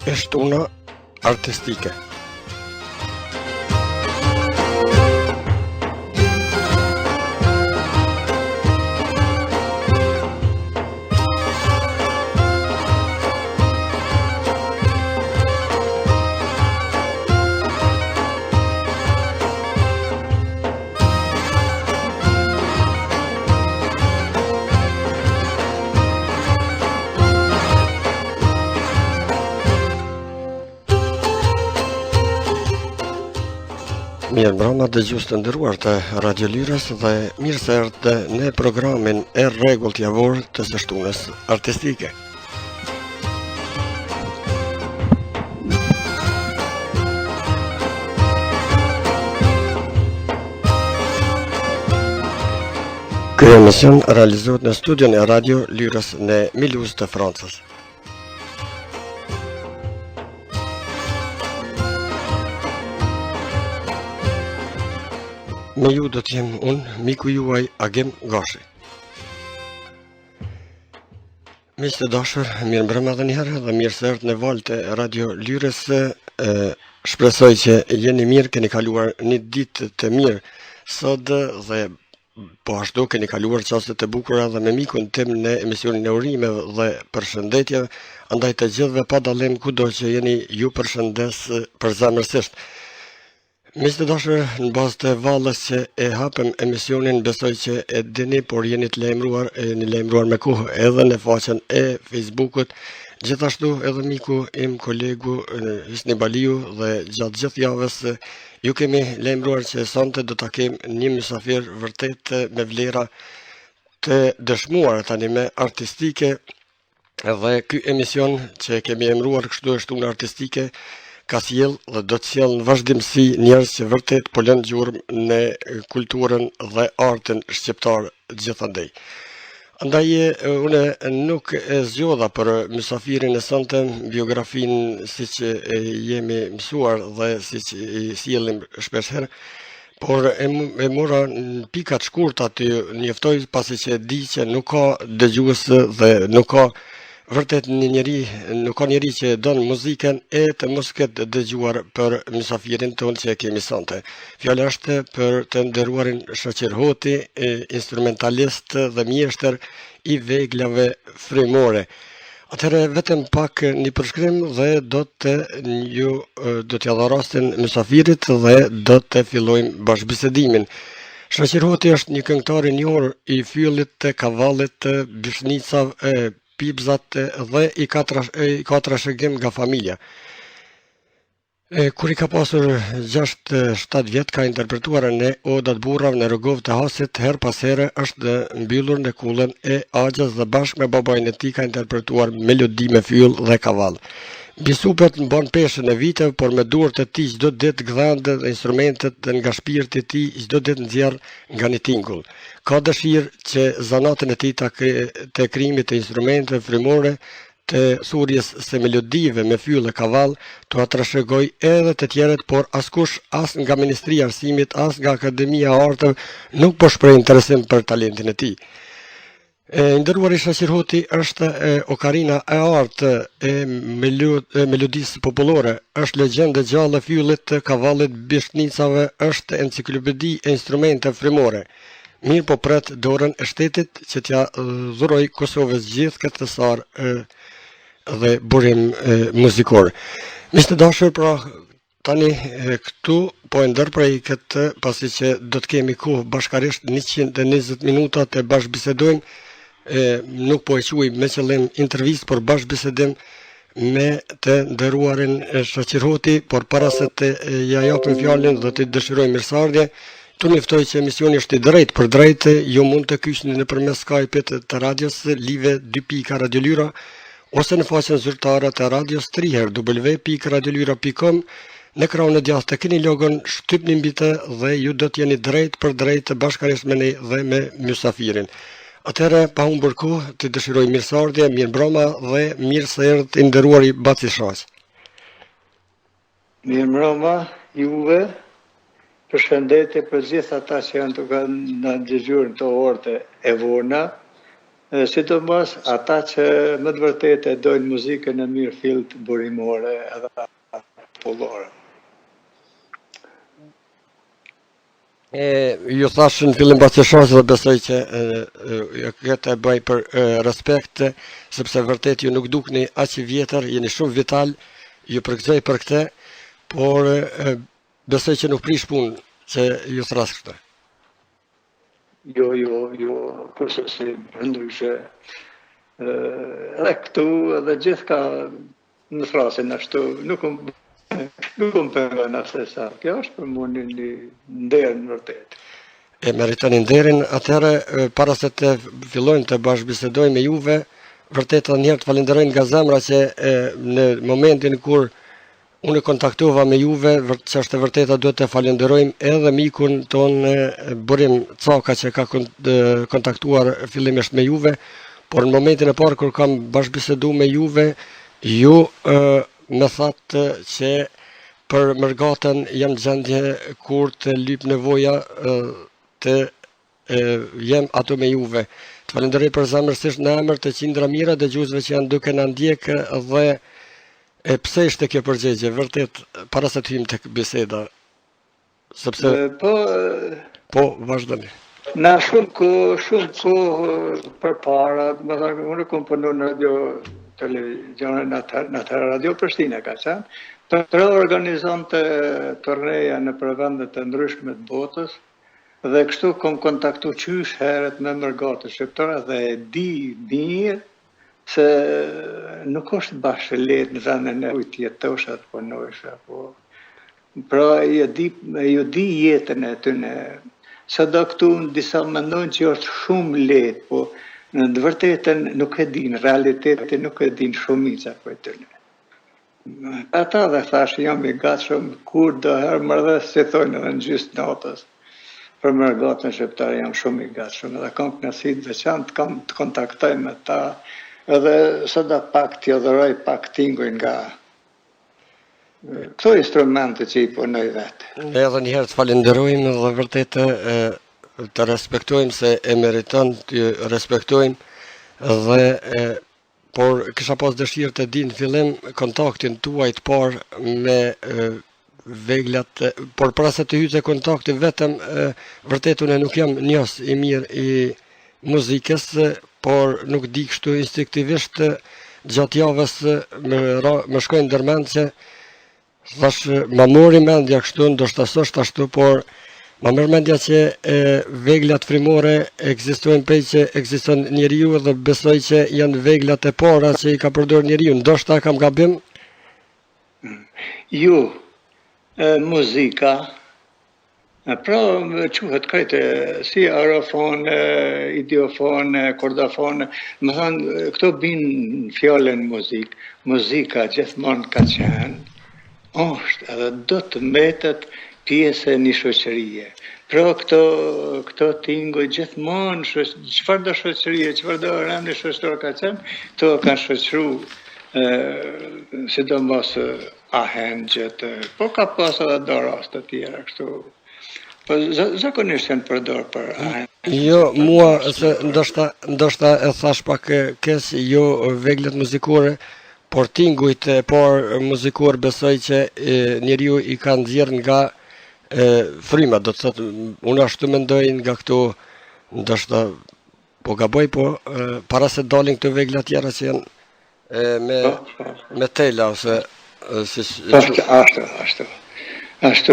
E shtuna artistike. Mirë mbrëma dëgjues të nderuar të Radio Lyrës dhe mirë se erdhët në programin e rregullt javor të së shtunës artistike. Ky emision realizohet në studion e Radio Lyrës në Miluz të Francës. Me ju do t'jem unë, miku juaj Agim Gashi. Miq të dashur, mirë mbrëma edhe një herë dhe mirë se erdhët në valët e Radio Lyrës. Shpresoj që jeni mirë, keni kaluar një ditë të mirë sot dhe po ashtu keni kaluar çaste të bukura dhe me mikun tim në emisionin e urimeve dhe përshëndetjeve, andaj të gjithëve pa dallim kudo që jeni ju përshëndes përzemërsisht. Miq të dashur, në bazë të vallës që e hapëm emisionin, besoj që e dini, por jeni të lajmëruar me kohë edhe në faqen e Facebookut, gjithashtu edhe miku im kolegu Isni Baliu dhe gjatë gjithë javës ju kemi lajmëruar që sonte do ta kem një mysafir vërtet me vlera të dëshmuar tani me artistike dhe ky emision që kemi emëruar kështu është unë artistike ka sjell dhe do të sjell në vazhdimsi njerëz që vërtet po lënë gjurmë në kulturën dhe artin shqiptar gjithandej. Andaj unë nuk e zgjodha për mysafirin e sonte biografinë siç jemi mësuar dhe siç i sjellim shpesh herë, por e mora në pika të shkurta të njoftoj pasi që di që nuk ka dëgjues dhe nuk ka vërtet nuk ka njeri që don muzikën e të mos ketë dëgjuar për mysafirin tonë që e kemi sonte. Fjala është për të nderuarin Shoqer Hoti, instrumentalist dhe mjeshtër i veglave frymore. Atëherë vetëm pak një përshkrim dhe do t'ja dha rastin mysafirit dhe do të fillojmë bashkëbisedimin. Shoqer Hoti është një këngëtar i njohur i fyllit të kavallit, bishnicave, pipzat dhe i katra shëgim nga familja. Kur i ka pasur 6-7 vjet ka interpretuar në odat burrav në rrugov të Hasit, her pas here është mbyllur në kullën e Axhës dhe bashkë me babain e tij ka interpretuar melodi me fyll dhe kavall. Bisupet në bon peshën e vite, por me durët e tij çdo ditë gdhande dhe instrumentet nga shpirti i tij çdo ditë nxjerr nga një tingull. Ka dëshirë që zanatën e tij të krijimit të instrumenteve frymore, të thurjes së melodive me fyll dhe kavall, t'u trashëgoj edhe të tjerët, por askush as nga Ministria e Arsimit, as nga Akademia e Arteve nuk po shpreh interesim për talentin e tij. Nderuari Shoqer Hoti është okarina e artë e melodisë popullore, është legjendë gjallë e fyllit, kavallit, bishnicave, është enciklopedi e instrumente frymore. Mirë po pret dorën e shtetit që t'ja dhuroj Kosovës gjithë këtë sarë dhe burim muzikor. Miq të dashur, pra tani këtu po e ndërprej këtë pasi që do të kemi kohë bashkarisht 120 minuta të bashkëbisedojmë. Nuk po e quaj me qëllim intervistë, por bashkëbisedim me të nderuarin Shoqer Hoti, por para se të ja japim fjalën dhe të dëshiroj mirësardhje, tu njoftoj që emisioni është i drejtë për drejtë, ju mund të kyçni nëpërmes Skype-it të radios Live 2 Radio Lyra ose në faqen zyrtare të radios 3 www.radiolyra.com. Në ekranin e djathtë keni logon, shtypni mbi të dhe ju do të jeni drejt për drejt bashkërisht me ne dhe me mysafirin. Atëherë, pa humbur kohë, të dëshiroj mirësardhje, mirëmbrëma dhe mirë se erdhët i nderuari Baci Shaq. Mirëmbrëma juve, përshëndetje për gjithë ata që janë të kanë dëgjuar këto orë e vona, sidomos ata që më të vërtetë e dojnë muzikën e mirë fillt burimore edhe popullore. Ju thash në fillim bashkëshorës dhe besoj që këtë e bëj për respekt, sepse vërtet ju nuk dukni aq i vjetër, jeni shumë vital, ju përgëzoj për këtë, por besoj që nuk prish punë që ju thras këtë. Jo, kurse si ndryshe. Edhe këtu edhe gjithka në thrasin ashtu, nuk më pengon asë sa. Kjo është për mua një nder në vërtet. E meritoni nderin, atëherë para se të fillojmë të bashkëbisedojmë me juve, vërtet edhe njëherë të falenderoj nga zemra që në momentin kur unë kontaktova me juve, që është e vërteta duhet të falenderojmë edhe mikun ton Burim Caka që ka kontaktuar fillimisht me juve, por në momentin e parë kur kam bashkëbiseduar me juve, ju më thatë që për mërgatën jam në gjendje kur të lyp nevoja të jem ato me juve. Të falenderoj për zemërsisht në emër të qindra mira dëgjuesve që janë duke na ndjekë dhe pse ishte kjo përgjigje, vërtet para se të hym tek biseda. Sepse po vazhdoni. Na shumë kohë përpara, më thënë, unë kam punuar në radio televizion në Radio Prishtinë ka qenë, për organizonte turneja në për vendet të ndryshme të botës, dhe kështu kam kontaktu qysh herët me mërgatë shqiptare dhe e di mirë se nuk është bashkë lehtë në vendin e ujtë jetosh atë punojsh, pra ju di jetën e tyne. Sado këtu në disa mendojnë që është shumë lehtë, po në të vërtetën nuk e din, realitetin nuk e din shumica për tyne. Ata dhe thash jam i gatshëm kur do herë mërdes si thonë edhe në gjysmë natës. Për mërgatën shqiptare jam shumë i gatshëm edhe kam kënaqësi të veçantë kam të kontaktoj me ta edhe sada pak t'ju dhuroj pak tinguj nga këto instrumente që i punoj vetë. Edhe njëherë të falenderojmë dhe vërtet të respektojmë se e meriton të respektojmë dhe por kisha pas dëshirë të di në fillim kontaktin tuaj të parë me veglat, por para se të hyjë kontakti vetëm vërtet unë nuk jam njës i mirë i muzikës, por nuk di kështu instinktivisht gjatë javës më shkojnë ndërmend që thash ma mori mendja kështu, ndoshta s'është ashtu, por ma merr mendja që veglat frimore ekzistojnë prej që ekziston njeriu dhe besoj që janë veglat e para që i ka përdorur njeriu. Ndoshta kam gabim? Jo, muzika, pra quhet krejtë si aerofon, idiofon, kordafon, më thënë, këto binë fjallën muzikë. Muzika gjithmonë ka qenë, është edhe do të mbetet pjesë e një shoqërie. Pra këto tinguj gjithmonë, çfarë do shoqërie, çfarë do rendi shoqëror ka qenë, këto kanë shoqëru, sidomos ahengjet, po ka pas edhe do raste të tjera kështu. Po zakonisht janë përdor për ahengjet. Jo, mua se ndoshta e thash pak keq, jo veglet muzikore, por tingujt e parë muzikor besoj që njeriu i ka nxjerr nga fryma, do të thotë, unë ashtu mendoj nga këto, ndoshta po gaboj, po para se dalin këto vegla tjera që janë me tela ose ashtu tash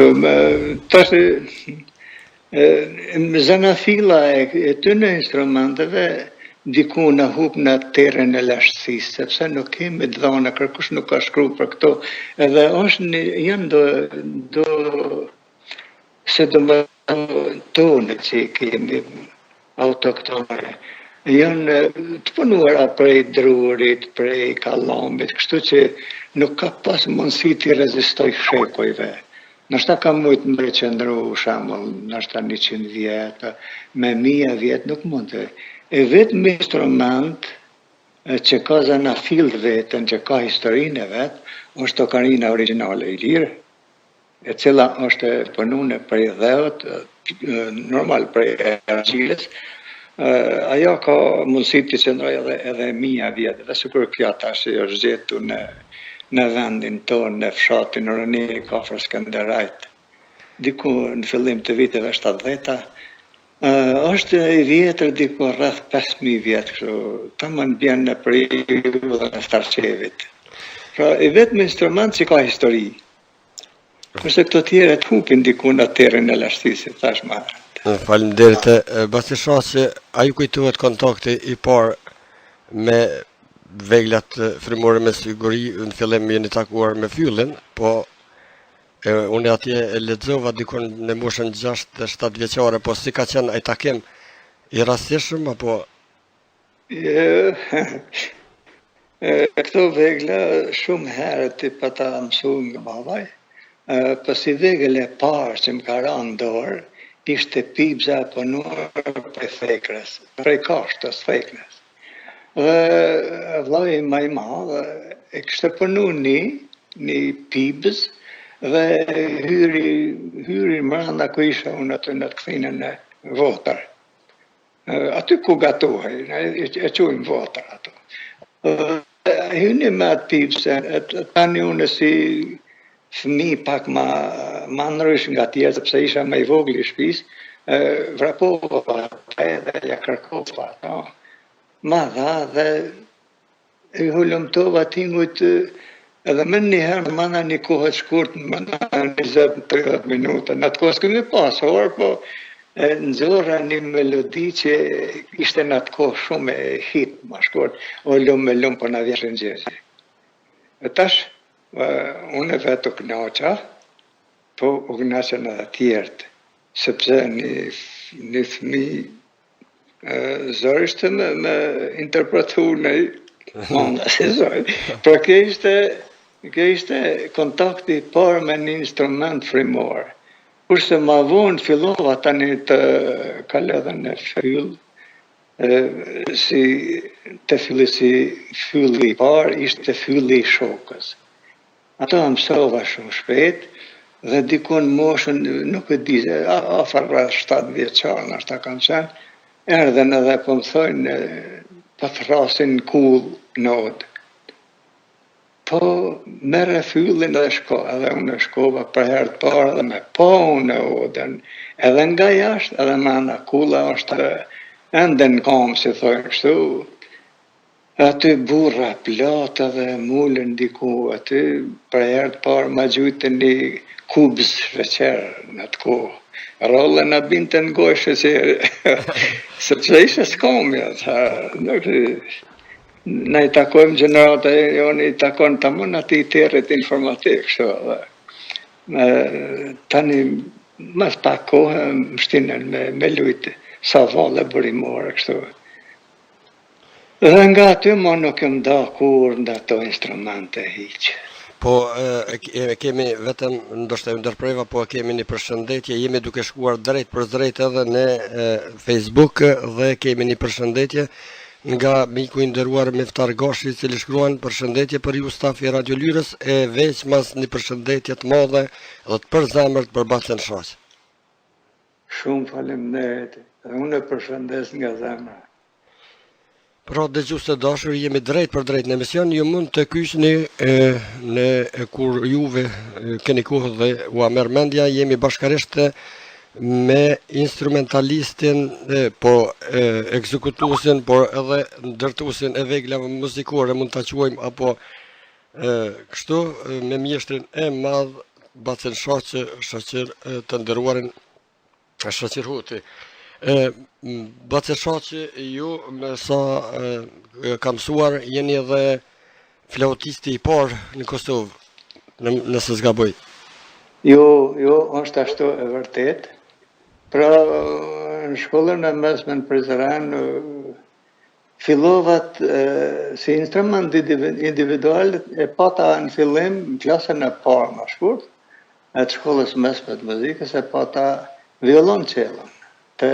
zanafilla e tyne instrumenteve diku në hup në terren e lashtësisë, sepse nuk kemi dhëna, kërkush nuk ka shkruar për këto, edhe është janë do se do më tonë që kemi autoktone, janë të punuara prej drurit, prej kallamit, kështu që nuk ka pas mundësi të rezistoj shekujve. Nështë ka mujtë më qëndru, shembull, nështë 100 vjetë, me 1000 vjetë nuk mund të. E vetëm instrument që ka zanafill vetën, që ka historinë e vetë, është okarina originale i Lyra, e cila është punune prej dheut, normal prej argjiles, Ajo ka mundësi të qëndroj edhe mia vjetë, dhe sikur kjo tash është gjetur në vendin tonë, në fshatin Rëni kafër Skënderajt, diku në fillim të viteve 70-ta, është i vjetër diku rreth 5000 vjetë, kështu, tamam bjen në periudhën e Starçevit. Pra, i vetëm instrument që ka histori. Kurse këto tjera të hupin diku në terrin e lashtisit, thash më herët. Faleminderit. Basi shaqe, a ju kujtohet kontakti i parë me veglat frymore me siguri, në fillim jeni takuar me fyllin, po unë atje e lexova dikon në moshën 6-7 vjeçare, po si ka qenë ai takim i rastishëm apo Këto vegla shumë herët i pata mësu nga babai, po si vegël e parë që më ka rënë dorë, ishte pibza e punuar prej Thekrës, prej Kashtës Thekrës. Dhe vllai më i madh e kishte punu një pibz dhe hyri mbranda ku isha unë aty në të kthinen e votër. Aty ku gatohej, e quajmë votër ato. Hyni me atë pibsen, tani unë si fëmi pak ma ndrysh nga tjerë, sepse isha me i vogli i shtëpisë, vrapova edhe ja kërkova ato. Ma dha dhe i hulumtova tingujt edhe më njëherë mana një kohë të shkurt, mana 20-30 minuta. Në atë kohë s'kemi pas orë, po nxorra një melodi që ishte në atë kohë shumë e hit, ma shkurt, o lum po na vjen rëngjesi. E tash, unë vetë u kënaqa, po u kënaqën edhe tjertë, sepse një fëmi zërisht me interpretu në manda si zëri. Pra kjo ishte kontakti parë me një instrument frymor. Kurse ma vonë fillova tani të kalodhen në fyll, të fylli si fylli i parë, ishte fylli i shokës. Ato mësova shumë shpejt, dhe dikun moshën, nuk e di, afër rreth 7 vjeçar, nashta kam qenë, erdhen edhe po më thojnë, po thrasin kull nodë. Po merre fyllin dhe shko, edhe unë shkova për herë të parë edhe me po unë odën, edhe nga jashtë, edhe mana kulla është ende në kam, si thojnë kështu. Aty burra plata dhe mulën diku, aty për herë të parë ma gjujtë një kubz sheqer në të kohë. Rolle në binte në gojë sheqer, sepse ishe s'kamja, ne i takojmë gjenerata e jonë, i takojnë të mund ati i territ informatik, kështu. Tani, mas pak kohë, më shtinen me lujtë sa valle burimore, kështu. Dhe nga aty ma nuk e mda kur nda to instrumente hiqë. po kemi vetëm ndoshta u ndërpreva, po kemi një përshëndetje, jemi duke shkuar drejt për drejt edhe në Facebook dhe kemi një përshëndetje nga miku i nderuar Meftar Gashi, i cili shkruan përshëndetje për ju stafi Radio Lyrës e veçmas një përshëndetje të madhe dhe të përzemërt për Bacën Shaq. Shumë faleminderit. Dhe unë e përshëndes nga zemra. Pra dëgjues të dashur, jemi drejt për drejt në emision, ju mund të kyçni në kur juve keni kohë dhe u merr mendja, jemi bashkërisht me instrumentalistin, po ekzekutuesin, por edhe ndërtuesin e veglave muzikore, mund ta quajmë, apo kështu, me mjeshtrin e madh Bacën Shaq, shoqër të nderuarin Shoqër Huti. Bacën Shaq, ju sa kam mësuar, jeni edhe flautisti i parë në Kosovë, nëse s'gaboj. Jo, është ashtu e vërtet. Pra, në shkollën e mesme në Prizren, fillovat si instrument individual, e pata në fillim në klasën e parë më shkurt, e të shkollës mesme të muzikës, e pata violoncellën. Të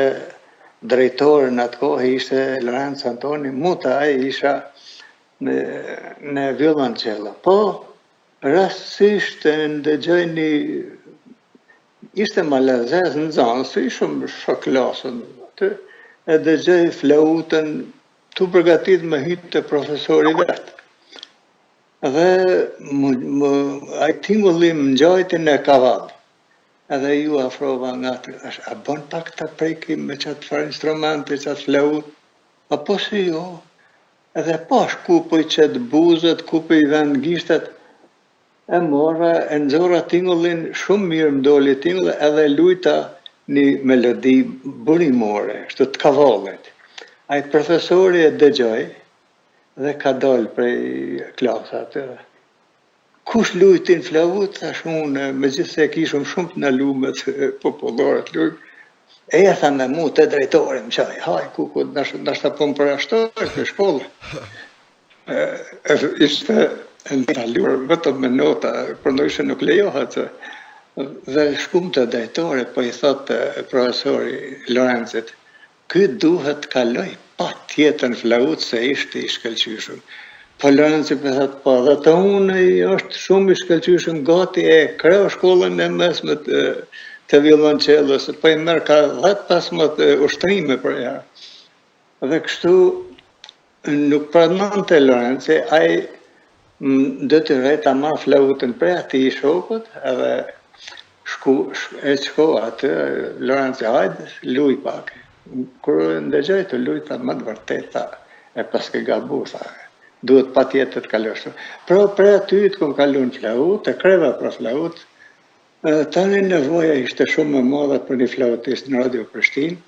drejtorën atë kohë ishte Lorenzo Antoni Muta, ai isha në violoncellë. Po, rastësisht ndëgjoj ishte ma lezez në zanë, si shumë shoklasën aty, e dëgjoj flautën tu përgatit me hytë të profesori vetë. Dhe ai tingulli më ngjajtin e kavall. Edhe ju afrova nga atë, a bën pak të prekim me qatë farë instrumenti, qatë flaut? Apo si jo? Edhe pash kupoj qëtë buzët, kupoj vend gishtet, e mora, e nxora tingullin, shumë mirë më doli tingull, edhe lujta një melodi burimore, shtu të kavallit. Ai profesori e dëgjoj, dhe ka dalë prej klasat. Kush lujtin flaut, thash unë, me gjithë se kishëm shumë të në lumet popullore të lujt, e ja tha me mu të drejtore më qaj, haj, kuku, nashta po më përashtojsh në shkollë. Ishte në taluar vetëm me nota, për ndojshë nuk lejohet. Dhe shkum të drejtore, po i thotë profesori Lorencit, ky duhet kaloj pa tjetën flaut se ishte i shkëlqyshëm. Po Lorenci për thotë, po dhe të unë është shumë i shkëlqyshëm gati e kreu shkollën e mesme të violoncelës, po i merë ka 10-15 ushtrime për ja. Dhe kështu nuk pranonte Lorenci, ai detyrej ta marr flautën prej atij shokut, edhe shko atë, Lorenci, hajde, luj pak. Kur ndëgjoj të lujta më të vërteta, e paske gabu, tha, duhet pa tjetër të kalosh. Pra prej aty të kom kalu në flaut, e kreva për flaut, tani nevoja ishte shumë më madhe për një flautist në Radio Prishtinë,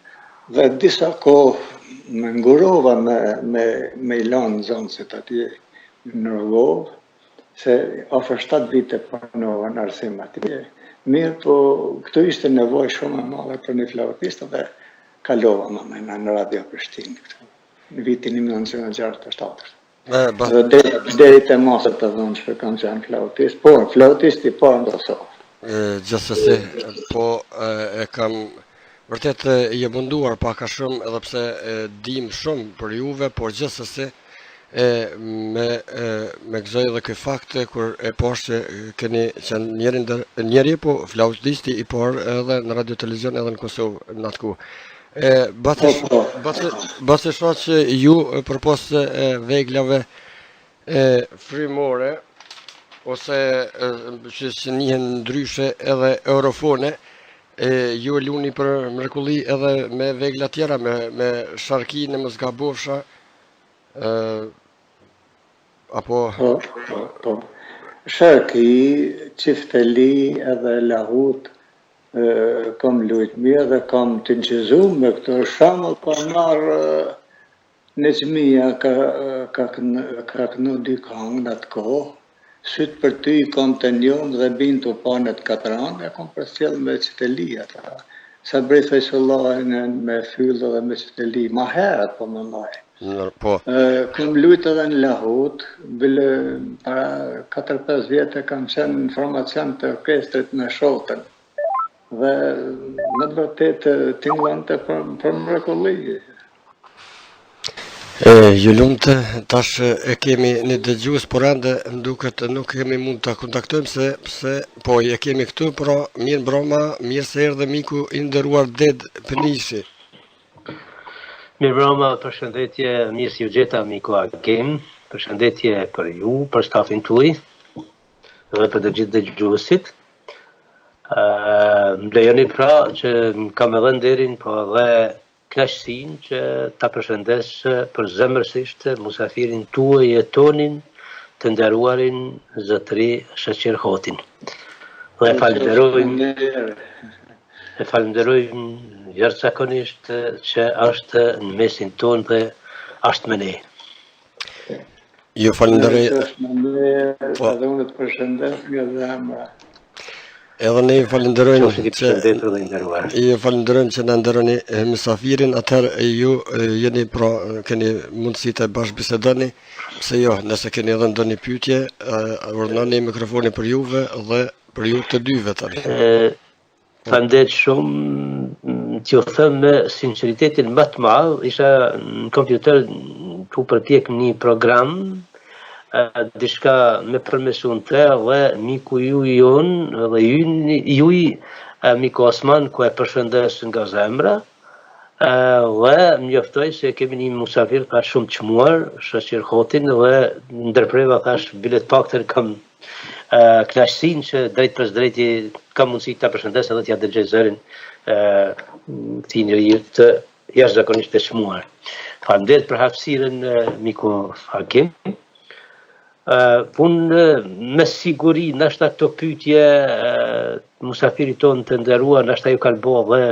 dhe disa kohë më ngurova me i lanë zonësit atje në Rogov, se ofër 7 vite punova në arsim atje. Mirë, po këtu ishte nevojë shumë e madhe për një flautist dhe kalova më në Radio Prishtinë këtu, në vitin 1967. Deri te masat të dhënë kam qenë flautist, po flautisti po në Kosovë. Gjithsesi, po e kam vërtet je munduar pak a shumë, edhe pse dim shumë për juve, por gjithsesi me gëzoj dhe ky fakt kur e poshtë që keni qenë njeri po flautisti i parë edhe në radio televizion edhe në Kosovë në atë kohë. Basi shoh që ju përpos veglave frymore ose që njihen ndryshe edhe eurofone, ju luni për mrekulli edhe me vegla tjera, me sharki në Mosgabosha, apo... Po. Sharki, qifteli edhe lahut, kam lujt mirë dhe kam të nqëzu me këto shamull, pa marrë në gjmija ka kënu dy kangë në atë kohë, sytë për ty kam të njëm dhe bintu panet 4 anë, e kam përcjell me qiteli ata. Sa brej Fejsullahin me fyllë dhe me qiteli, ma herët po më maj. Kam lujt edhe në lahut, bile para 4-5 vjetë kam qenë në formacion të orkestrit me shotën. Dhe më të vërtet tingëllante për mrekulli. Ju lumtë, tash e kemi një dëgjues, por ende duket nuk kemi mund ta kontaktojmë sepse po e kemi këtu, pra mirë mbroma, mirë se erdhe miku i nderuar Ded Pënishi. Mirë mbroma, përshëndetje, mirë si u gjeta miku Akim, përshëndetje për ju, për stafin tuaj dhe për të gjithë dëgjuesit. Më lejoni pra që kam edhe nderin, po edhe knaqësinë që ta përshëndes për zemërsisht musafirin tuaj e tonin të nderuarin zotëri Shoqer Hotin. Dhe falenderojmë jashtëzakonisht që është në mesin ton dhe është me ne. Ju falenderoj. Edhe unë të përshëndes nga zemra. Edhe ne ju falenderojmë që na nderoni mysafirin, atëherë ju jeni pra keni mundësi të bashkëbisedoni, pse jo, nëse keni edhe ndonjë pyetje, urdhëroni mikrofonin për juve dhe për ju të dyve tani. Falenderoj shumë, t'ju them me sinqeritetin më të madh, isha në kompjuter tu përpjek një program diçka me përmesun të dhe miku ju jonë dhe juj miku Osman ku e përshëndes nga zemra Dhe mjoftoj se kemi një musafir ka shumë çmuar, shoqër Hotin dhe ndërpreva thash bilet paktën kam kënaqësinë që drejt për drejti kam mundësi ta përshëndes edhe t'ja dëgjoj zërin këtij njeriu të jashtëzakonisht të çmuar. Faleminderit për hapësirën miku Hakim. Unë me siguri nashta këto pyetje musafirit tonë të nderuar nashta ju kanë bërë dhe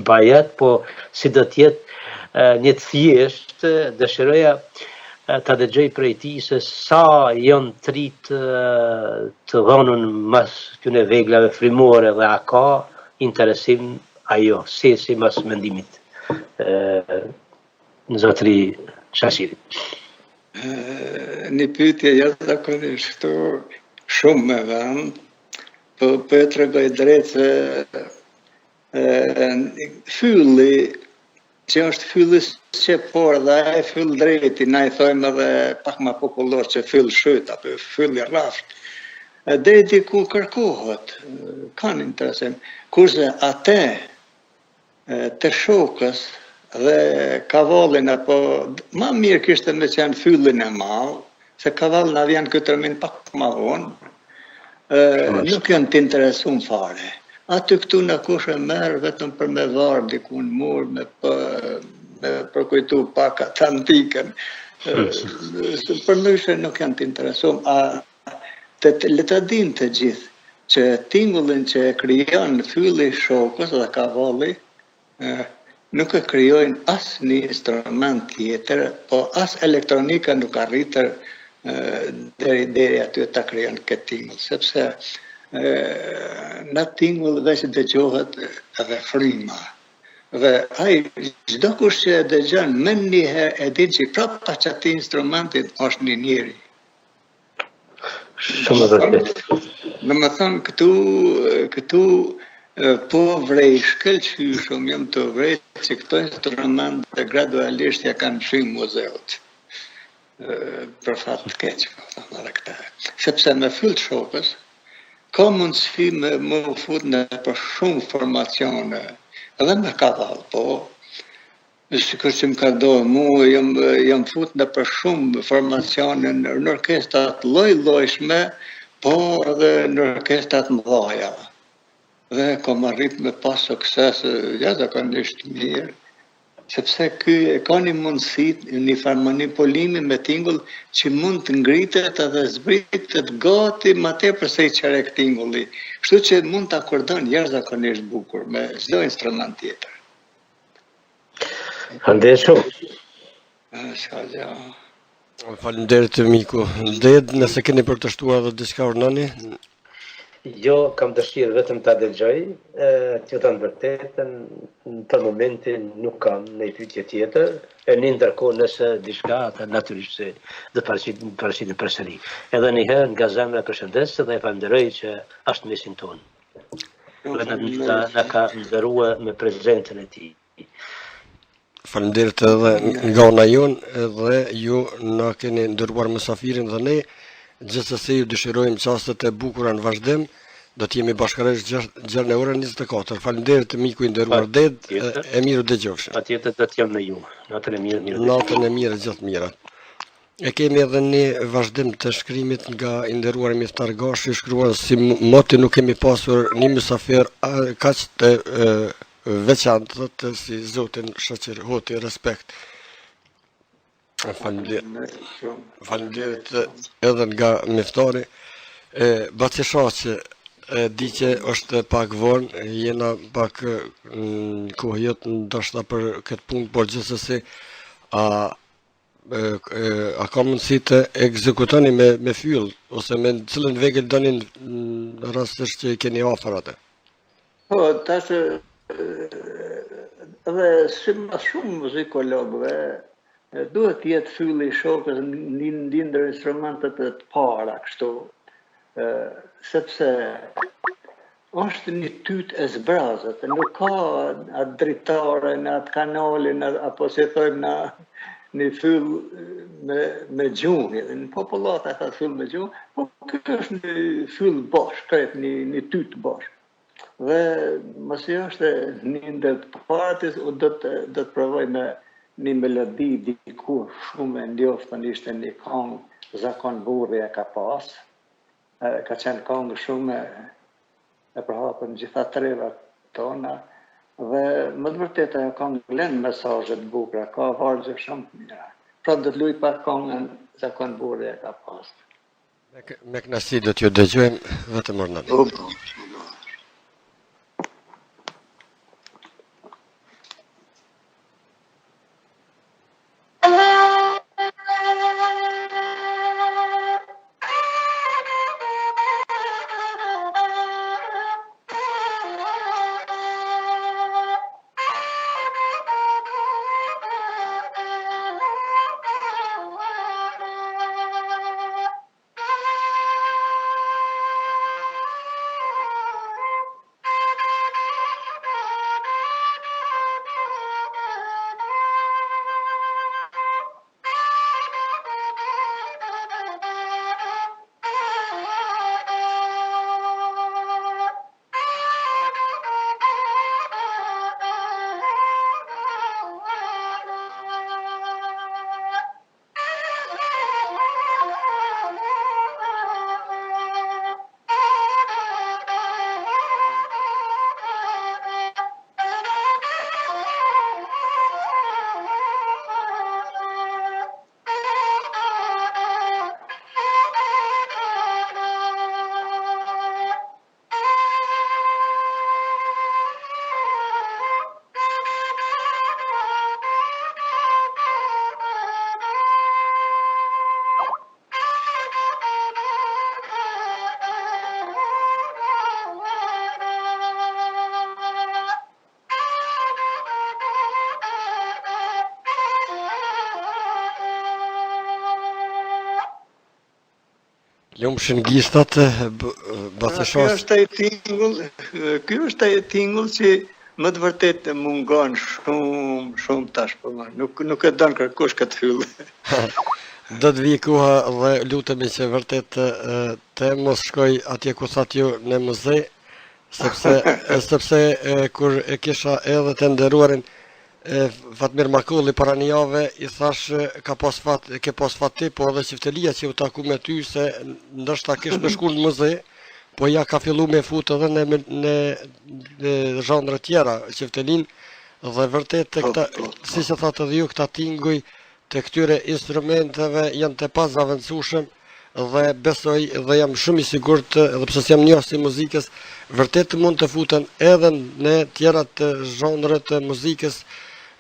bajat, po si do të jetë një të thjesht dëshiroja ta dëgjoj prej tij se sa janë trit të dhënën mas këtyre veglave frymore dhe a ka interesim ajo si mas mendimit në zotëri Shashirit. Një pyetje jashtëzakonisht shumë me vend, po e tregoj drejt se fylli që është fylli shqiptar dhe ai fyll drejti, na i thojmë edhe pak më popullor që fyll shyt apo fylli rraft. Deri diku kërkohet, kanë interesim. Kurse atë të shokës dhe kavallin apo ma mirë kishte me qenë fyllin e madh, se kavall na vjen këtë termin pak ma vonë, nuk janë të interesuar fare. Aty këtu në kush e merr vetëm për me varë dikun mur, me përkujtu pak atë antikën. Për ndryshe nuk janë të interesuar. Le ta dinë të gjithë që tingullin që e krijon fylli shokës dhe kavalli, nuk e krijojnë as një instrument tjetër, po as elektronika nuk arritër deri aty ta krijon këtë tingull, sepse në tingull veç dëgjohet edhe fryma. Dhe ai çdo kush që e dëgjon më një herë e di që prapë çati instrumentit është një njeri. Shumë vërtet. Domethënë këtu po vrej shkëlqyshëm jam të vërejtë që këto instrumente gradualisht ja kanë fshirë muzeut. Për fat të keq, edhe këta. Sepse me fyll shokës, ka mundësi me u fut në për shumë formacione, edhe me kavall, po, sikur që më ka dojë mu, jam fut në për shumë formacione në orkestrat lloj-llojshme, po edhe në orkestrat mëdha. Dhe kam arrit me pas sukses jashtëzakonisht mirë, sepse ky e ka një mundësi, një manipolimi me tingull që mund të ngritet edhe zbritet gati më tepër se i çerek tingulli. Kështu që mund të akordon jashtëzakonisht bukur me çdo instrument tjetër. Faleminderit shumë. Faleminderit miku. Nëse keni për të shtuar edhe diçka urnani? Jo, kam dëshirë vetëm ta dëgjoj, që të vërtetën, për momentin nuk kam në pyetje tjetër, e një ndërkohë nëse diçka, atë natyrisht se dhe paraqiten përsëri. Edhe një herë nga zemra përshëndes dhe e falenderoj që është mesin tonë. Dhe na ka nderuar me prezencën e tij. Faleminderit edhe nga ona jonë dhe ju na keni nderuar mësafirin dhe ne gjithsesi ju dëshirojmë çastet e bukura në vazhdim, do të jemi bashkëresh gjatë në orën 24. Faleminderit miku i nderuar Ded, e miru dëgjofshim. Patjetër do të jam në ju. Natën e mirë. Natën e mirë, gjithë mirat. E kemi edhe një vazhdim të shkrimit nga i nderuar Miftar Gashi, shkruan si moti nuk kemi pasur një mysafir kaq të veçantë si zotin Shoqir Hoti, respekt. Faleminderit edhe nga Miftari. Baci shaqe, di që është pak vonë, jena pak kohë jetë ndoshta për këtë punë, por gjithsesi a ka mundësi të ekzekutoni me fyll, ose me cilën vegël donin rastësisht që i keni afër atë? Po, tash edhe si më shumë muzikologëve, duhet të jetë fylli i shokës ndër instrumentet e të para kështu, sepse është një tyt e zbrazët, nuk ka atë dritaren, atë kanalin, apo si thojmë një fyll me gjumë, në popullata ka fyll me gjumë, po kjo është një fyll bosh, kretë një tyt bosh. Dhe mësi është një ndër të partis, u do të provoj me një melodi diku shumë e njoftën, ishte një këngë Zakon Burri e ka pas, ka qenë këngë shumë e përhapur në gjitha trevat tona, dhe më të vërtet ajo këngë lën mesazhe të bukura, ka vargje shumë të mira. Pra do të luaj pa këngën Zakon Burri e ka pas. Me kënaqësi do t'ju dëgjojmë vetëm ornat. Lumshin gishtat batëshos. Ky është ai tingull që më të vërtet mungon shumë tash po nuk e don kërkush këtë hyll. Do të vi koha dhe lutemi që vërtet të mos shkoj atje ku thatë ju në muze, sepse kur e kisha edhe të nderuarin Fatmir Makulli para një jave i thash ke pas fat ti, po edhe qiftelia që u taku me ty se ndoshta kish me shku në muze, po ja ka fillu me fut edhe në zhandre tjera qiftelin, dhe vërtet si që thatë edhe ju, këta tinguj të këtyre instrumenteve janë të pas avancushëm dhe besoj dhe jam shumë i sigurt edhe pse jam njohës i muzikës, vërtet mund të futen edhe në tjera të zhandre të muzikës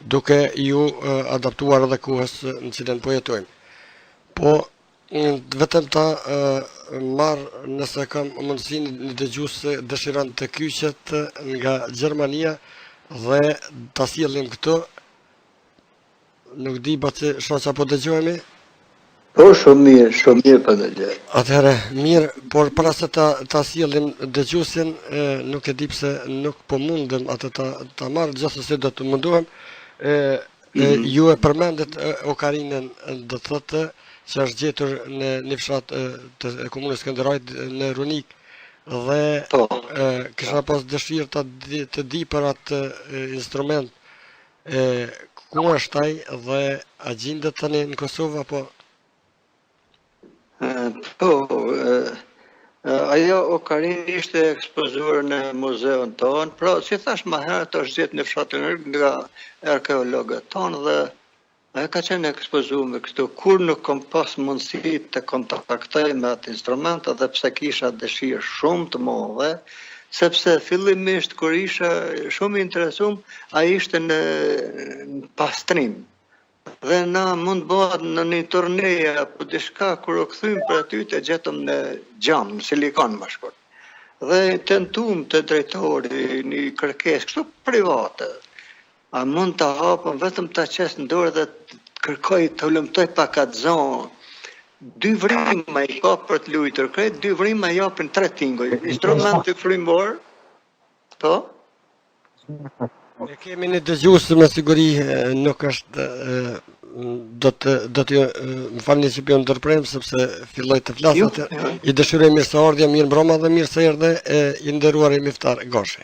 duke ju adaptuar edhe kohës në cilën po jetojmë. Po, vetëm ta marr nëse kam mundësinë një dëgjues dëshiron të kyqet nga Gjermania dhe ta sjellim këtu. Nuk di që shoqa po dëgjohemi? Po, shumë mirë po dëgjoj. Atëherë, mirë, por para se ta sjellim dëgjuesin, nuk e di pse nuk po mundem atë ta marr, gjithsesi do të mundohem. Ju e përmendet okarinën, do të thotë që është gjetur në një fshat të komunës Skënderajt në Runik dhe kisha pas dëshirë të di për atë instrument ku është ai dhe a gjendet tani në Kosovë apo? Ajo okarin ishte ekspozuar në muzeun tonë, pra si thash më herët është gjetë në fshatin nga arkeologët tonë dhe ajo ka qenë ekspozuar me kështu, kur nuk kam pas mundësi të kontaktoj me atë instrument edhe pse kisha dëshirë shumë të madhe, sepse fillimisht kur isha shumë interesum, ai ishte në pastrim. Dhe na mund bëhet në një turneje apo diçka kur u kthym për aty të gjetëm në Gjam, në Silikon më shkurt. Dhe tentuam të drejtori një kërkesë kështu private. A mund të hapëm vetëm ta qes në dorë dhe kërkoj të hulumtoj pak atë zonë. 2 vrima i ka për të luajtur, krejt 2 vrima japin 3 tinguj. Instrumenti frymor. Po? Ne kemi një dëgjues me siguri nuk është do të më falni që po ndërprem sepse filloj të flas atë. I dëshiroj mirëseardhje, mirë mbrëma dhe mirë se erdhe i nderuar i Miftar Goshi.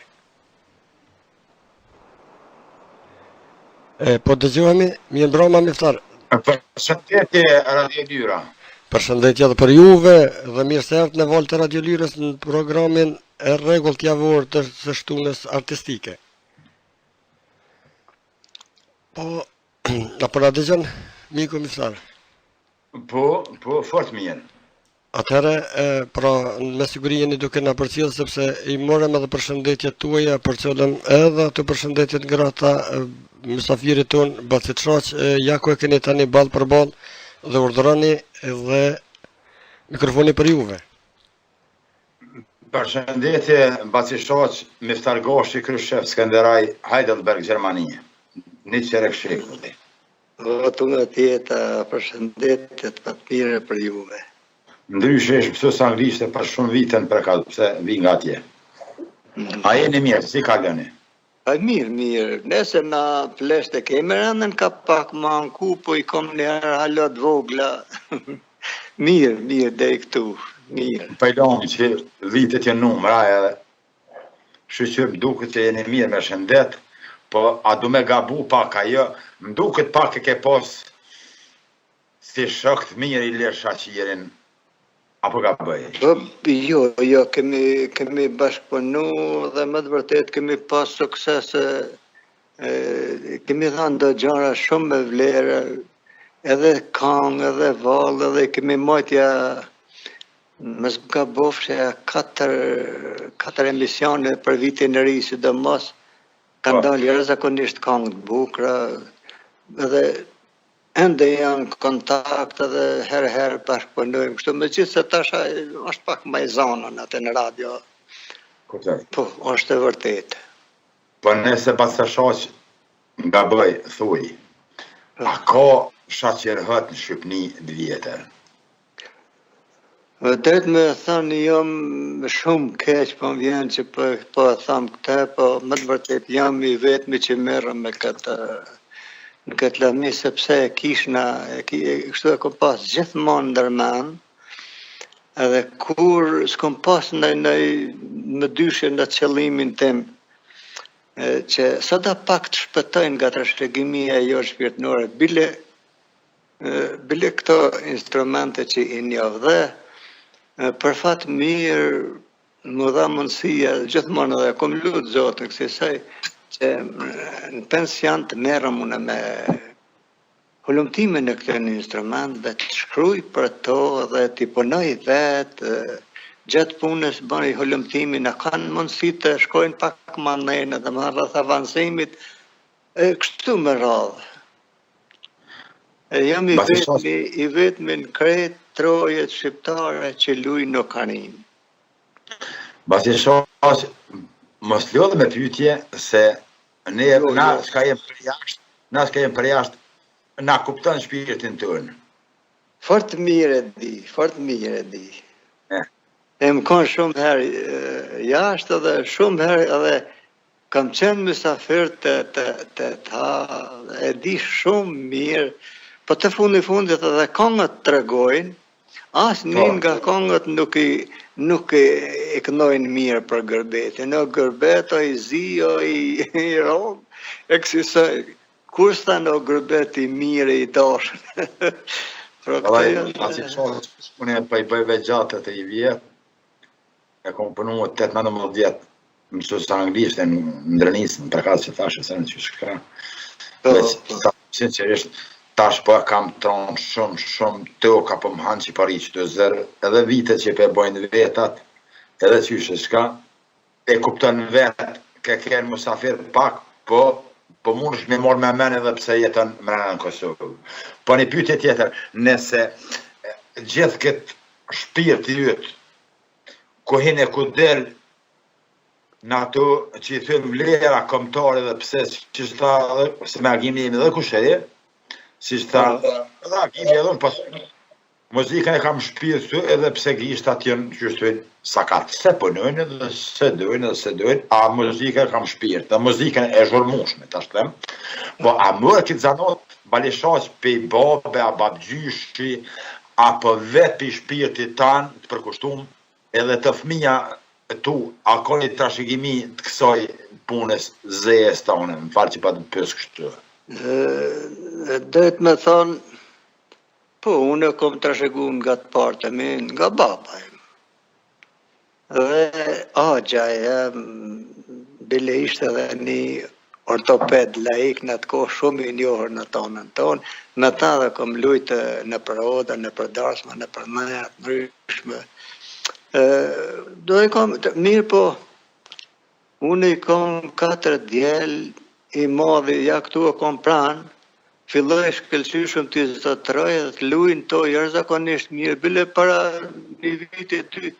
Po dëgjohemi, mirë mbroma Miftar. Përshëndetje Radio Lyra. Përshëndetje edhe për juve dhe mirë se erdhët në valë të Radio Lyrës në programin e rregullt javor të shtunës artistike. Po, apo na dëgjon miku Miftar? Po, fort mirë. Atëherë, pra, me siguri jeni duke na përcjell sepse i morëm edhe përshëndetjet tuaja, përcjellëm edhe ato përshëndetjet ngrata mysafirit ton Bacit Shaq, ja ku e keni tani ball për ball dhe urdhëroni dhe mikrofoni për juve. Përshëndetje Bacit Shaq, Miftar Gashi, Kryshchev, Skanderaj, Heidelberg, Gjermani. Një qerek shekulli. Tu nga tjeta përshëndetjet më të mira për juve. Ndryshe është pësës anglisht e për shumë vitën për ka pëse vi nga tje. A jeni mirë, si kaloni? Mirë. Nëse na flesht e kemi rëndën ka pak ma anku, po i kom një herë halot vogla. Mirë, dhe i këtu. Mirë. Pajloni që vitet janë numra e shqyqyr më duket që jeni mirë me shëndet, po a du me gabu pak ajo, më duket pak e ke pos si shokët mirë i lirë shaqirin. Apo ka bëj? Jo, kemi bashkëpunu dhe më të vërtet kemi pas sukses, kemi dhënë do gjëra shumë me vlerë, edhe këngë, edhe vallë, edhe kemi mojtja, mos më ka bofshë 4 emisione për vitin e ri, sidomos kanë dalë jashtëzakonisht këngë të bukura, edhe ende janë kontakt edhe herë bashkëpunojmë kështu, megjithëse tash është pak më i zonën atë në radio. Kuptoj. Po, është e vërtetë. Po nëse pas të shaq nga bëj, thuj, a ka shaqerhët në Shqipni 2 vjetër? Vërtet me thënë jam shumë keq, po më vjen që po tham këtë, po më të vërtet jam i vetmi që merrem me në këtë lëmi, sepse kështu e kom pas gjithmonë ndërmen, edhe kur s'kom pas në më dyshje në qëllimin tim, që sada pak të shpëtojnë nga trashëgimia jo shpirtënore, bile këto instrumente që i njoh dhe, për fat mirë, më dha mundësia, gjithmonë edhe kom lutë Zotin kësaj, që në pension të merrem unë me hulumtime në këtë instrument dhe të shkruaj për to dhe të punoj vetë, gjatë punës bëj hulumtimin, a kanë mundësi të shkojnë pak më nëjnë dhe më rreth avancimit, kështu më radhë. Jam i vetmi në krejt trojet shqiptare që luj në karim. Basi shoq, mos lodh me pyetje se na s'ka jem për jashtë, na kupton shpirtin tonë. Fort mirë e di. E më kanë shumë herë jashtë dhe shumë herë edhe kam qenë mysafir të ta, e di shumë mirë, po të fundit edhe këngët tregojnë, asë një nga këngët nuk e kënojnë mirë për gërbetin, në gërbet o i zi, o i rogë, e kësisoj, kur s'ta në gërbet i mirë i dashën. Asi shoq, unë e bëjve gjatë të i vjetë, e kom punu 18-19 vjetë, mësus anglisht e në ndërnisë, në përkatë që thashë, se në që shkra. Sincerisht, tash po kam tronë shumë toka po më hanë që pari që të zërë, edhe vite që pe bojnë vetat, edhe qyshe shka, e kupton vetë, ke kërë musafir pak, po mund është me morë me men edhe pse jetën mrena në Kosovë. Po një pyetje tjetër, nëse gjithë këtë shpirt të jytë, ku hine ku del në ato që i thëmë vlera komtare dhe pse që shta, se me agimi dhe kusheje, si shta, edhe agimi edhe unë pas muzikën e kam shpirë edhe pse gjishtë atjen që shtuin sakat se punojnë edhe se dojnë, a muzikën e kam shpirë, dhe muzikën e zhurmushme, të ashtem, po a mërë këtë zanot balishas pe i babe, a babgjyshi, apo vetë pe i shpirti tanë të përkushtum, edhe të fëmija tu, a ka një trashëgimi të kësaj punës zejes tonë, më falë që pa të pësë kështu. Drejt me thonë, po, unë e kom trashëguar nga të partë e mi, nga baba im. Dhe agja bile ishte edhe një ortoped laik në atë kohë shumë i njohur në tonën tonë. Me ta dhe kom lujtë në për oda, në për darsma, në për mëjat, në ryshme. Do e kom, mirë po, unë i kom 4 djel, i madhi, ja këtu e kom pranë, filloj shkëlqyshëm të zotroj dhe të lujnë to jashtëzakonisht mirë, bile para një viti 2.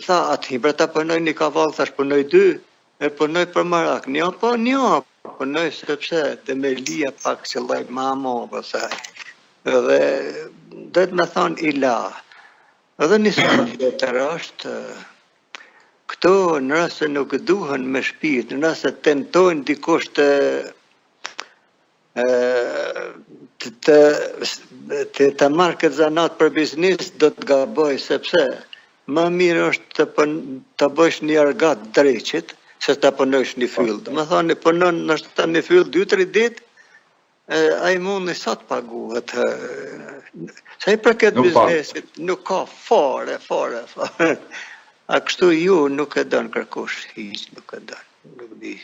Tha, atë hibra ta punoj një kavallë, thash punoj 2, e punoj për marak, një punoj sepse dhe me lija pak që laj mamo, pësaj. Dhe dhe të me thonë i la. Edhe një së të është, këto nëse nuk duhen me shpirt, nëse tentojnë dikush të marrë këtë zanat për biznis, do të gaboj, sepse më mirë është të bësh një argat dreqit, se të punojsh një fyll. Dhe më thonë, punon nështë një fyll 2-3 ditë, a i mund në sa të paguhet. Sa i për këtë biznesit, nuk ka fare. A kështu ju nuk e dënë kërkush, hiq nuk e dënë, nuk di.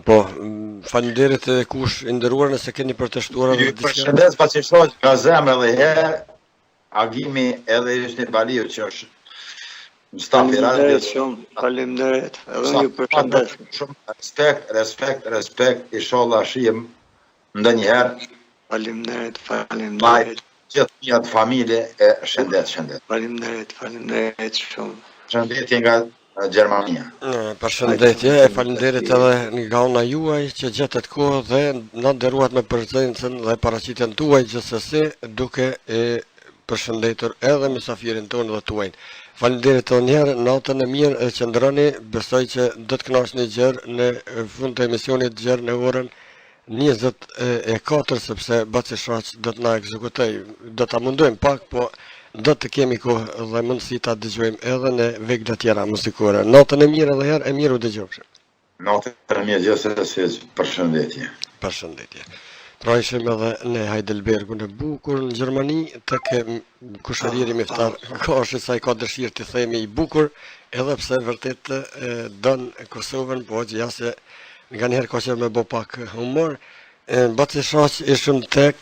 Po, faleminderit e kush i nderuar nëse keni përteshtuar edhe diçka. Përshëndes pasi shoh nga zemra edhe herë, agimi edhe ishte një baliu që është në stafi radios. Faleminderit, edhe ju përshëndes. Shumë respekt, inshallah shihem ndonjëherë. Faleminderit. Gjithë njët familje e shëndet. Faleminderit shumë. Shëndetje nga Gjermania. Përshëndetje, e falenderit edhe nga ona juaj që gjetët kohë dhe na nderuat me prezencën dhe paraqitjen tuaj gjithsesi, duke e përshëndetur edhe mysafirin tonë dhe tuajin. Falenderit edhe njerë, natën e mirë e qëndroni, besoj që do të kënaqni gjërë në fund të emisionit gjërë në orën 24, sepse Baci Shaq do të na ekzekutoj, do ta mundojmë pak, po do të kemi kohë dhe mundësi ta dëgjojmë edhe në vegla tjera muzikore. Natën e mirë edhe herë, e mirë u dëgjofshim. Natën e mirë gjithsesi, përshëndetje. Pra ishim edhe në Heidelbergu në bukur në Gjermani, tek kushëriri miftar, ka është sa i ka dëshirë të themi i bukur, edhe pse vërtet dënë Kosovën, po që jasë nga njëherë ka që me bo pak humor. Baci Shaq ishim tek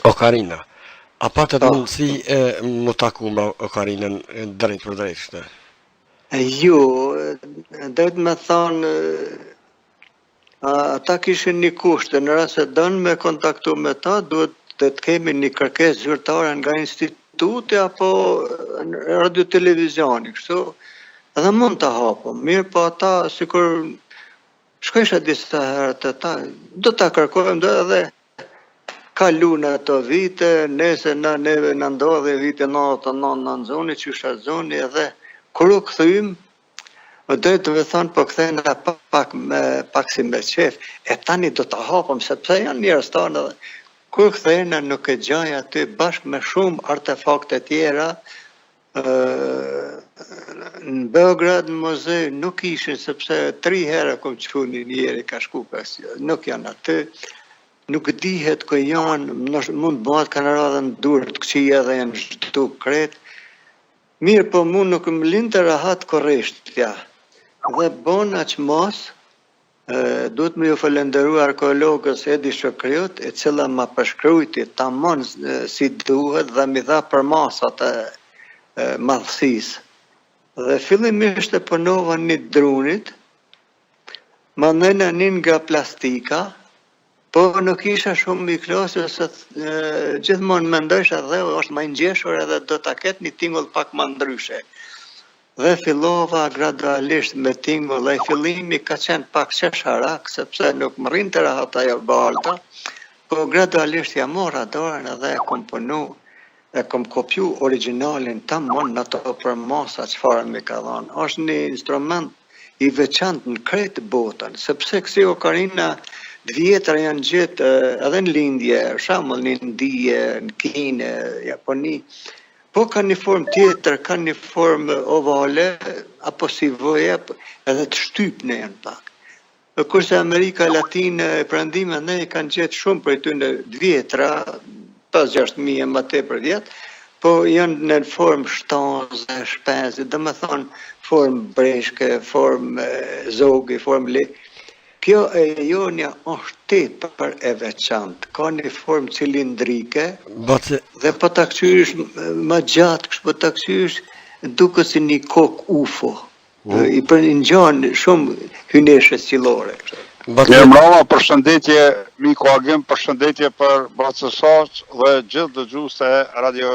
Okarina. A patët mundësi mu taku me Okarinën drejt për drejt shte? Jo, drejt me thonë, ata kishin një kushte, në rrasë e dënë me kontaktu me ta, duhet të kemi një kërkes zyrtare nga instituti apo radio televizioni, kështu, edhe mund të hapëm. Mirë po ata, sikur shkojshë disa herët e ta, do të kërkojmë dhe edhe kalu në ato vite, nese neve në ndodhe vite 99 në zoni, qysha zoni, edhe kur u këthym, drejt të me thonë, po këthejnë pak si me qef, e tani do të hapëm, sepse janë njerëz tanë edhe. Kur këthejnë nuk e gjaj aty bashkë me shumë artefakte tjera, në Beograd, në muze, nuk ishin, sepse 3 herë kom qëfu një njeri ka shku nuk janë aty, nuk dihet ku janë, mund bëhat kanë radhën durë të këqia dhe janë shtu kretë. Mirë, po mu nuk më linte rahat korreshtja. Dhe bon aq mos, duhet me ju falenderu arkeologës Edi Shokriut, e cila ma përshkrujti tamon si duhet dhe mi dha për masat e madhësis. Dhe fillimisht e punova një drunit, ma nëjna një nga plastika, po nuk isha shumë i klasë, se gjithmonë me ndojshë edhe është ma ngjeshur edhe do të ketë një tingull pak ma ndryshe. Dhe fillova gradualisht me tingull, dhe fillimi ka qenë pak qesharak, sepse nuk më rinë të rahat ajo balta, po gradualisht ja mora dorën edhe e kom punu, e kom kopju originalin të mon në të për masa çfarë mi ka dhanë. Është një instrument i veçant në kretë botën, sepse kësi okarina vjetër janë gjithë edhe në lindje, shamull në Indije, në Kinë, Japoni, po ka një formë tjetër, ka një formë ovale, apo si voje, edhe të shtypne janë pak. kurse Amerika Latine e Perëndime ne kanë gjetë shumë prej tyre vjetra, 5-6.000 e më tepër vjet, po janë në formë shtanze, shpenzi, domethënë formë breshke, formë zogi, formë Kjo e jonja është tepër e veçantë, ka një formë cilindrike dhe po ta kthyesh më gjatë, po ta kthyesh duket si një kokë UFO. I përngjan shumë hyneshe qellore. Mirëmbrëma, përshëndetje miku Agim, përshëndetje për Bacëshaq dhe gjithë dëgjuesit e Radio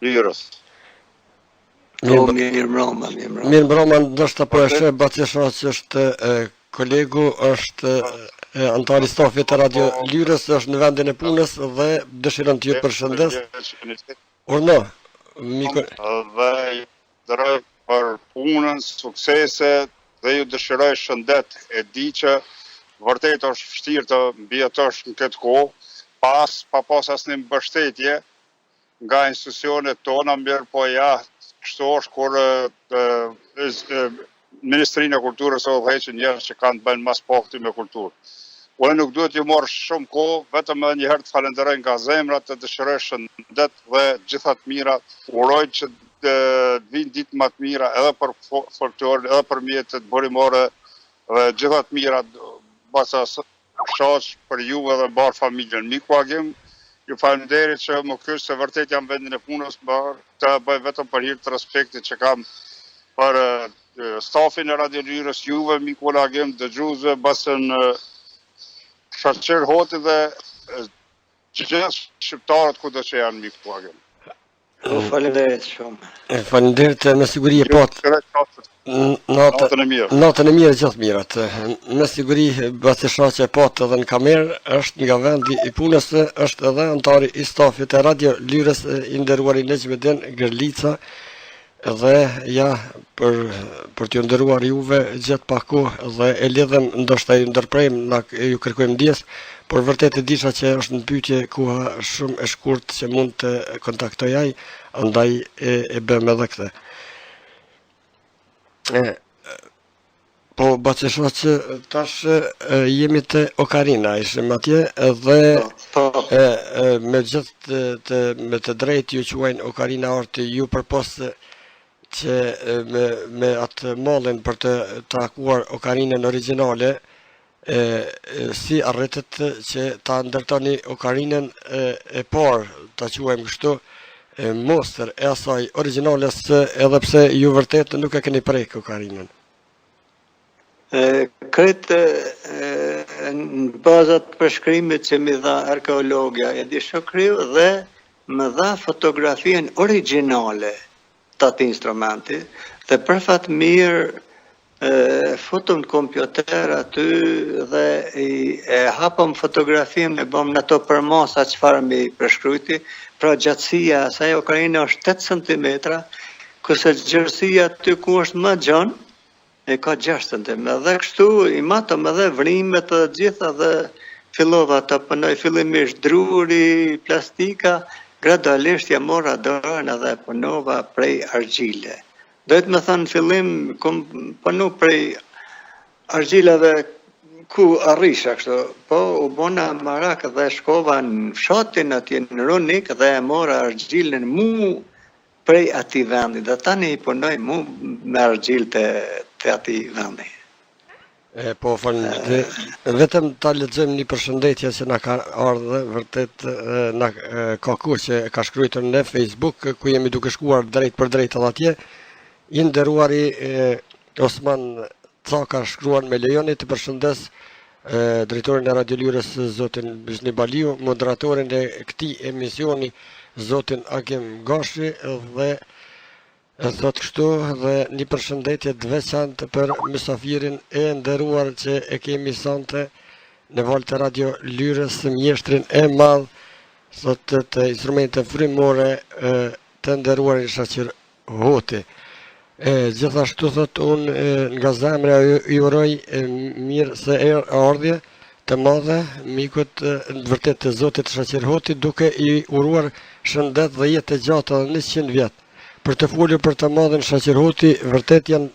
Lyrës. Mirëmbrëma, ndoshta po e sheh Bacëshaq është kolegu, është antari stafit të Radio Lyrës, është në vendin e punës dhe dëshiron t'ju përshëndes. Urno, miku. Dhe dëroj për punën, suksese dhe ju dëshiroj shëndet. E di që vërtet është vështirë të mbijetosh në këtë kohë, pa pas asnjë mbështetje nga institucionet tona, mirë po ja, kështu është kur Ministrinë e Kulturës o dheqë njerë që kanë të bëjnë mas pakti me kulturë. Unë nuk duhet ju morë shumë kohë, vetëm edhe njëherë të falenderoj nga zemra, të dëshiroj shëndet dhe gjithat mira, uroj që të vinë ditë më të mira edhe për folklorin, edhe për mjetët burimore dhe gjithat mira basa shaq për ju edhe barë familjen. Miku Agim, ju falenderit që më kysh se vërtet jam vendin e punës, të bëj vetëm për hir të respektit që kam për stafin e Radio Lyrës, juve, miku Agim, dëgjuesve, basën shaqer hoti dhe gjithë shqiptarët kudo që janë, miku Agim. Faleminderit shumë. Faleminderit, me siguri e pat. Natën e mirë, gjithë mirat. Me siguri Bacëshaq e pat edhe në kamerë, është nga vendi i punës, është edhe antari i stafit e Radio Lyrës, i nderuari Necmettin Gërlica, dhe ja për t'ju nderuar juve gjatë pak kohë dhe e lidhem, ndoshta ju ndërprejmë, ju kërkojmë ndjes, por vërtet e disha që është në pyetje koha shumë e shkurt që mund të kontaktoj ai, andaj e bëm edhe këtë. Po Bacëshaq, tash jemi te Okarina, ishim atje dhe me të drejtë ju quajnë Okarina Orti, ju përposë që me atë mallin për të takuar okarinën origjinale, si arritët që ta ndërtoni okarinën e parë, ta quajmë kështu, mostër e asaj origjinales, edhe pse ju vërtet nuk e keni prek okarinën. Kretë në bazat përshkrimit që mi dha arkeologja Edi Shokriu dhe më dha fotografien origjinale të atë instrumenti, dhe për fat mirë futëm në kompjuter aty dhe e hapëm fotografien e bëm në ato përmasa çfarë mi përshkryti, pra gjatësia asaj okarina është 8 cm, kurse gjërësia aty ku është më gjanë, e ka 6 cm, dhe kështu i matëm edhe vrimet të gjitha dhe fillova të punoj fillimisht druri, plastika, gradualisht ja mora dorën edhe punova prej argjile. Dojtë me thënë fillim, kom punu prej argjilave ku arrisha kështu, po u bona marak dhe shkova në fshatin atje në Runik dhe e mora argjilën mu prej ati vendi, dhe tani i punoj mu me argjil të ati vendi. Po, vetëm ta lexojmë një përshëndetje që na ka ardhur, vërtet na ka kohë që ka shkruar në Facebook, ku jemi duke shkuar drejt për drejt atje. I nderuari Osman Caka shkruan me lejoni të përshëndes drejtorin e Radio Lyrës zotin Bizhni Baliu, moderatorin e këtij emisioni zotin Agim Gashi dhe thot kështu dhe një përshëndetje të veçantë për mysafirin e nderuar që e kemi sonte në valë të Radio Lyrës, mjeshtrin e madh, thot të instrumente frymore të nderuarin Shaqir Hoti. Gjithashtu thot unë nga zemra i uroj mirë se ardhje të madhe mikut vërtet të zotit Shaqir Hoti, duke i uruar shëndet dhe jetë të gjatë edhe 100 vjet. Për të folur për të madhen Shaqir Hoti, vërtet jam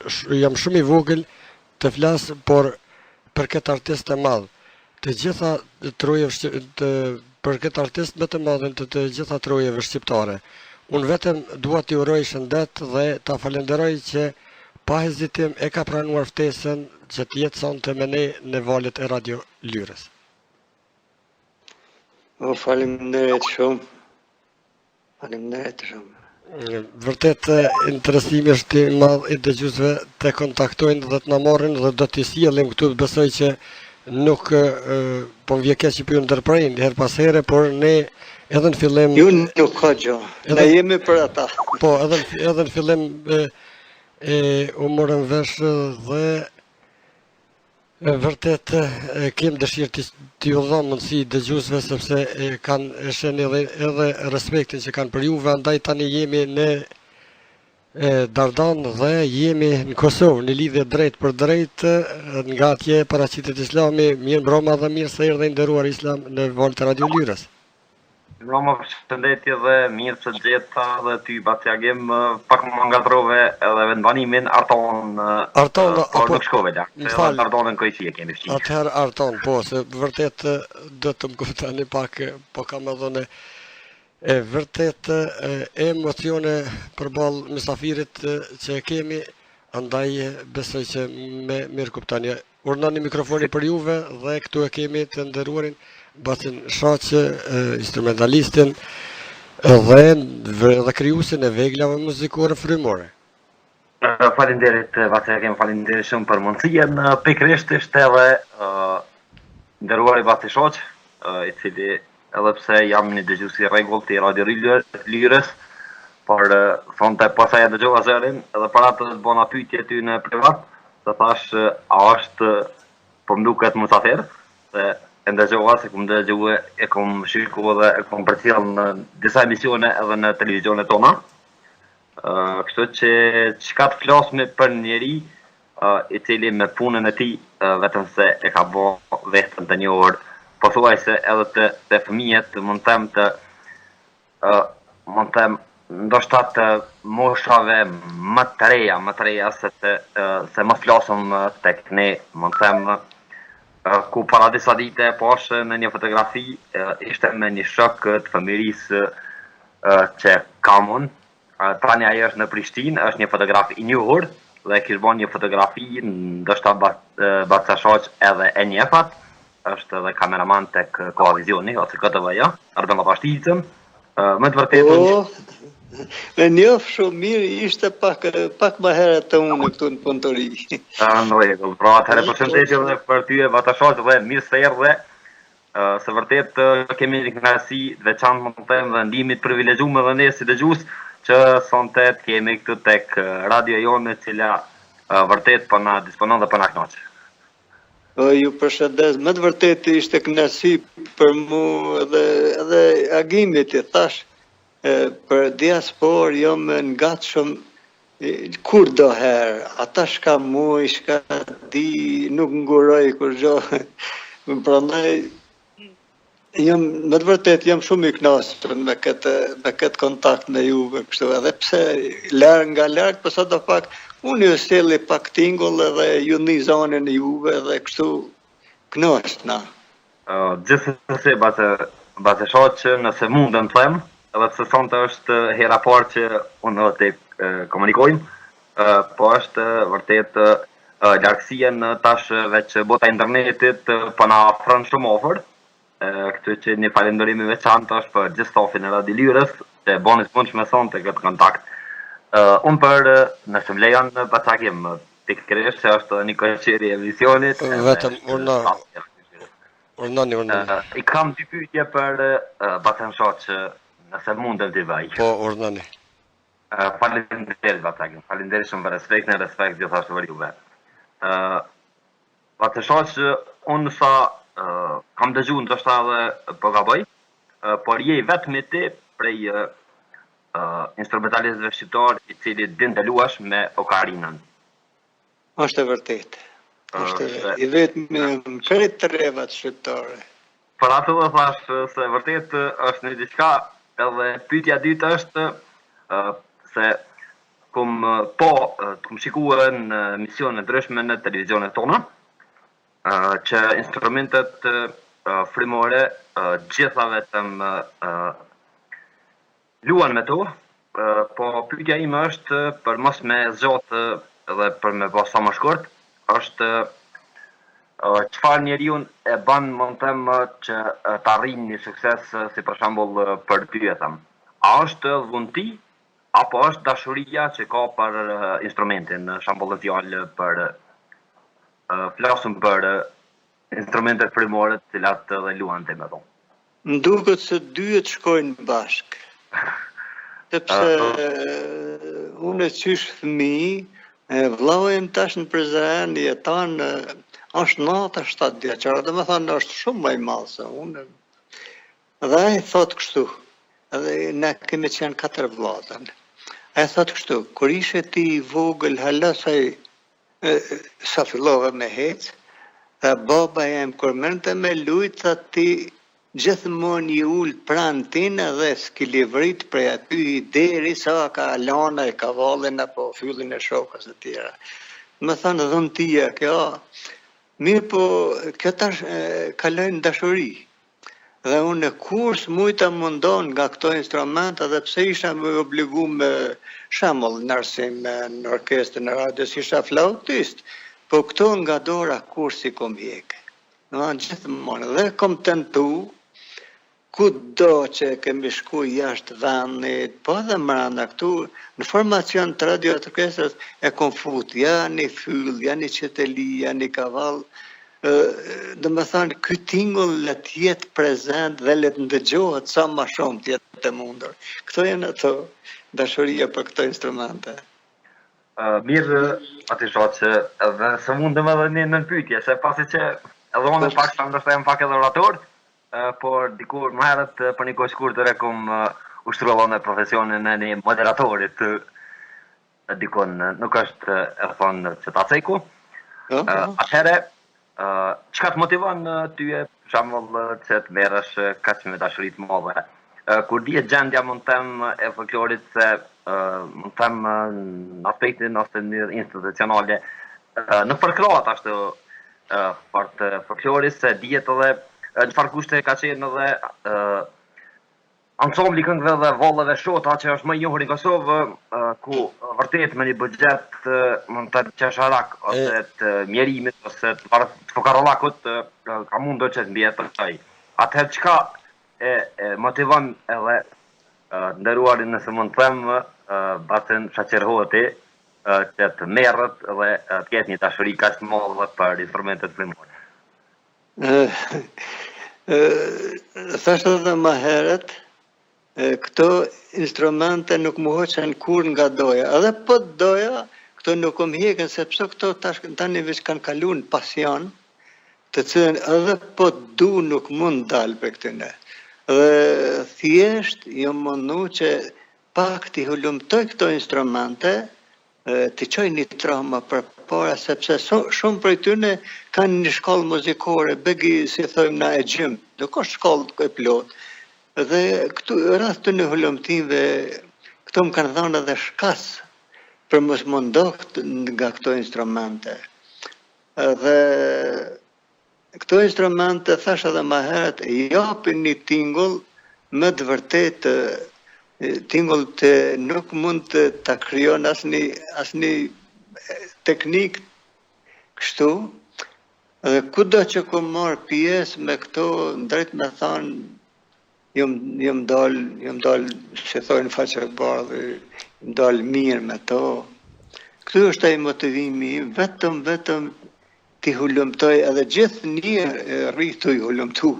shumë i vogël të flas, por për këtë artist të madh. Të gjitha për këtë artist më të madhin të gjitha trojeve shqiptare. Unë vetëm dua t'i uroj shëndet dhe ta falenderoj që pa hezitim e ka pranuar ftesën që të jetë sonte me ne në valët e Radio Lyrës. Faleminderit shumë. Faleminderit shumë. Vërtet interesimi është i madh i dëgjuesve të kontaktojnë dhe të na marrin dhe do t'i sjellim këtu, besoj që nuk po më vjen keq që po ju ndërprejnë her pas here, por ne edhe në fillim Ju nuk ka gjë. Ne jemi për ata. Po, edhe në fillim u morëm vesh dhe vërtet kem dëshirë t'i u dham mundësi dëgjuesve sepse kanë shën edhe respektin që kanë për juve, andaj tani jemi në Dardan dhe jemi në Kosovë, në lidhje drejt për drejt nga atje paraqitet Islami. Mirë mbroma dhe mirë se erdhe nderuar Islam në valët e Radio Lyrës. Mbroma, përshëndetje dhe mirë se gjeta dhe ty Batjagim, pak më ngatrove edhe vendbanimin Arton, por nuk shkove lart. Edhe Artonën Kojqie kemi fqinj. Atëherë Arton, po, se vërtet do të më kuptani pak, po kam edhe vërtet emocione përballë mysafirit që kemi, andaj besoj që me mirë kuptani. Urnani mikrofoni për juve dhe këtu e kemi të nderuarin Bacin Shaqë, instrumentalistin dhe krijuesin e veglave muzikore frymore. Faleminderit Bacin, faleminderit shumë për mundësien. Pikërisht ishte edhe nderuari Bacin Shaqë, i cili edhe pse jam një dëgjues i rregullt i Radio Lyrës, por sonte posa e dëgjova zërin, edhe para të bëna pyetje ty në privat, të thash a është po më duket musafir, se e ndëgjova se kum dëgjue, e kum shikuar dhe e kum përcjell në disa emisione edhe në televizionet tona. Kështu që çka të flasme për njeri i cili me punën e tij vetëm se e ka bë vetëm të një orë, po thuaj se edhe të fëmijët mund të ndoshta të moshave më të reja se më flasëm tek ne, mund të them ku para disa dite poshtë në një fotografi ishte me një shok të fëmirisë që kam unë. Tani ajo është në Prishtinë, është një fotograf i njohur dhe kishte bën një fotografi, ndoshta Baca Shaq edhe e njefat. Është edhe kameraman tek Koavizioni ose KTV-ja, Ardhëna Pashticën. Me të vërtetë me njoh shumë mirë, ishte pak më herët të unë këtu në punëtori. Në rregull, pra atëherë përshëndetje edhe për ty e Bata Shaq dhe mirë se erdhe. Se vërtet kemi një kënaqësi veçantë më të them dhe ndihmë të privilegjuar edhe ne si dëgjues që sonte kemi këtu tek radio jonë, e cila vërtet po na disponon dhe po na kënaq. Ju përshëndes, me të vërtetë ishte kënaqësi për mua edhe agimit i thash për diaspor jam ngatshëm kur do herë, ata shka muj, shka di, nuk nguroj kur gjo. Prandaj me të vërtetë jam shumë i kënaqur me këtë kontakt me juve kështu, edhe pse nga larg, po sadafak unë ju sjellë pak tingull edhe ju një zonën e juve dhe kështu kënaqna. Gjithsesi Bata Shaq, nëse mundem të them, edhe pse sonte është hera parë që unë të komunikojmë, po është vërtet largësia në tash veç bota e internetit po na ofron shumë ofër. Kështu që një falenderim i veçantë është për gjithë stafin e Radio Lyrës që bën të mundshme sonte këtë kontakt. Unë për nëse më lejon Batjagim, pikërisht se është një koqëri e emisionit. Vetëm urnani. I kam dy pyetje për Bacin Shaq, nëse mundem t'i vaj. Po, urnani. Faleminderit Batjagim, faleminderit shumë për respekt gjithashtu për juve. Bacin Shaq, unë sa kam dëgjuar ndoshta edhe po gaboj, por je vetëm ti prej instrumentalistëve shqiptar i cili din të luash me okarinën. Është e vërtetë. I vetëm në krejt të revat shqiptare. Për atë dhe thash se vërtet është një diçka, edhe pyetja dytë është se kum shikuar në misione ndryshme në televizionet tona, që instrumentet frymore gjitha vetëm luan me to, po pyetja ime është për mos me zgjatë edhe për me pas sa më shkurt, është çfarë njeriu e bën më them që të arrijë një sukses si për shembull për ty e them. A është dhunti apo është dashuria që ka për instrumentin, në shembull e fjalë për flasëm për instrumentet frymore të cilat edhe luante me to. Më duket se dyet shkojnë bashkë. Sepse unë qysh fëmijë, vllau im tash në prezant jeton është 97 vjeçar, dhe më thënë është shumë më i madh se unë. Dhe ai thot kështu, edhe ne kemi qenë 4 vëllezër. Ai thot kështu, kur ishe ti i vogël hala sa fillova me hec, dhe baba jam kur mente me lujt, tha ti gjithmonë i ul pranë tine dhe s'kilivrit prej aty i deri sa ka lana e kavallin apo fyllin e shokës e tjera. Më thanë dhuntia kjo, mirë po kjo tash kalojnë dashuri. Dhe unë kur s'mujta mundon nga këto instrumenta dhe pse isha më obligu me shembull në arsim në orkestrë në radio si isha flautist, po këto nga dora kur si kom hjekë. Gjithmonë dhe kom tentu kudo që kemi shku jashtë vendit, po dhe mranda këtu, në formacion të radio të orkestrës e kom fut, janë i fyll, janë i qeteli, janë i kavall, dhe më thanë, ky tingull le t'jetë prezent dhe le të ndëgjohet sa ma shumë t'jetë të mundur. Këto janë ato dashuria për këto instrumente. Mirë, ati shoqë që edhe se mundëm edhe një nënpytje, se pasi që edhe unë pak sa ndërsa jam pak edhe orator, por dikur më herët për një kohë shkurtër kom ushtruar në profesionin e një moderatorit dikon nuk është e thonë që ta ceku. Atëherë, çka të motivon ty për shembull që të merresh kaq me dashuri të madhe? Kur dihet gjendja mund të them e folklorit se mund të them në aspektin ose në institucionale në përkrahët ashtu part folklorit se dihet edhe çfarë kushte ka qenë edhe ansambli këngëve dhe vallëve shota që është më i njohur në Kosovë, ku vërtet me një buxhet mund të qesharak ose të mjerimit ose të fokarallakut ka mundur që të mbjetoj. Atëherë çka e motivon edhe nderuarin nëse mund të them Basen Shaqerhoti që të merret dhe të ketë një dashuri kaq të madhe për instrumentet frymore. Thashtë edhe më herët, këto instrumente nuk më hoqen kur nga doja. Edhe po doja, këto nuk më hjekën, sepse këto tani veç kanë kalu në pasion, të cilën edhe po du nuk mund dalë për këtëne. Dhe thjesht, jo mundu që pak t'i hulumtoj këto instrumente, t'i qoj një trauma për para, sepse shumë prej tyne kanë një shkollë muzikore, begi si thojmë na e gjimë, nuk është shkollë e plot. Dhe këtu rreth të në hulumtimve, këto më kanë dhënë edhe shkas për mos mundohet nga këto instrumente. Dhe këto instrumente, thash edhe më herët, japin një tingull me të vërtet tingull të nuk mund të ta krijon asnjë teknik kështu. Dhe kudo që ku marr pjesë me këto, drejt me thënë, jam dal, si thonë faqe bardhë, jam dal mirë me to. Këtu është ai motivimi, vetëm t'i hulumtoj edhe gjithë një rritu i hulumtu.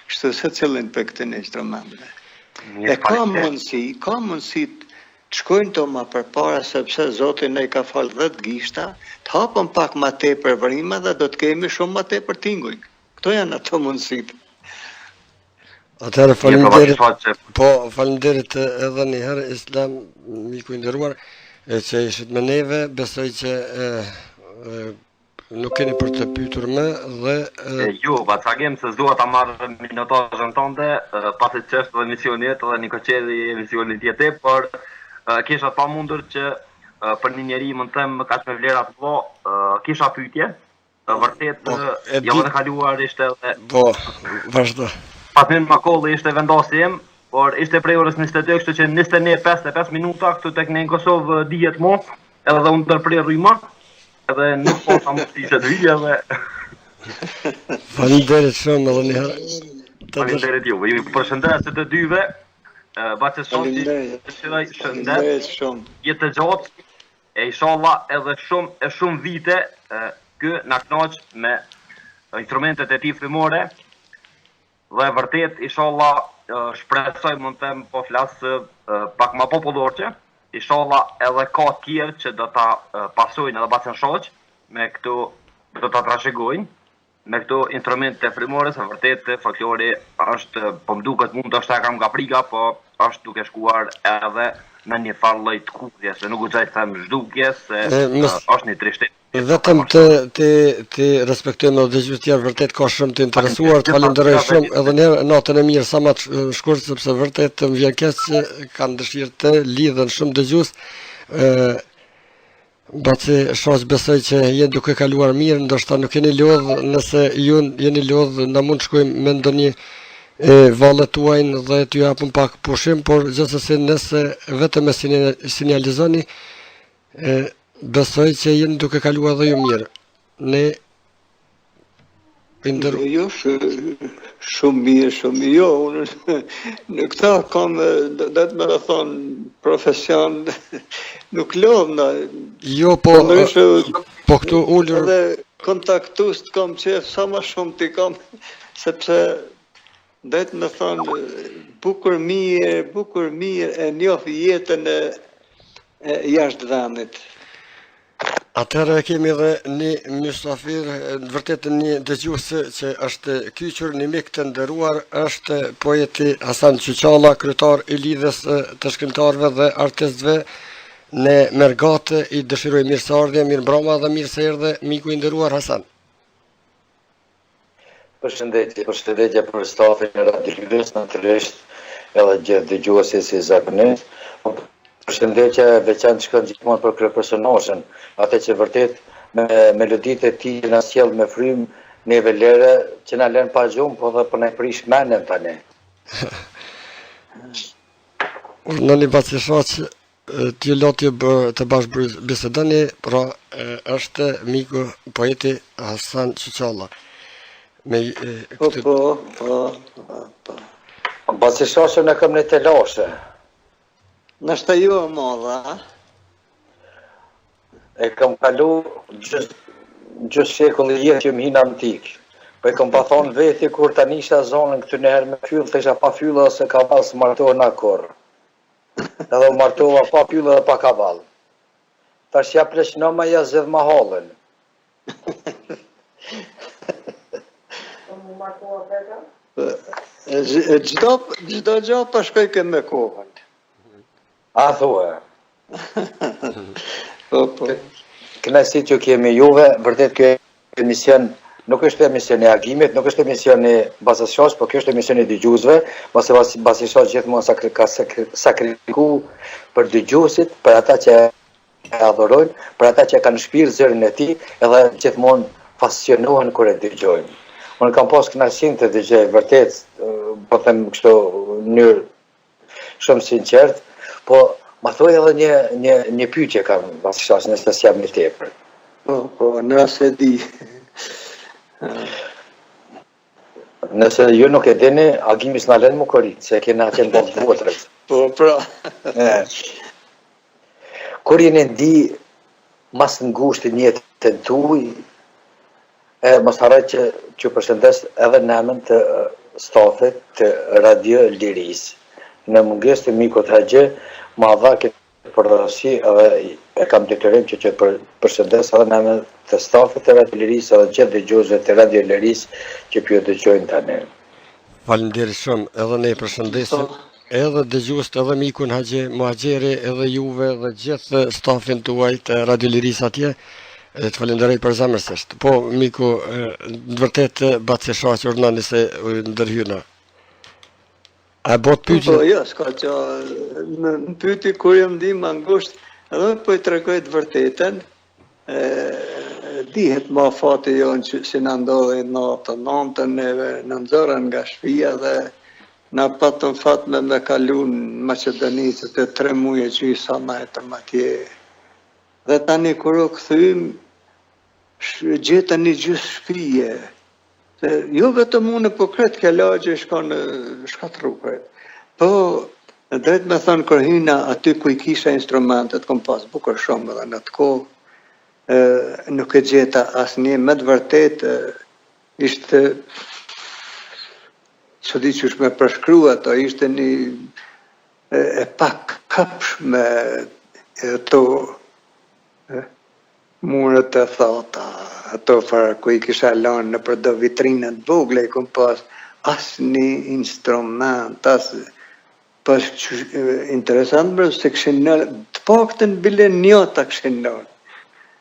Kështu se cilin për këtë instrumente. E ka mundësi të shkojnë të ma përpara sepse Zotin e ka falë 10 gishta, të hapën pak ma tepër vërima dhe do të kemi shumë ma tepër tinguj. Këto janë ato mundësit. Atëherë falenderit edhe një herë Islam, miku i nderuar, që ishit me neve, besoj që nuk keni për të pyetur më dhe ju, bacagem se s'dua ta marr minutazhin tënde, pasi çështë dhe emisionit dhe një koqedi emisionit tjetër, por kisha pamundur që për një njeri mund të them kaq me vlera të kisha pyetje, vërtet javën e kaluar ishte edhe Po, vazhdo. Patmir Makolli ishte vendasi im, por ishte prej orës 22, kështu që 21:55 minuta këtu tek në Kosovë dihet mo, edhe unë ndërprer rryma, edhe nuk po ta mos ishte të hyj edhe Faleminderit shumë edhe një herë. Faleminderit juve. Ju përshëndes të dyve. Bacesoti dëshiroj shëndet shumë. Jetë të gjatë e inshallah edhe shumë vite kë na kënaq me instrumentet e tij frimore dhe vërtet inshallah shpresoj mund të them po flas pak më popullorçe. Inshallah edhe ka të tjerë që do ta pasojnë edhe bacen shoq me këto do ta trashëgojnë me këto instrumente frimore, se vërtet folklori është, po më duket mund të është e kam nga prika, po është duke shkuar edhe në një farë lloj të kudhjes, se nuk u gjaj të them zhdukjes, se është një trishtim. Vetëm të respektojmë edhe dëgjues tjerë, vërtet ka shumë të interesuar, të falenderoj shumë edhe një natën e mirë sa më të shkurt, sepse vërtet më vjen keq që kanë dëshirë të lidhen shumë dëgjues. Baci shoq besoj që jeni duke kaluar mirë, ndoshta nuk jeni lodh, nëse ju jeni lodh na mund shkojmë me ndonjë vallet tuajnë dhe t'ju japim pak pushim, por gjithsesi nëse vetëm e sinjalizoni, besoj që jeni duke kaluar dhe ju mirë. Ne Jo, shumë mirë. Jo, unë në këta kam, dhe të me dhe thonë, profesion, nuk lodhna. Jo, po këtu ullur... Edhe kontaktus të kam qef, sa ma shumë t'i kam, sepse dhe të me thonë, bukur mirë e njoh jetën e jashtë vendit. Atëherë kemi edhe një mysafir, vërtet një dëgjues që është kyçur, një mik të nderuar, është poeti Hasan Qyqalla, kryetar i lidhjes të shkrimtarëve dhe artistëve në Mergate. I dëshiroj mirëseardhje, mirëmbrëma dhe mirë se erdhe miku i nderuar Hasan. Përshëndetje për stafin e Radio Liveström, natyrisht edhe gjithë dëgjuesit si zakonisht. Përshëndetje veçantë shkon gjithmonë për këtë personazhin, atë që vërtet me meloditë e tij na sjell me frymë neve lere që na lën pa gjumë, po dhe po na prish mendën tani. Në një baci shoq, t'ju lotje të bashkë bisedoni, pra është miku poeti Hasan Qyqalla. Po. Baci shoqën e kam në të lashe. Nështë ju e madha, E kam kalu gjysë shekulli jetë që më hinë antik. Po e kam pa thonë veti kur ta nisha zonën këtu në herë me fyllë, të isha pa fyllë ose kaval së martohë në akorë. Edhe u martoha pa fyllë dhe pa kaval. Tash ja pleqnoma ja zedh ma halën. Gjdo gjo pa shkoj ke me kohën. A thua? Kënaqësi që kemi juve, vërtet kjo emision nuk është emision e agimit, nuk është emision e Basës Shoq, por kjo është emision e dëgjuesve, Basë Shoq gjithmonë ka sakrifiku për dëgjuesit, për ata që e adhurojnë, për ata që kanë shpirt zërin e tij, edhe gjithmonë pasionohen kur e dëgjojnë. Unë kam pas kënaqësinë të dëgjoj, vërtet, po them kështu në mënyrë shumë sinqert, po ma thoj edhe një pyetje kam Basë Shoq, nëse s'jam një tepër. Po, nëse di. Nëse ju nuk e dini, agimi s'na lën më korrit, se kena qenë ballë votrës. Po, pra. Kur jeni ndi mas ngushtë jetën tuaj, mos harroj që përshëndes edhe në emër të stafit të Radio Liris. Në mungesë të mikut Haxhi, ma dha këtë përdorësi edhe e kam detyrim që përshëndes edhe në emër të stafit të Radio Liris edhe gjithë dëgjuesve të Radio Liris që po dëgjojnë tani. Faleminderit shumë, edhe ne përshëndesim edhe dëgjuesit, edhe mikun Haxhi Muhaxheri, edhe juve dhe gjithë stafin tuaj të Radio Liris atje. Të falenderoj për zemërsisht. Po, miku, në vërtet Basë Shoq urnani se ndërhyna. A bot pyetje? Po, jo, s'ka që në pyetje kur jam ndi më ngusht, edhe po i tregoj të vërtetën, dihet ma fati jonë që si në ndodhi natën neve në nxorën nga shtëpia dhe na patëm fat me kalu në Maqedoni të 3 muaj që i sa natëm atje. Dhe tani kur u kthym gjetën një gjysë shtëpie. Jo vetëm unë po kret kjo lagje shka rrugët. Po drejt me thënë kur hyna aty ku i kisha instrumentet, kom pas bukur shumë edhe në atë kohë. Nuk e gjeta asnjë, me të vërtet ishte që di që me përshkru ato, ishte një e pak këpshme ato murët e thata, ato farë ku i kisha lanë në për do vitrinët vogle, i kom pas asnjë instrument, pas interesant mërë se këshin nëllë, të paktën bile njota këshin nëllë.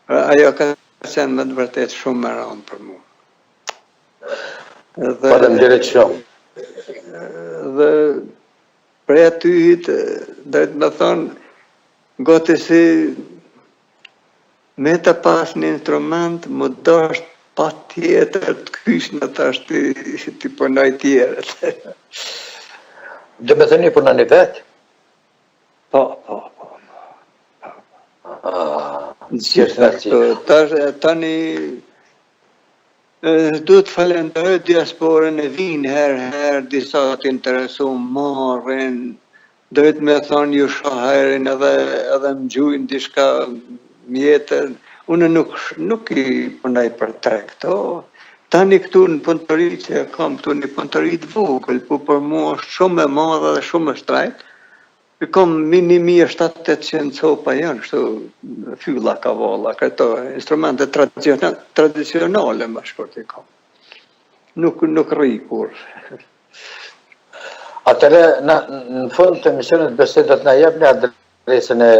Ajo ka qenë me të vërtet shumë më rëndë për mu. Faleminderit shumë. Dhe prej aty drejt me thonë, gati si me të pas një instrument, më dasht pa tjetër të kysh në tash ti punoj tjerët. Dhe me thëni punoni vetë? Po. Tani duhet falenderoj diasporën e vinë herë, disa të interesuar marrin, drejt me thonë ju shoherin edhe më gjujnë diçka mjetën. Unë nuk i punoj për tre këto. Tani këtu në punëtori që kam këtu një punëtori të vogël, po për mua është shumë e madhe dhe shumë e shtrejt. Kam minimi 700-800 copa janë, kështu fylla, kavalla, këto instrumente tradicionale më shkurt i kam. Nuk rri kur. Atëre, në fund të emisionit besoj do të na jepni adresën e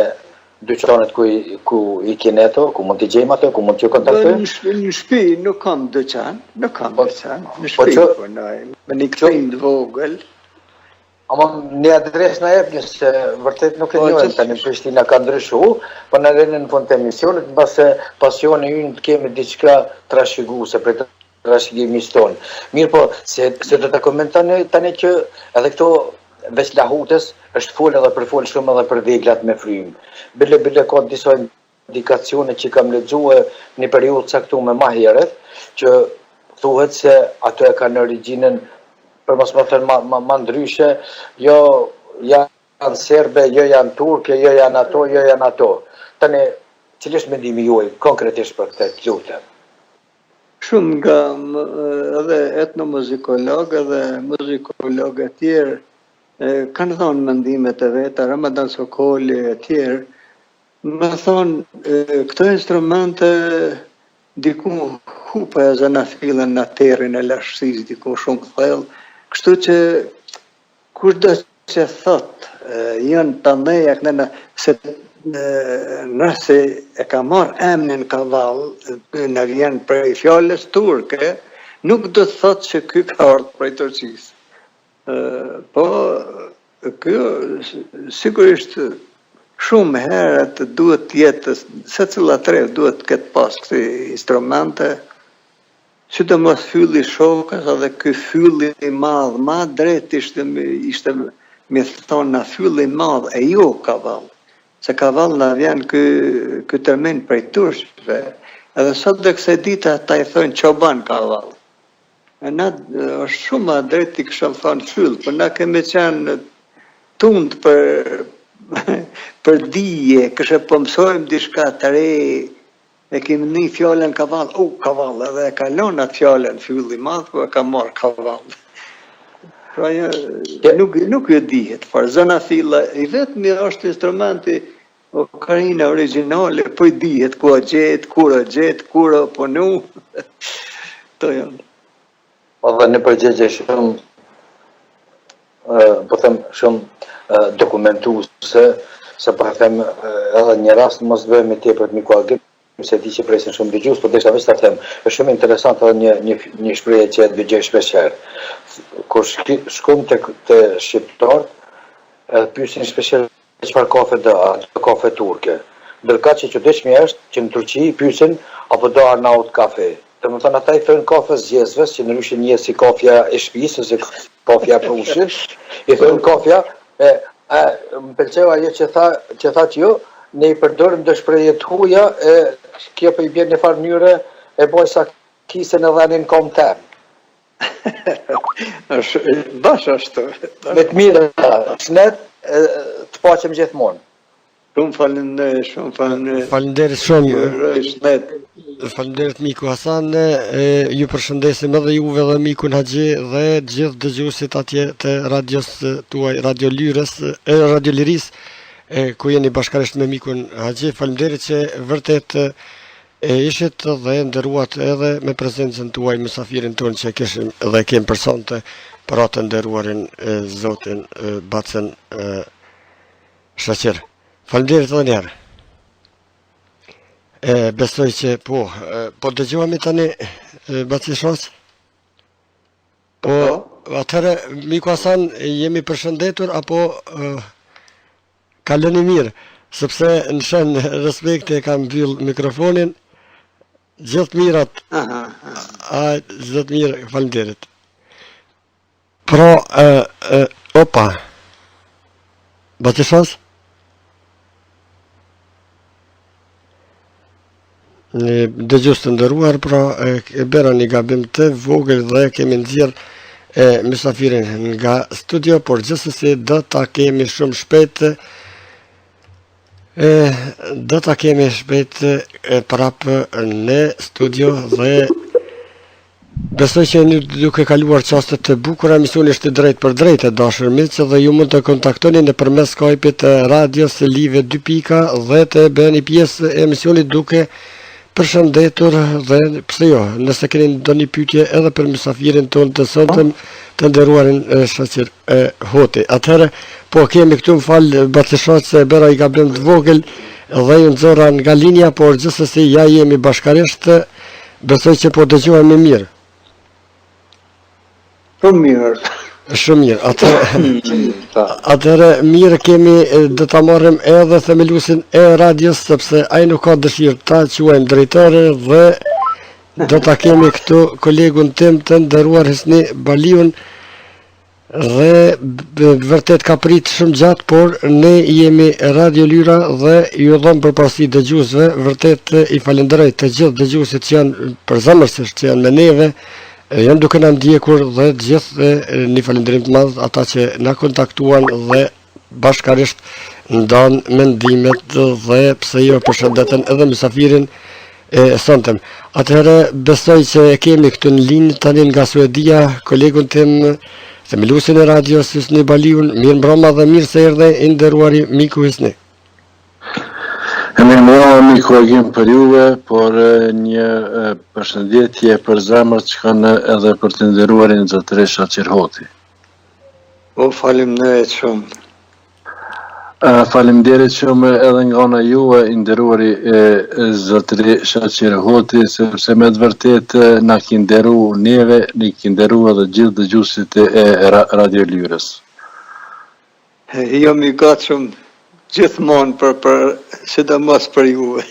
dyqanit ku i keni ato, ku mund t'i gjejmë ato, ku mund t'ju kontaktojmë? Në shtëpi nuk kam dyqan, në shtëpi punoj, me një këtim të vogël. Ama një adres na jepni se vërtet nuk e njohem tani Prishtina ka ndryshu, po në rënë në fund të emisionit, mbase pasioni ynë të kemi diçka trashëguese për trashëgimisë tonë. Mirë po, se do të komentoni tani që edhe këto veç lahutës është fol edhe për fol shumë edhe për veglat me frymë. Bile ka disa indikacione që kam lexuar në periudhë caktuar më herët, që thuhet se ato e kanë origjinën për mos më thënë ma ndryshe, jo janë serbe, jo janë turke, jo janë ato. Tani, cili është mendimi juaj konkretisht për këtë lutem? Shumë nga edhe etnomuzikologë edhe muzikologë e tjerë kanë thonë mendimet e veta, Ramadan Sokoli e tjerë, më thonë këto instrumente diku hupa e zanafilën në terin e lashësis, diku shumë thellë. Kështu që kushdo që thot janë të ndeja kënena se nëse e ka marrë emnin kavall në vjen prej fjallës turke, nuk do të thot që ky ka ardhur prej Turqisë. Po kjo sigurisht shumë herët duhet të jetë, secila tre duhet të ketë pas këto instrumente. Sidomos fylli shokës edhe ky fylli i madh, ma drejt ishte me thonë na fylli i madh e jo kavall. Se kavall na vjen ky termin prej turqëve, edhe sot dhe kësaj dite ata i thonë çoban kavall. E na është shumë ma drejt i këshëm thonë fyll, por na kemi qenë tund për dije, këshë po mësojmë diçka të re. E kemi një fjallën kavall, kavall, edhe e kalon atë fjallën fylli madh, po e ka marrë kavall. Pra nuk ju dihet, por zanafilla i vetmi është instrumenti okarina origjinale, po i dihet ku a gjet, kur a punu. To janë. Edhe në përgjigje shumë, po them shumë dokumentuese, se po them edhe një rast mos bëhemi tepër të mikuagim, se di që presin shumë dëgjues, por desha vetë ta them, është shumë interesant edhe një shprehje që e dëgjoj shpesh herë. Kur shkon te shqiptar, pyesin shpesh çfarë kafe do, kafe turke. Ndërka që çuditshmi është që në Turqi pyesin apo do Arnaut kafe. Dhe më thënë ata I thënë kafe zgjesves, që në ryshin një si kafja e shtëpisë ose kafja e prushit, I thënë kafja, më pëlqeu ajo që tha që jo, ne I përdorim të shprehjet huaja, kjo po I bën në farë mënyre e boj sakisen edhe anin kom tem. Bash ashtu. Me të mira, shnet, të paqem gjithmonë. Shumë faleminderit, shumë faleminderit. Faleminderit shumë. Shnet. Faleminderit miku Hasan, ju përshëndesim edhe juve dhe mikun Haxhi dhe gjithë dëgjuesit atje të radios tuaj, Radio Lyrës, Radio Liris, ku jeni bashkërisht me mikun Haxhi. Faleminderit që vërtet ishit dhe nderuat edhe me prezencën tuaj mysafirin tonë që kishim dhe kem personte për atë nderuarin zotin Bacën Shaqir. Faleminderit edhe një herë. Besoj që po dëgjohemi tani Baci Shoq? Po, atëherë miku Hasan jemi përshëndetur apo kaloni mirë, sepse në shen respekte kam mbyll mikrofonin. Gjithë mirat. Gjithë mirë, faleminderit. Pra, opa. Baci Shoq? Dëgjues të nderuar, pra e bëra një gabim të vogël dhe kemi nxjerr mysafirin nga studio, por gjithsesi do ta kemi shumë shpejt. Do ta kemi shpejt prapë në studio dhe besoj që një duke kaluar çaste të bukura, emisioni është drejt për drejt dashur miq dhe ju mund të kontaktoni nëpërmes Skype-it të radios Live 2 pika dhe të bëni pjesë e emisionit duke përshëndetur dhe pse jo, nëse keni ndonjë pyetje edhe për mysafirin tonë të sotëm, të nderuarin Shaqir Hoti. Atëherë, po kemi këtu më fal Baci Shoq se bëra I gabim të vogël dhe ju nxorra nga linja, por gjithsesi ja jemi bashkërisht, besoj që po dëgjohemi mirë. Shumë mirë. Shumë mirë. Atëherë mirë kemi do ta marrim edhe themelusin e radios sepse ai nuk ka dëshirë ta quajmë drejtore dhe do ta kemi këtu kolegun tim të nderuar Hisni Baliun dhe vërtet ka prit shumë gjatë, por ne jemi Radio Lyra dhe ju dhom përparësi dëgjuesve, vërtet I falenderoj të gjithë dëgjuesit që janë përzemërsisht që janë me neve. Janë duke na ndjekur dhe gjithë një falënderim të madh ata që na kontaktuan dhe bashkërisht ndan mendimet dhe pse jo përshëndeten edhe mysafirin e sotëm. Atëherë besoj që e kemi këtu në linjë tani nga Suedia kolegun tim themeluesin e radios Hisni Baliun. Mirëmbrëma dhe mirë se erdhe I nderuari miku Hisni. Mirëmbrëma miku Agim për juve, por një përshëndetje për zemër që kanë edhe për të nderuarin zotëri Shaqir Hoti. O faleminderit shumë. Faleminderit shumë edhe nga ana juve I nderuari zotëri Shaqir Hoti, sepse me të vërtetë na ki nderu neve, ne ki nderu edhe gjithë dëgjuesit e Radio Lyrës. Jam I gatshëm gjithmonë për sidomos për juve.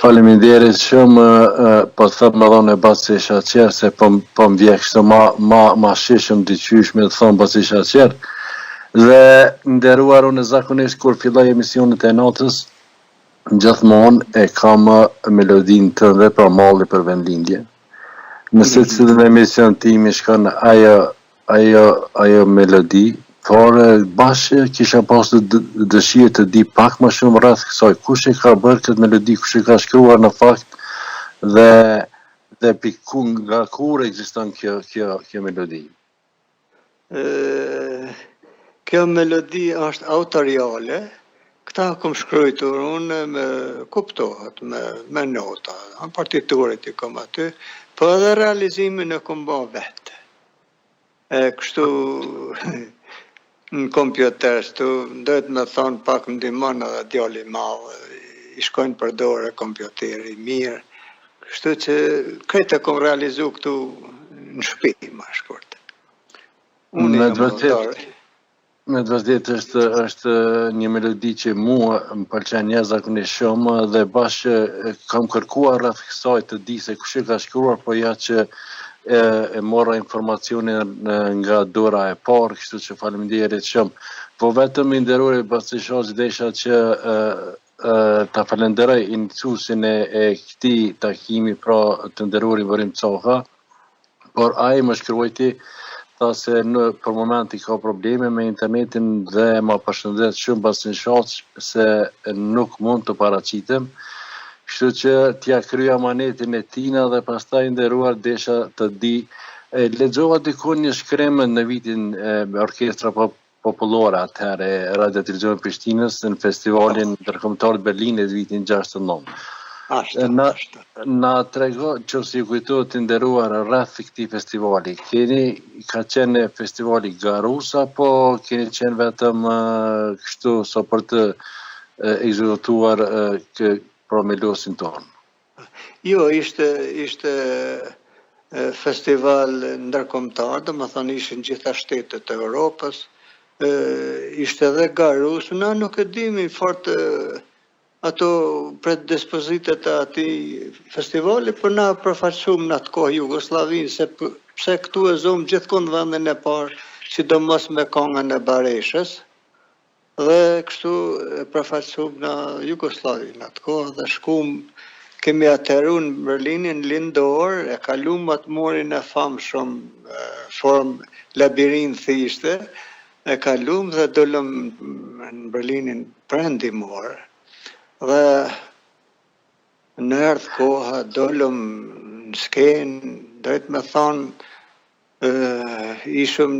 Faleminderit shumë, po thëmë edhe në Baci Shaqir, se po më vjen kështu ma shishëm dyqysh me të thonë Baci Shaqir. Dhe nderuar unë zakonisht kur filloj emisionet e natës, gjithmonë e kam melodinë tënde për malli për vendlindje. Nëse cilën emision tim I shkon ajo melodi, por bashkë kisha pasur dëshirë të di pak më shumë rreth kësaj, kush e ka bërë këtë melodi, kush e ka shkruar në fakt dhe nga kur ekziston kjo melodi. Kjo melodi është autoriale, këta kom shkruar unë me kuptohet me nota, në partituret I kom aty, po edhe realizimin e kom bë vetë. Kështu në kompjuter, duhet me thonë pak më ndihmon edhe djali I madh, I shkojnë për dorë kompjuteri mirë, kështu që këtë e kom realizu këtu në shtëpi më shkurt. Me të vërtetë është një melodi që mua më pëlqen jashtëzakonisht shumë dhe bashkë kam kërkuar rreth kësaj të di se kush e ka shkruar, po ja që e morra informacionin nga dora e parë, kështu që faleminderit shumë. Po vetëm i nderuar Bastishoq desha që ta falenderoj iniciuesin e këtij takimi, pra të nderuari Borim Coha, por ai më shkruajti tha se për momenti ka probleme me internetin dhe ma përshëndet shumë Bastishoq se nuk mund të paraqitem. Kështu që t'ja kryja amanetin e tina dhe pastaj nderuar desha të di. Lexova diku një shkrim në vitin me orkestra popullore atëherë Radio Televizion Prishtinës në festivalin ndërkombëtar të Berlinit vitin 69. Na trego që si kujtohet të nderuar rreth këtij festivali. Ka qenë festivali garus apo keni qenë vetëm kështu so për të ekzekutuar promelosin tonë? Jo, ishte festival ndërkombëtar, domethënë ishin gjitha shtetet e Europës, ishte edhe garus, na nuk e dimi fort ato predispozitet e atij festivali, për na përfaqësuam në atë kohë Jugosllavinë, se pse këtu e zom gjithkohë vendin e parë, sidomos me këngën e Bareshës, dhe kështu e përfaqësuam në Jugosllavinë atë kohë dhe shkuam, kemi atëherë në Berlinin lindor, e kalum atë murin e famshëm form labirinth ishte, e kalum dhe dolëm në Berlinin prendimor. Dhe në erdhë koha, dolëm në skenë, drejt me thonë, ishëm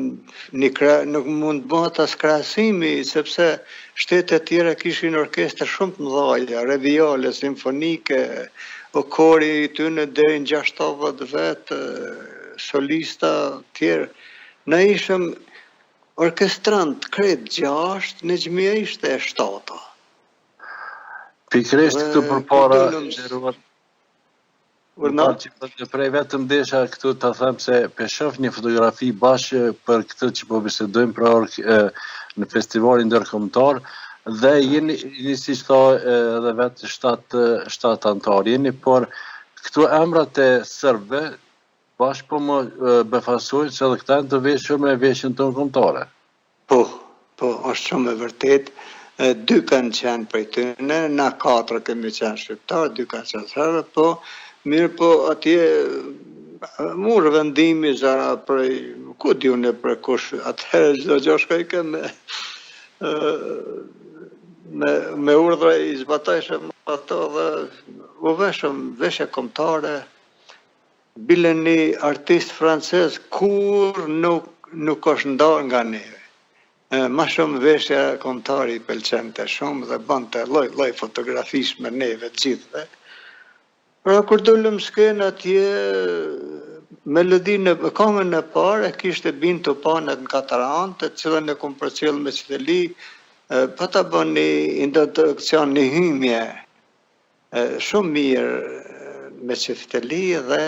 nuk mund bëhet as krahasimi, sepse shtetet tjera kishin orkestër shumë të mëdha, revijale, simfonike, o kori i tyre deri në 60 vetë, solista tjerë. Ne ishëm orkestrant krejt 6, Nexhmia ishte e 7. Pikërisht këtu përpara nderuar. Prej vetëm desha këtu ta them se shoh një fotografi bashkë për këtë që po bisedojmë pra në festivalin ndërkombëtar dhe jeni siç tha edhe vetë 7 antar jeni, por këtu emrat e serbëve bashkë po më befasojnë se edhe këta të veshur me veshjen tonë kombëtare. Po, është shumë e vërtet. 2 kanë qenë prej tyne, na 4 kemi qenë shqiptar, 2 kanë qenë serbë, po mirë po atje murë vendimi zara prej, ku di unë për kush, atëherë çdo gjë shkojke me urdhra i zbatojshëm ato dhe u veshëm veshje kombëtare. Bile një artist francez kur nuk është ndarë nga neve. Ma shumë veshja kombëtare i pëlqente shumë dhe bante lloj fotografish me neve të gjithëve. Pra kur dolëm skenë atje, melodinë e këngën e parë e kishte Bintu Panet në 4 të cilën e kom përcjell me qiteli, pa ta bën një introduksion, një hymje shumë mirë me qiteli dhe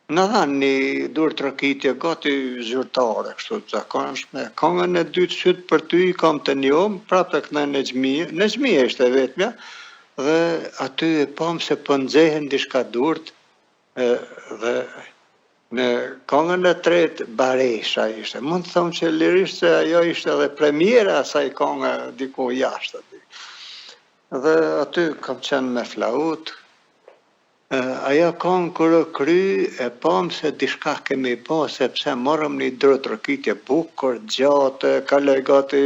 në dhanë një dur trokitje gati zyrtare, kështu të zakonshme. Këngën e dytë syt për ty kam të njohëm, prapë këna Nexhmia ishte vetmja, dhe aty e pam se po nxehen diçka durt, dhe në këngën e tretë Baresha ishte. Mund të them që lirisht se ajo ishte edhe premiera asaj këngë diku jashtë aty. Dhe aty kam qenë me flaut. Ajo këngë kur kry e pam se diçka kemi pa, sepse morëm një trokitje bukur, gjatë, kaloj gati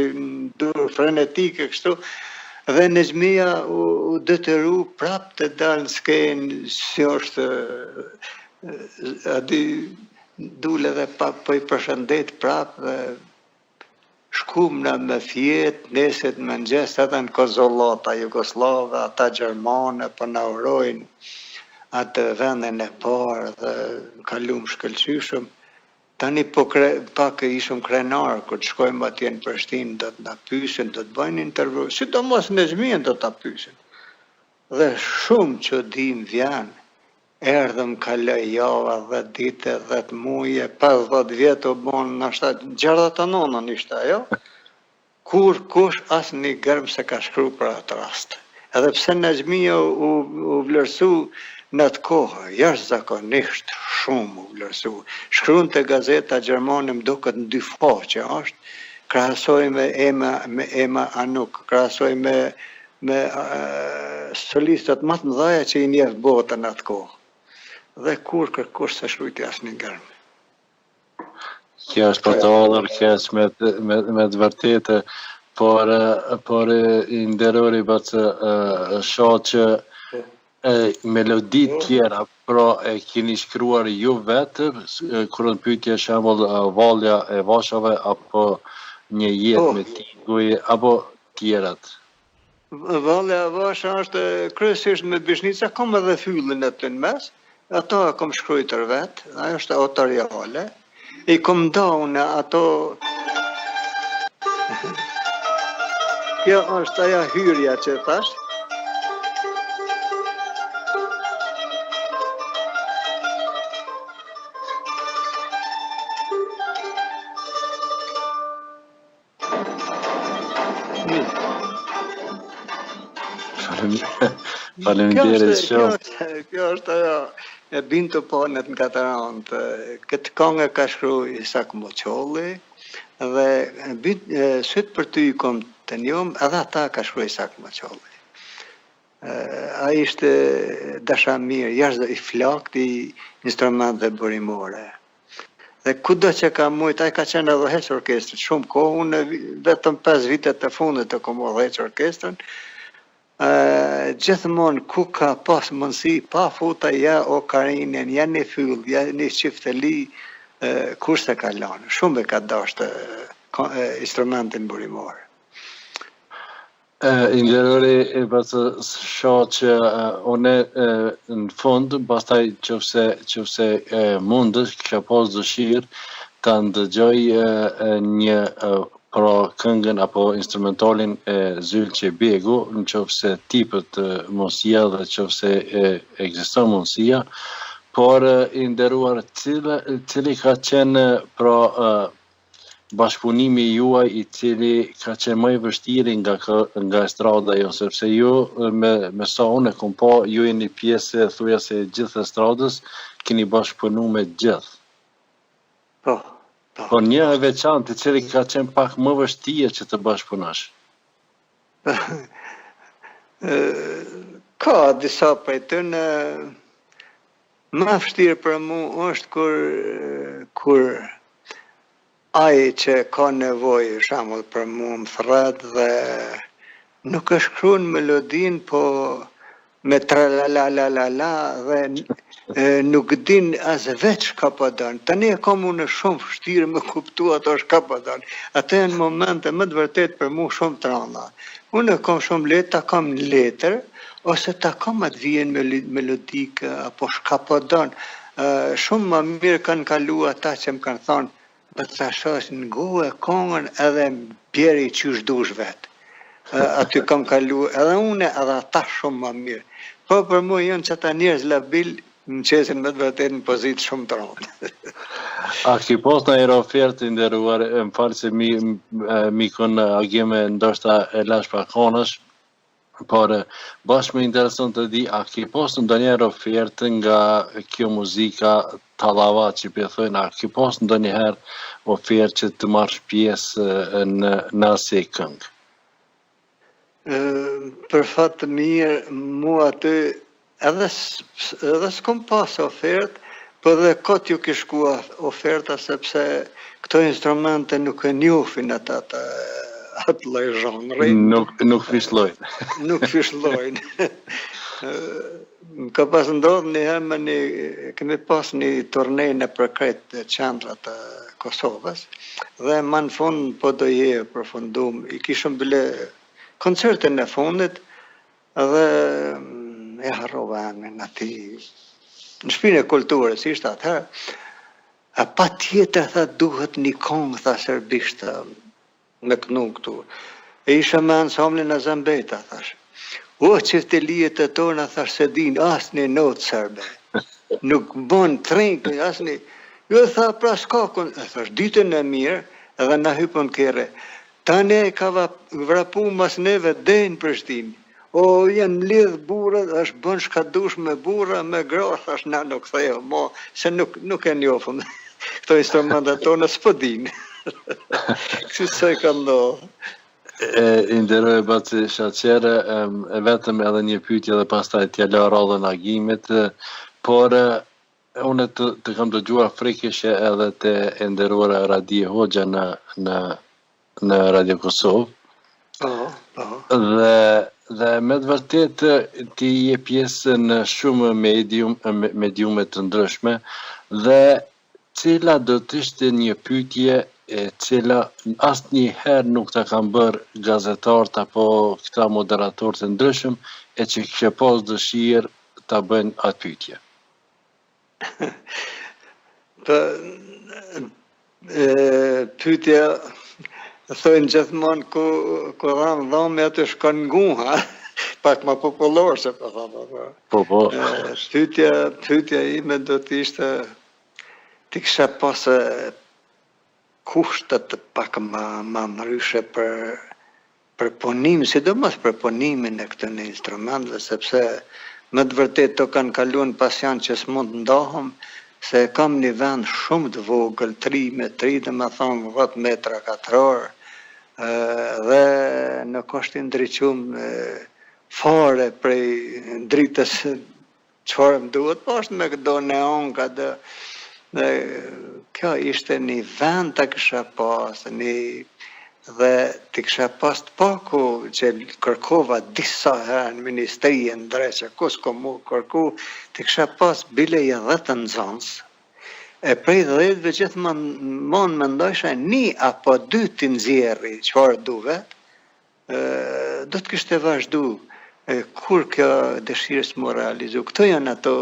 dur frenetike kështu. Dhe Nexhmia u detyru prap të dalë në skenë, si është adi dule dhe po i përshëndet prap dhe shkum në me fjet, neset me mëngjes edhe në Kozolata, Jugoslave, ata Gjermane, po na urojnë atë vendin e parë dhe kalum shkëlqyshëm. Tani po pak ishëm krenar, kur të shkojmë atje në Prishtinë, do të na pyesin, do të bëjnë intervju, sidomos Nexhmien do ta pyesin. Dhe shumë çudi vjen, erdhëm kaloj java 10 dite, 10 muje, 50 vjetë o bon, nashta 69 ishte ajo, kur kush asë një gërmë se ka shkru për atë rast. Edhe pse në gjmija u vlerësu në atë kohë, jashtë zakonisht shumë u vlerësu. Shkruan të gazeta Gjermane më duket në 2 faqe është, krahasoj me Ema Anuk, krahasoj me solistat më të mëdhaja që i njeh botën atë kohë. Dhe kur kërkosh se shkrujti asë një gërmë. Kjo është për të ardhur keq me të vërtetë, por i nderori bacë shoh që melodi tjera, pra e keni shkruar ju vetë, kur në pyetje shembull Vallja e Vashave apo një jetë me tinguj apo tjerat. Vallja e Vasha është kryesisht me bishnica, kam edhe fyllin aty në mes, ato e kam shkruar vetë, ajo është autoriale. I kom daune ato. Kjo është aja hyrja që thash. Faleminderit shumë. Kjo është ajo e bintu ponët në Katarant. Këtë këngë ka shkru Isak Moqolli dhe sytë për ty i kom të njom, edhe ata ka shkru Isak Moqolli. A ishte dasha mirë, jashtë i flakt i instrumenteve burimore. Dhe kudo që ka mujt, ai ka qenë edhe heq orkestrit shumë kohë, unë vetëm 5 vitet të fundit të kom heq orkestrën. Gjithmonë ku ka pas mundësi, pa futa ja o Karinën, ja një fyll, ja një qifteli, kur se ka lanë. Shumë e ka dashtë instrumentin burimor. Nderori e bacë shoh që une në fund, pastaj qofse mundësh, kisha pas dëshirë ta ndëgjoj një pra këngën apo instrumentalin e Zylçe Begu, në qofse tipët mos jell dhe qofse ekziston mundësia, por i nderuar cili ka qenë pra bashkëpunimi juaj i cili ka qenë më i vështirë nga estrada jo, sepse ju me sa unë e kom pa, ju jeni pjesë thujase gjithë estradës, keni bashkëpunu me gjithë. Po. Po një e veçantë i cili ka qenë pak më vështirë që të bashkëpunosh. Ka disa prej tyne më vështirë për mu është kur ai që ka nevojë shembull për mu më thret dhe nuk e shkruan melodin, po me tralalalala dhe nuk din as veç ka po don. Tani e kam unë shumë vështirë me kuptu ato shka po don. Ato janë momente më të vërtet për mu shumë të rënda. Unë e kam shumë letë, ta kam në letër, ose ta kam atë vijen melodike, apo shka po don. Shumë më mirë kanë kalu ata që më kanë thonë, për të shosh në gohe kongën edhe bjeri qysh dush vetë. Aty kam kalu edhe une edhe ata shumë më mirë. Po për mu jënë që ta njerëz labil, në qesin me të vërtet në pozitë shumë të rëndë. A ki pos në aero ofertë nderuar, më falë se mikun agime ndoshta e lash pakonësh, por bashkë me intereson të di, a ki pos në ndonjëherë ofertë nga kjo muzika tallava që pëthojnë, a ki pos në ndonjëherë ofertë që të marrësh pjesë në asaj këngë? Për fat të mirë, mua aty edhe s'kom pas ofertë, po dhe kot ju ke shkua oferta sepse këto instrumente nuk e njohin atë lloj zhanri. Nuk fishlojnë. Nuk fishlojnë. Ka pas ndodhur një herë kemi pas një turne në përkrejt qendrat të Kosovës dhe më në fund po do je përfundum, i kishëm bile koncertin e fundit dhe e harrova emrin atij në shtëpinë e kulturës ishte atëherë. Pa tjetër tha duhet një këngë tha serbisht me kënu këtu. E isha me ansamblin e Zambeta thash. O çiftelijet e tona thash se din as një notë serbe. nuk bën trink, asni. Jo tha pra s'ka thash ditën e mirë edhe na hypën kere. Tani ka vrapu mas neve dejnë Prishtinë. O, janë lidh burrat, është bën shkadush me burra, me gra, thash na nuk theu, mo, se nuk e njofëm. Këto instrumentet tona s'po din. Kështu se ka ndodhur. Inderoj Baci Shaqere, vetëm edhe një pyetje dhe pastaj t'ja lë radhën agimit, por unë të kam dëgjuar frikishe edhe të nderuara Radio Hoxha në Radio Kosovë. Dhe me të vërtet ti je pjesë në shumë mediume të ndryshme dhe cila do të ishte një pyetje e cila asnjëherë nuk ta kanë bërë gazetarët apo këta moderatorë të ndryshëm e që kishe pas dëshirë ta bëjnë atë pyetje. Pyetja thojnë gjithmonë ku dhamë dhame atë shkon nguha, pak më popullor se po thama. Po. Pyetja ime do të ishte ti kisha pas kushtet pak më ndryshe për punim, sidomos për punimin e këtyre instrumenteve, sepse më të vërtet to kanë kaluar pas janë që s'mund të ndohem, se kam një vend shumë të vogël, 3 me 3, dhe më thonë 10 metra katror, dhe nuk është i ndriqum fare prej dritës çfarë më duhet, po është me këto neonka dhe kjo ishte një vend të kisha pas, dhe të kisha pas të paku që kërkova disa herë në ministri në dreqe, ku s'ko mu kërku, të kisha pas bileja 10 nxënës, e prej 10-ve gjithmonë mendojsha 1 apo 2 të nxjerri çfarë duhet, do të kishte vazhdu, kur kjo dëshirë s'mu realizu. Këto janë ato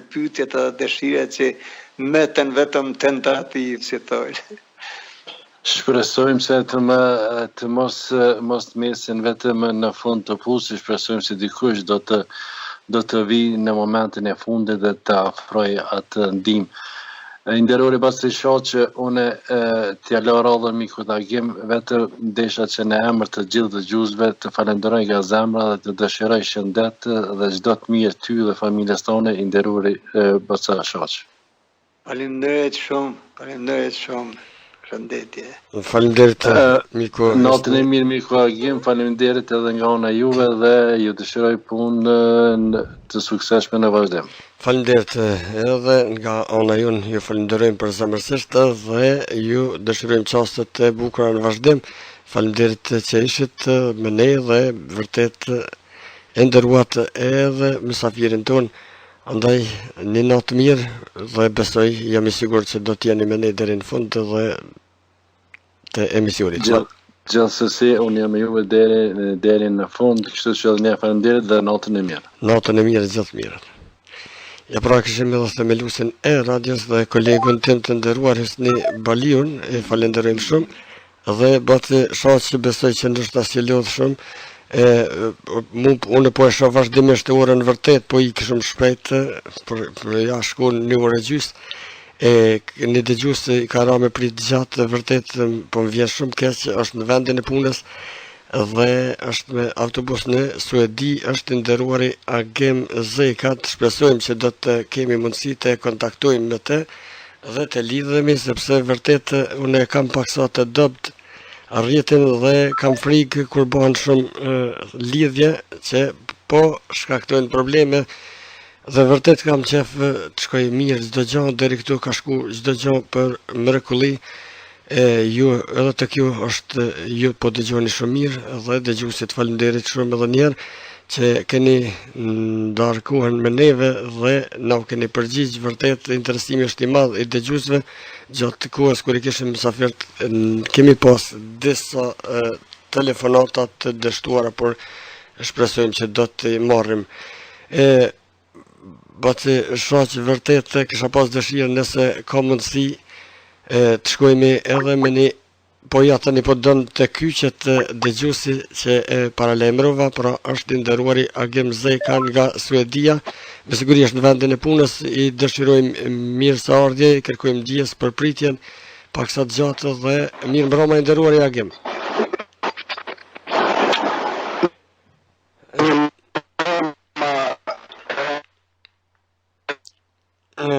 pyetjet edhe dëshirat që meten vetëm tentativë, si thojnë. Shpresojmë se të mos të mesin vetëm në fund të pusi, shpresojmë se dikush do të vi në momentin e fundit dhe të afroj atë ndihmë. Nderori Baci Shaqe, unë t'ja lë radhën mikut agim, vetëm desha që në emër të gjithë dëgjuesve të falenderoj nga zemra dhe të dëshiroj shëndet dhe çdo të mirë ty dhe familjes tone, nderori Baci Shaqe. Faleminderit shumë. Shëndetje. Faleminderit miku. Natën e mirë miku agim, faleminderit edhe nga ona juve dhe ju dëshiroj punë të suksesshme në vazhdim. Faleminderit edhe nga ona jonë, ju falenderojmë për zemërsisht dhe ju dëshirojmë çaste të bukura në vazhdim. Faleminderit që ishit me ne dhe vërtet e nderuat edhe mysafirin ton. Andaj një natë mirë dhe besoj, jam i sigurt që do t'jeni me ne deri në fund dhe të emisionit. Gjithsesi, unë jam me juve deri në fund, kështu që edhe ne faleminderit dhe natën e mirë. Natën e mirë, gjithë mirë. Ja pra kishim edhe themelusin e radios dhe kolegun tim të nderuar Hysni Baliun, e falenderojmë shumë, dhe Baci Shaqe besoj që ndoshta si lodh shumë, unë po e shoh vazhdimisht orën vërtet, po i kishëm shpejt për ja shkon 1 orë gjys. Një dëgjues i ka ra me prit gjatë, vërtet po më vjen shumë keq, është në vendin e punës dhe është me autobus në Suedi, është nderuari Agim Zekat. Shpresojmë që do të kemi mundësi të kontaktojmë me të dhe të lidhemi, sepse vërtet unë kam paksa të dopt rrjetin dhe kam frikë kur bëhen shumë lidhje që po shkaktojnë probleme dhe vërtet kam qef të shkoj mirë çdo gjë, deri këtu ka shku çdo gjë për mrekulli. Ju edhe tek ju është, ju po dëgjoni shumë mirë dhe dëgjuesit falenderit shumë edhe një herë që keni ndarkuar me neve dhe na keni përgjigj. Vërtet interesimi është i madh i dëgjuesve. Gjatë kohës kur i kishim mysafirët kemi pas disa telefonata të dështuara, por shpresojmë që do të marrim. Baci Shaqe, vërtet kisha pas dëshirë nëse ka mundësi të shkojmë edhe me një Po ja tani po dënë të kyqet dëgjuesi që e paralajmërova, pra është i nderuari Agim Zekan nga Suedia. Me siguri është në vendin e punës, i dëshirojmë mirëseardhje, i kërkojmë ndjes për pritjen paksa të gjatë dhe mirë mbroma i nderuari Agim.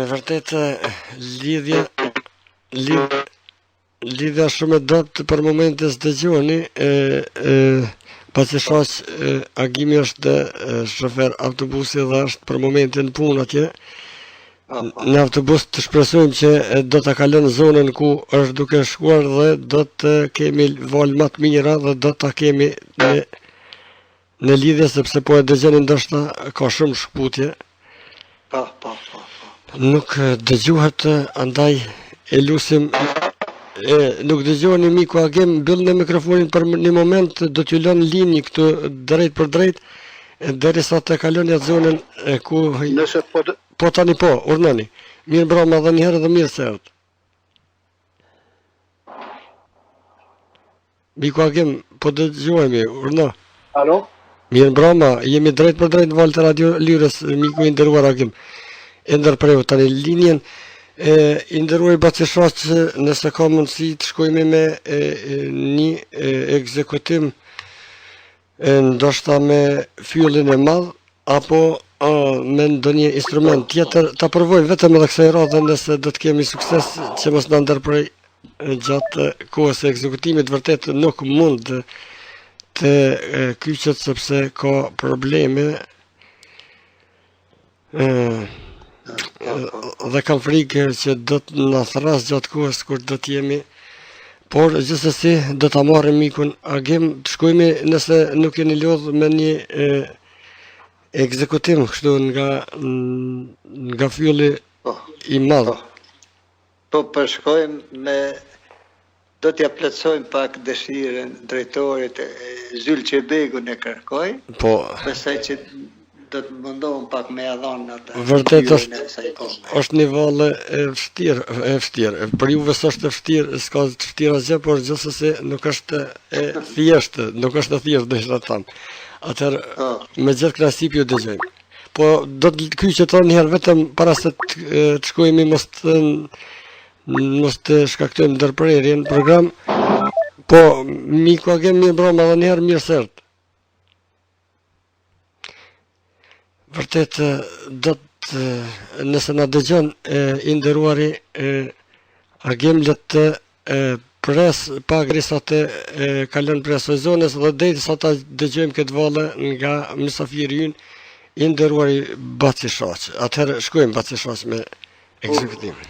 Vërtet lidhja shumë e dopt për momentin s'dëgjoni, pasi shoq Agimi është shofer autobusi dhe është për momentin punë atje. Në autobus të shpresojmë që do të kalon zonën ku është duke shkuar dhe do të kemi val më të mira dhe do të kemi në lidhje sepse po e dëgjoni ndoshta ka shumë shkputje. Nuk dëgjohet, andaj e lusim. Nuk dëgjoni miku Agim, mbyll në mikrofonin për një moment, do t'ju lën linjë këtu drejt për drejt derisa të kaloni atë zonën ku Nëse po tani po, urnoni. Mirë mbroma edhe një herë dhe mirë se erdhët. Miku Agim, po dëgjojmë, urno. Alo? Mirë mbroma, jemi drejt për drejt në valë të Radio Lyrës, miku i nderuar Agim. E ndërpreju tani linjen. I nderuar Bacishoq, nëse ka mundësi të shkojmë me një ekzekutim ndoshta me fyllin e madh apo me ndonjë instrument tjetër, ta provoj vetëm edhe kësaj radhe nëse do të kemi sukses që mos na ndërprej gjatë kohës së ekzekutimit. Vërtet nuk mund të kyçet sepse ka probleme dhe kam frikë që do të na thras gjatë kohës kur do të jemi, por gjithsesi do ta marrim mikun Agim, të shkojmë nëse nuk jeni lodh me një ekzekutim kështu nga fylli i madh. Po përshkojmë me, do t'ja plotësojmë pak dëshirën drejtorit Zylçebegun e kërkoj. Po. Besoj që do të mundohem pak me ja dhënë atë. Vërtet është një vallë e vështirë. Për juve s'është e vështirë, s'ka të vështirë asgjë, por gjithsesi nuk është e thjeshtë, nuk është e thjeshtë do të them. Atëherë me gjithë kënaqësi ju dëgjojmë. Po do të kyçetoni një herë vetëm para se të shkojmë mos të shkaktojmë ndërprerje në program. Po miku Agim, mirë mbroma edhe një herë mirë se erdhët. Vërtet do të nëse na dëgjon i nderuari Agim, le të pres pak derisa të kalon presoj zonës dhe derisa ta dëgjojmë këtë vallë nga mysafiri ynë i nderuari Bacishoq. Atëherë shkojmë Bacishoq me ekzekutimin.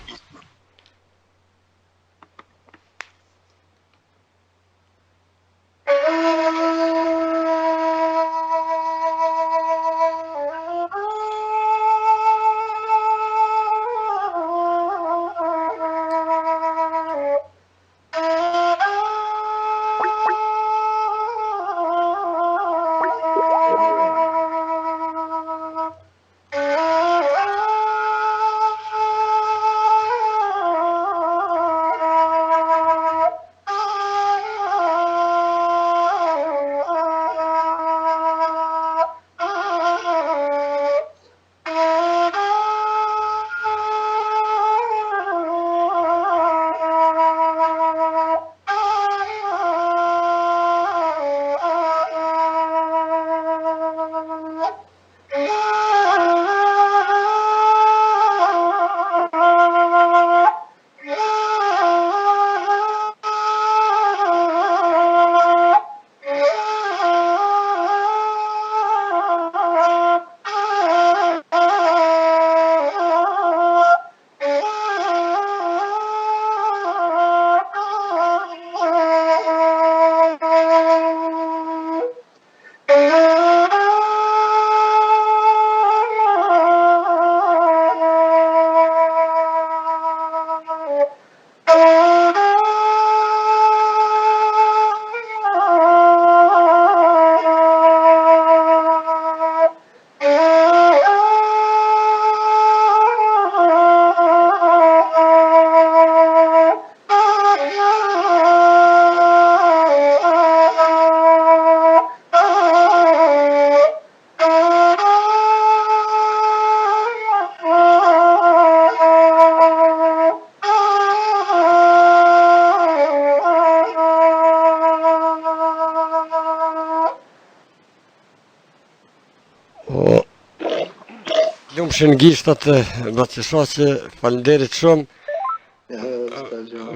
ishin gishtat Bacishoqe, falenderit shumë.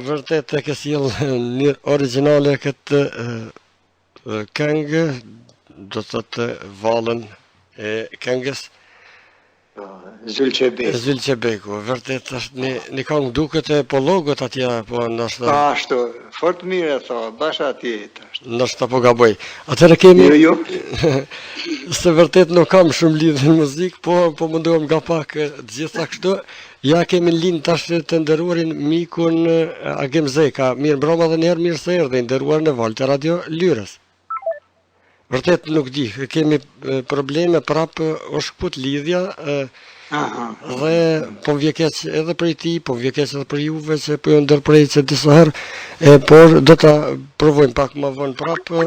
Vërtet e ke sjell një origjinale këtë këngë, do të thotë vallën e këngës. Zylçebeku, vërtet është një këngë duket e po logot atje, po ndoshta. Ashtu, fort mirë e tho, bashkë atje është. Ndoshta po gaboj. Atëherë kemi Jo. se vërtet nuk kam shumë lidhje në muzikë, po mundohem nga pak gjitha kështu. Ja kemi lind tash të nderuarin mikun Agim Zeka. Mirë mbroma dhe njerë mirë se erdhe, nderuar në valë të Radio Lyrës. Vërtet nuk di, kemi probleme prapë o shkput lidhja dhe po vje keq edhe për ti, po vje keq edhe për juve që po jo ndërprej që disa herë, por do ta provojmë pak më vonë prapë.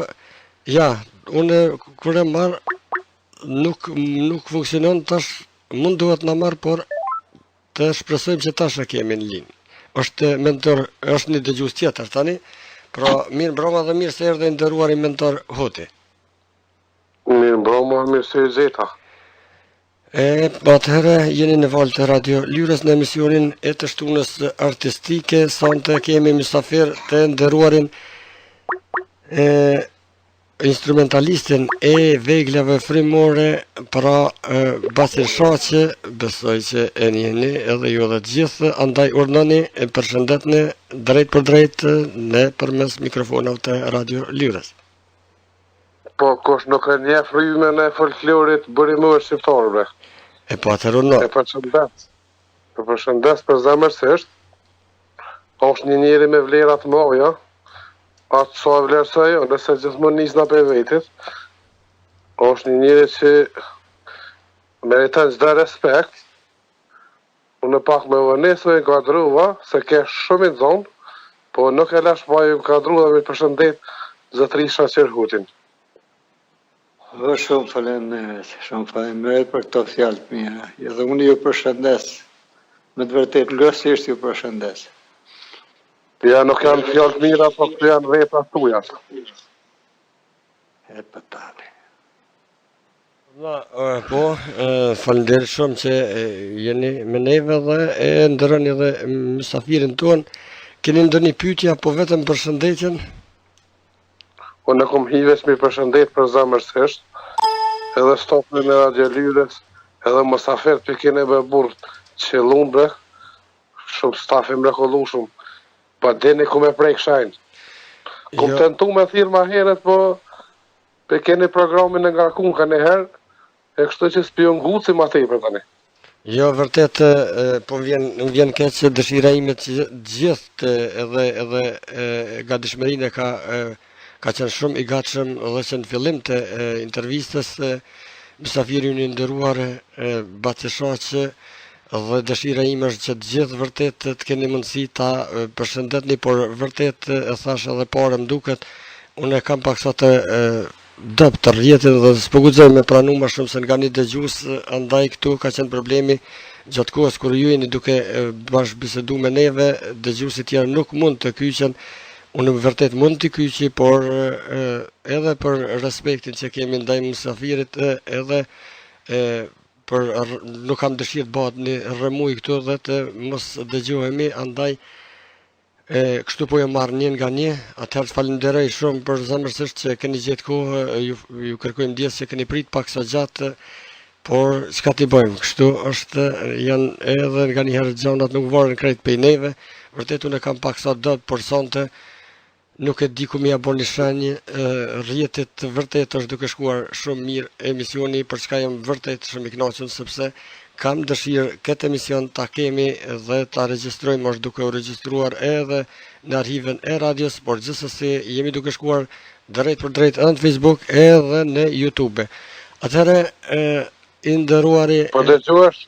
Ja, unë kur e marr nuk funksionon tash, mund duhet na marr, por të shpresojmë që tash e kemi në linjë. Është mentor, është një dëgjues tjetër tani. Pra, mirë mbroma dhe mirë se erdhe nderuari mentor Hoti. Mirë mbroma, mirë se Zeta. Po atëherë jeni në valë të Radio Lyrës në emisionin e të shtunës artistike, sonte kemi mysafir të nderuarin instrumentalistin e veglave frymore, pra Bacishoqe, besoj që e njeni edhe ju dhe gjithë, andaj urnoni e përshëndetni drejt për drejt në përmes mikrofonave të Radio Lyrës. Po, kush nuk e nje frymën e folklorit burimor shqiptarëve. Po atëherë unë. E përshëndes. E përshëndes për zemërsisht. Është një njeri me vlera të mëdha. Atë sa vlerësoj, nëse gjithmonë nisna për vetit. Është një njeri që meriton çdo respekt. Unë pak me vënesu e kadruva, se ke shumë i zonë, po nuk e lash baju kadruva me përshëndet zotërisha Qerhutin. Shumë faleminderit për këto fjalë të mira. Edhe unë ju përshëndes. Me të vërtetë ngërësisht ju përshëndes. Ja, nuk janë fjalë të mira, po këto janë vepra tuaja. E patale. Po, faleminderit shumë që jeni me neve dhe e ndëroni edhe mysafirin ton. Keni ndonjë pyetje apo vetëm përshëndetjen? Unë kom hives mi përshëndet për zemërsisht, edhe stopën e Radio Lyrës, edhe mësafert për kene me burë që lumbre, shumë stafi mrekullueshëm, pa dini ku me prej kshajnë. Kom tentu me thirë ma heret, po për kene programin e nga kun ka një herë, e kështu që s'pion guci ma tepër tani. Jo, vërtet, po vjen keq që dëshira ime që gjithë edhe nga dëshmërinë ka qenë shumë i gatshëm dhe që në fillim të intervistës mysafirin i nderuar Bacishoqe dhe dëshira ime është që të gjithë vërtet të keni mundësi ta përshëndetni, por vërtet e thash edhe parë më duket, unë kam pak sa të dëp të rjetin dhe s'po guxoj me pranu më shumë se nga një dëgjues, andaj këtu ka qenë problemi gjatë kohës kur ju jeni duke bashkë bisedu me neve, dëgjuesit tjerë nuk mund të kyqen. Unë vërtet mund t'i kyqi, por edhe për respektin që kemi ndaj mysafirit, edhe nuk kam dëshirë të bëhet një rrëmuj këtu dhe të mos dëgjohemi, andaj kështu po e marrë një nga një. Atëherë falenderoj shumë për zemërsisht që keni gjetë kohë, ju kërkojmë ndjes që keni prit pak sa gjatë, por çka t'i bëjmë, kështu është, janë edhe nga një herë gjonat nuk varen krejt pej neve, vërtet unë kam pak sa dot, por sonte nuk e di ku mi aboni shenjë, rjetit vërtet është duke shkuar shumë mirë emisioni, për çka jam vërtet shumë i kënaqur sepse kam dëshirë këtë emision ta kemi dhe ta regjistrojmë, është duke u regjistruar edhe në arhiven e radios, por gjithsesi jemi duke shkuar drejt për drejt edhe në Facebook edhe në YouTube. Atëherë i nderuari, po dëgjohesh,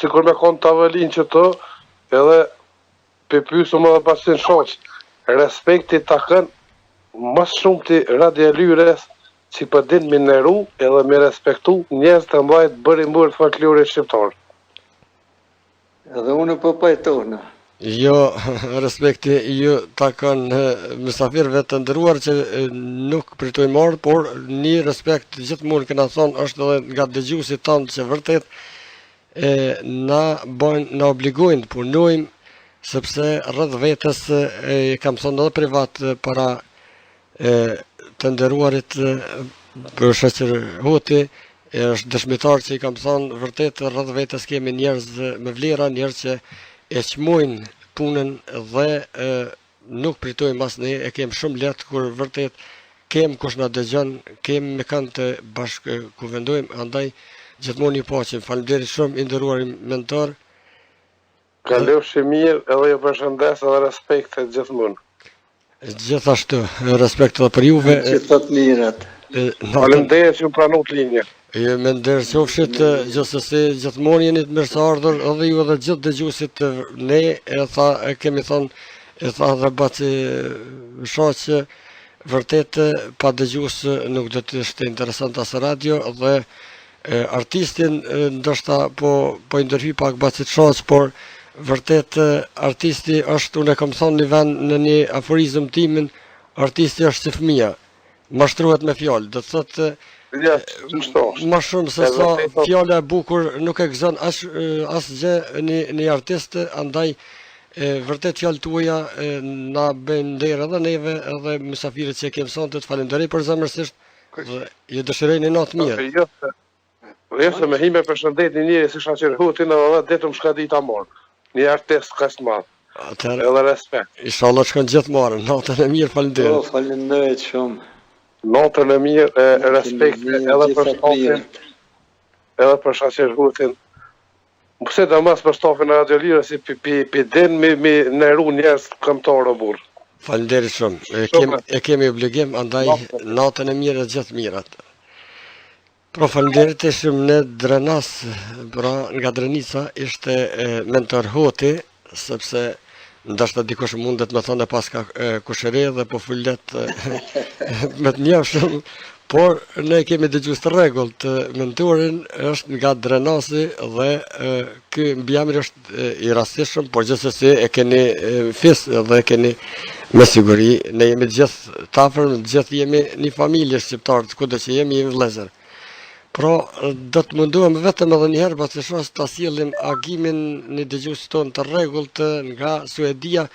sikur me kon tavolin që to, edhe pe pyesëm edhe pasin shoq. Respekti ta kënë më shumë të Radio Lyrës që për din me nëru edhe me respektu njerëz të mbajt burimor të folklorit shqiptar. Edhe unë po pajtona. Jo, respekti ju ta kanë mysafirëve të nderuar që nuk pritoj marrë, por një respekt gjithmonë kena thonë është edhe nga dëgjuesit tanë që vërtet na obligojnë të punojmë, sepse rreth vetes kam thënë edhe privat para të nderuarit për shoqër Hoti, është dëshmitar që i kam thënë vërtet rreth vetes kemi njerëz me vlera, njerëz që e çmojnë punën dhe nuk pritojmë as ne, e kem shumë lehtë kur vërtet kem kush na dëgjon, kem me kanë të bashkë ku vendojmë, andaj gjithmonë ju paqem. Faleminderit shumë i nderuar mentor. Kalofshi mirë edhe ju përshëndes edhe respekt gjithmonë. Gjithashtu, respekt edhe për juve. Gjithë të mirat. Faleminderit që më pranot linje. Me nderëqofshit gjithsesi gjithmonë jeni të mirëseardhur edhe ju edhe gjithë dëgjuesit. Ne kemi thënë, e tha dhe Baci Shoqë, vërtet pa dëgjues nuk do të ishte interesant as radio dhe artistin ndoshta po i ndërhy pak Baci Shoqë, por vërtet artisti është, unë e kam thonë një vend në një aforizëm timin, artisti është si fëmia, mashtrohet me fjalë, do të thotë më shumë se sa fjala e bukur nuk e gëzon asgjë një artist, andaj vërtet fjalët tuaja na bëjnë nder edhe neve edhe mysafirët që kemi sonte. Të falenderoj përzemërsisht dhe ju dëshiroj një natë mirë. Jo se me hime përshëndet një njëri si Shoqër Hutin edhe detëm shka di ta morë. Një artist kaq të madh. Edhe respekt. Inshallah shkon gjithmonë. Natën e mirë, faleminderit. Faleminderit shumë. Natën e mirë, respekt edhe për stafin, edhe për Shoqër Hutin. Pse da mas për stafin e Radio Lyra si pi den me nëru njerëz këmbëtar o burr. Faleminderit shumë. E kemi obligim, andaj natën e mirë e gjithë mirat. Pro faleminderit ishim në Drenas, pra nga Drenica ishte mentor Hoti, sepse ndoshta dikush mundet me thonë pas ka kushëre dhe po fulet me të njëfshëm, por ne kemi dëgjuar të rregullt mentorin është nga Drenasi dhe ky mbiemri është i rastishëm, por gjithsesi e keni fis dhe e keni me siguri, ne jemi gjithë të afër, gjithë jemi një familje shqiptarë, kudo që jemi vëllezër. Pra, do të munduam vetëm edhe njëherë Baci Shoqë ta sjellim agimin një dëgjuesit tonë të rregullt nga Suedia,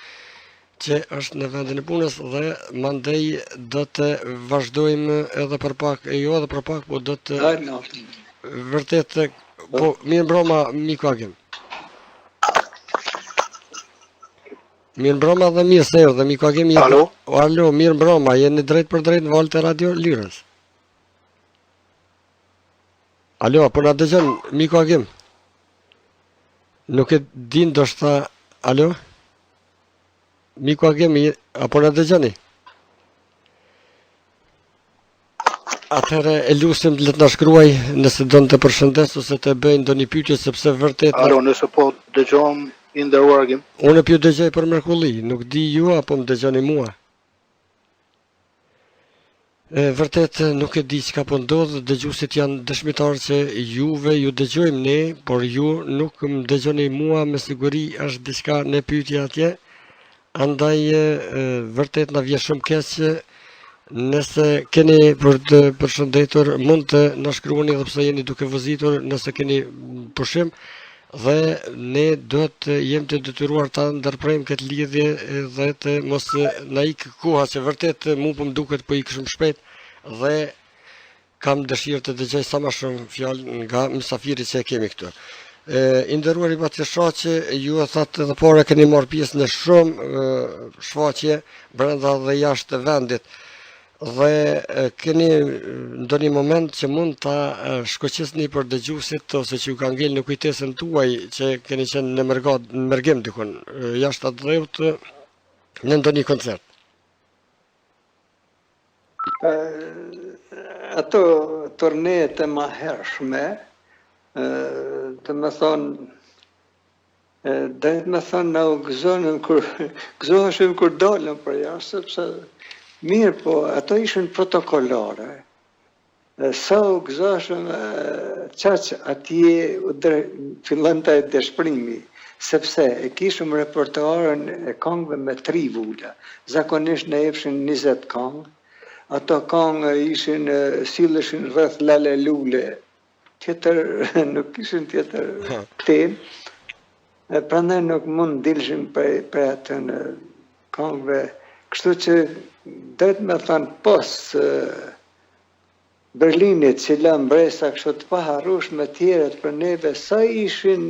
që është në vendin e punës dhe mandej do të vazhdojmë edhe për pak, jo edhe për pak, po do të vërtet, po mirë mbroma miku Agim. Mirë mbroma dhe mirë se erdhe miku Agim. Alo? Alo, mirë mbroma, jeni drejt për drejt në valët e Radio Lyrës. Alo, po na dëgjon miku Agim? Nuk e di ndoshta, alo? Miku Agim, apo na dëgjoni? Atëherë e lusim të na shkruaj nëse don të përshëndes ose të bëj ndonjë pyetje, sepse vërtet Alo, nëse po dëgjom i nderuar Agim. Unë po dëgjoj për mrekulli, nuk di ju apo më dëgjoni mua. Vërtet nuk e di çka po ndodh, dëgjuesit janë dëshmitar që juve ju dëgjojmë ne, por ju nuk më dëgjoni mua, me siguri është diçka në pyetje atje. Andaj vërtet na vjen shumë keq. Nëse keni për të përshëndetur, mund të na shkruani edhe pse jeni duke vëzitur, nëse keni pushim, dhe ne do të jemi të detyruar ta ndërprejmë këtë lidhje dhe të mos na ikë koha, që vërtet mu po më duket po ikë shumë shpejt dhe kam dëshirë të dëgjoj sa më shumë fjalë nga mysafirit që e kemi këtu. I nderuar i Baci Shoqë, ju e thatë edhe para keni marrë pjesë në shumë shfaqje brenda dhe jashtë vendit dhe keni ndonjë moment që mund ta shkoqisni për dëgjuesit ose që ju ka ngel në kujtesën tuaj që keni qenë në mërgim dikun jashtë atë dhëut në ndonjë koncert. Ato turnet e mahershme, të më thonë, dhe të më thonë në gëzoheshim kur dolëm për jashtë, sepse mirë po, ato ishën protokollare. Sa u gëzoheshim qaq atje fillon të dëshprimi, sepse e kishëm repertoarën e këngëve me 3 vula. Zakonisht ne jepshin 20 këngë, ato këngë ishin silleshin rreth lale lule, tjetër, nuk kishin tjetër tem. Prandaj nuk mund dilshim për atë në këngëve. Kështu që drejt me thënë pos Berlinit, që la mbresa kështu të paharrueshme tjerët për neve, sa ishin,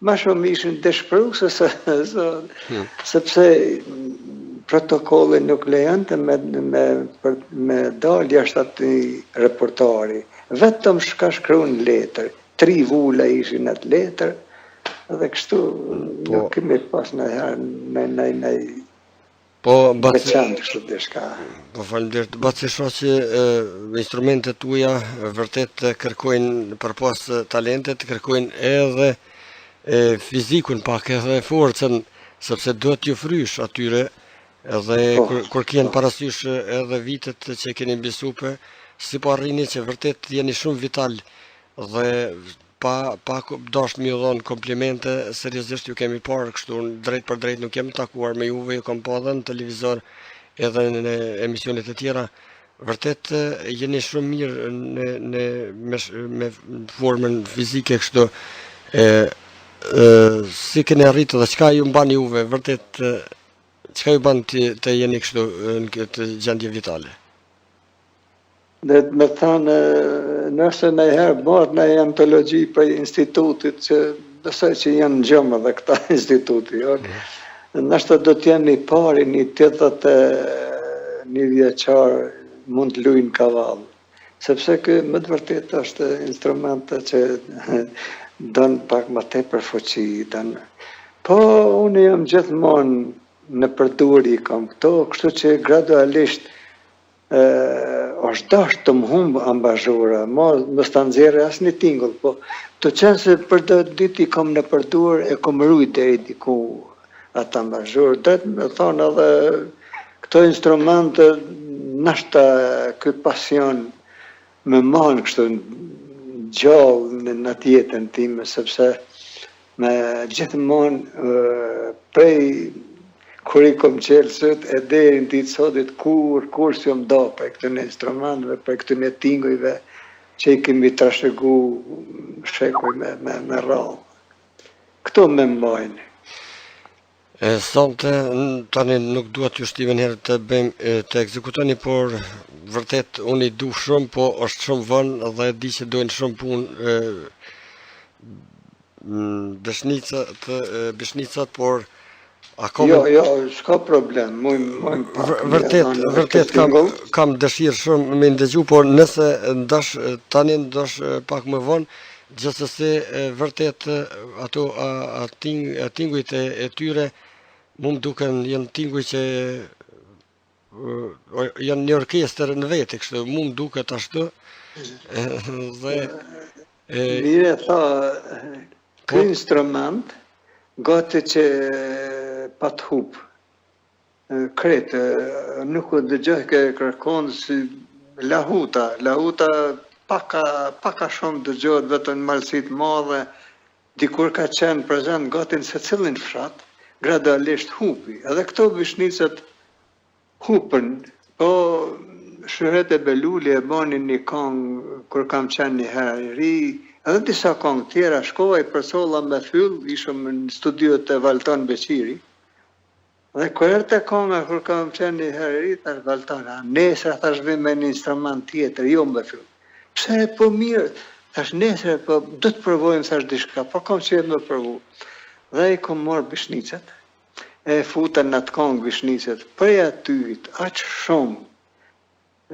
ma shumë ishin dëshpëruese sepse protokolli nuk lejonte me dalë jashtë atij repertuari. Vetëm shka shkruan letër, 3 vula ishin atë letër, dhe kështu nuk kemi pas ndonjëherë Po, veçantë kështu diçka. Po faleminderit. Baci shoqë, instrumentet tuaja vërtet kërkojnë përpas talentet, kërkojnë edhe fizikun pak, edhe forcën, sepse duhet t'ju frysh atyre, edhe kur keni parasysh edhe vitet që keni mbisupe, si po arrini që vërtet jeni shumë vital dhe pa dash më dhon komplimente, seriozisht ju kemi parë kështu drejt për drejt, nuk kemi takuar me juve, ju kam pa edhe në televizor edhe në emisionet e tjera. Vërtet jeni shumë mirë me formën fizike kështu. Si keni arritë dhe çka ju mban juve, vërtet çka ju ban të jeni kështu në këtë gjendje vitale? Dhe me thënë, nëse ndonjëherë bëhet në antologji për institutit, që besoj që janë gjëmë dhe këta instituti, nështë do t'jenë një pari, një 81 vjeçar mund të luajnë kavall. Sepse kë më të vërtet është instrumente që don pak më tepër fuqi, po unë jam gjithmonë në përdorje kam këto, kështu që gradualisht është dashur të më humbë ambazhura, mos ta nxjerrë asnjë tingull, po të qenë se për ditë i kam në përdor e kam rujt deri diku atë ambazhur. Drejt me thonë edhe këto instrumente, nashta ky pasion më man kështu gjallë në jetën time, sepse me gjithmonë prej kur i kom qelë sët, e deri në ditë sotit, kur si më do për këtën instrumentve, për këtën e tingujve, që i kemi trashëgu shekuj me rrallë. Këto me mbajnë. Sonte, tani nuk duhet ju shtiven herë të ekzekutoni, por vërtet unë i du shumë, po është shumë vënë dhe di që dojnë shumë punë beshnicat, por Jo, s'ka problem, vërtet kam dëshirë shumë me ndëgju, por nëse tani ndash pak më vonë, gjithsesi vërtet ato tingujt e tyre mu më duken janë tinguj që janë një orkestër në vete, kështu mu më duket ashtu dhe mire tha ky instrument gati që pa të hup. Kretë, nuk u dëgjoj ke kërkon si lahuta paka shumë dëgjohet vetëm në malësit madhe, dikur ka qenë prezent gati në secilin fshat, gradualisht hupi. Edhe këto vishnicet hupën, po Shëret e Beluli e banin një këngë kur kam qenë një herë i ri, edhe disa këngë tjera, shkova i përsolla me fyll, ishëm në studiot e Valton Beqiri, dhe kur erte kënga kur kam qenë një herë i ri, tash Valtona, nesër thash vim me një instrument tjetër, jo me fyll. Pse po mirë, thash nesër, po do të provojmë thash diçka, po kam qenë me provu. Dhe i kom marrë bishnicet, e futën në të këngë bishnicet, prej atyt, aq shumë,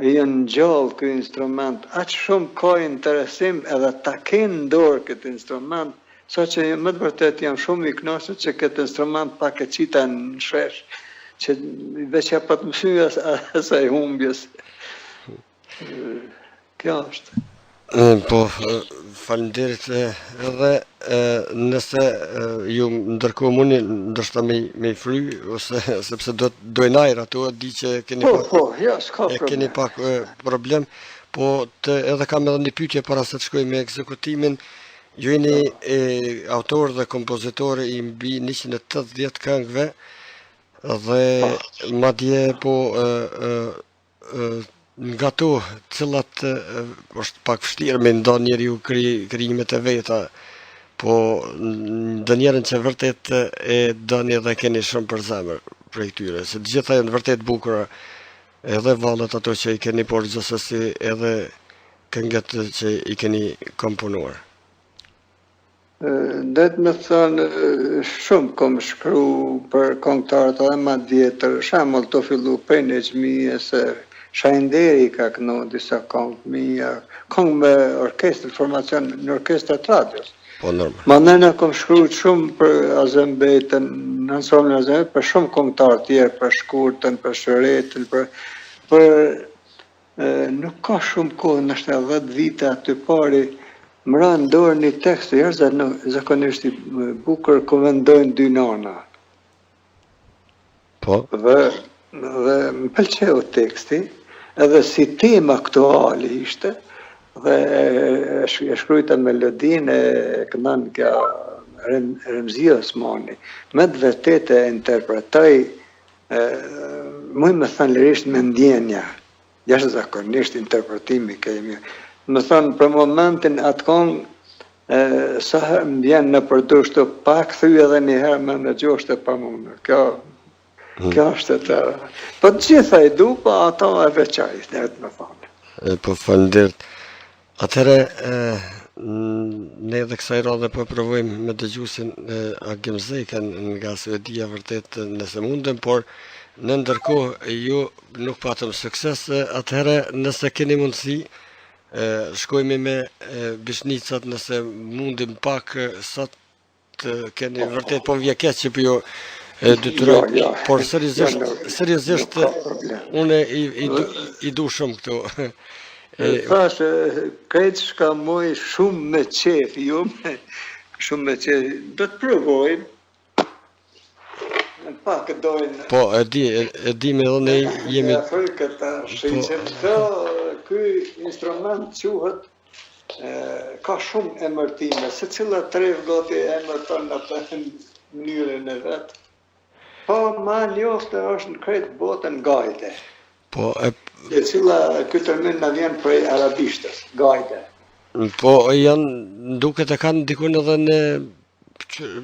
janë gjallë këtë instrument, aq shumë ka interesim edhe ta kenë dorë këtë instrument, sa që më të vërtet jam shumë i kënaqur që këtë instrument pak e qita në shesh, që veç ja pat mësy asaj humbjes. Kjo është. Po, faleminderit edhe nëse ju ndërkohë mundi ndoshta me i fry, ose sepse do najr ato, di që keni pak problem, po edhe kam edhe një pyetje para se të shkoj me ekzekutimin. Ju jeni autor dhe kompozitor i mbi 180 këngëve dhe madje po nga to, cilat është pak vështirë me nda njeriu krijimet e veta, po ndonjëherën që vërtet e doni dhe keni shumë për zemër prej tyre, se të gjitha janë vërtet bukura, edhe valët ato që i keni, por gjithsesi edhe këngët që i keni komponuar. Det me thënë, shumë kom shkru për këngëtarët edhe ma djetër, shembull të fillu prej në gjmije se Shajnderi ka kënu disa këngë të mija, këngë me orkestrë, formacion në orkestrat radios. Po normal. Ma nëna kom shkru shumë për Azembetën, në nësomë në Azembetën, për shumë këngëtarë tjerë, për Shkurtën, për Shëretën, për nuk ka shumë kohë, nështë 10 vite aty pari, më ranë dorë një tekst të jërë, zakonisht i bukur këvendojnë dy nana. Po. Dhe më pëlqeu teksti, edhe si tema aktuali ishte, dhe e shkrujta melodin e këndan nga Remzia Osmani, me të vërtet e interpretoj, muj me thënë lirisht me ndjenja, jashtë zakonisht interpretimi kemi. Me thënë për momentin atë kongë, sa herë më vjen në përdush të pak, thuj edhe një herë me në gjosht e pa mundë. Kjo është të... Po të gjitha i du, po ato e veçajt, në të më thonë. Po falënderit. Atëherë, ne edhe kësaj radhe po provojmë me dëgjuesin Agim Zekën nga Suedia vërtet nëse mundem, por në ndërkohë ju nuk patëm sukses, atëherë nëse keni mundësi, shkojmë me bishnicat nëse mundim pak sot keni vërtet po vje keq që për ju detyroj, por seriozisht unë i du shumë këtu. Thash, krejt shka moj shumë me qef, jo shumë me qef, do të provojmë, në pak dojnë... Po, e di me dhe ne jemi... Këta shqyqem, ky instrument quhet, ka shumë emërtime, se cila trev gati emërton në të mënyrën e vetë. Po, ma njofte është në krejt botën gajde. Po, e cila këtë termin në vjen prej arabishtës, gajde. Po, janë, duket e kanë dikun edhe në,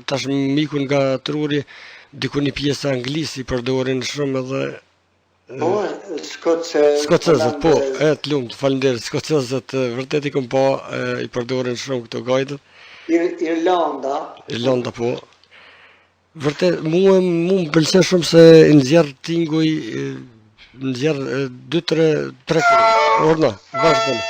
tash mikun nga truri, dikun një pjesë anglisi përdorin shumë edhe... Po, skocezët, po, të lumt, falenderit, skocezët, vërtet i këm po, i përdorin shumë këto gajdet. Irlanda, po. Vërtet, mu më pëlqen shumë se nxjerr tinguj, nxjerr 2-3 orna, vazhdon.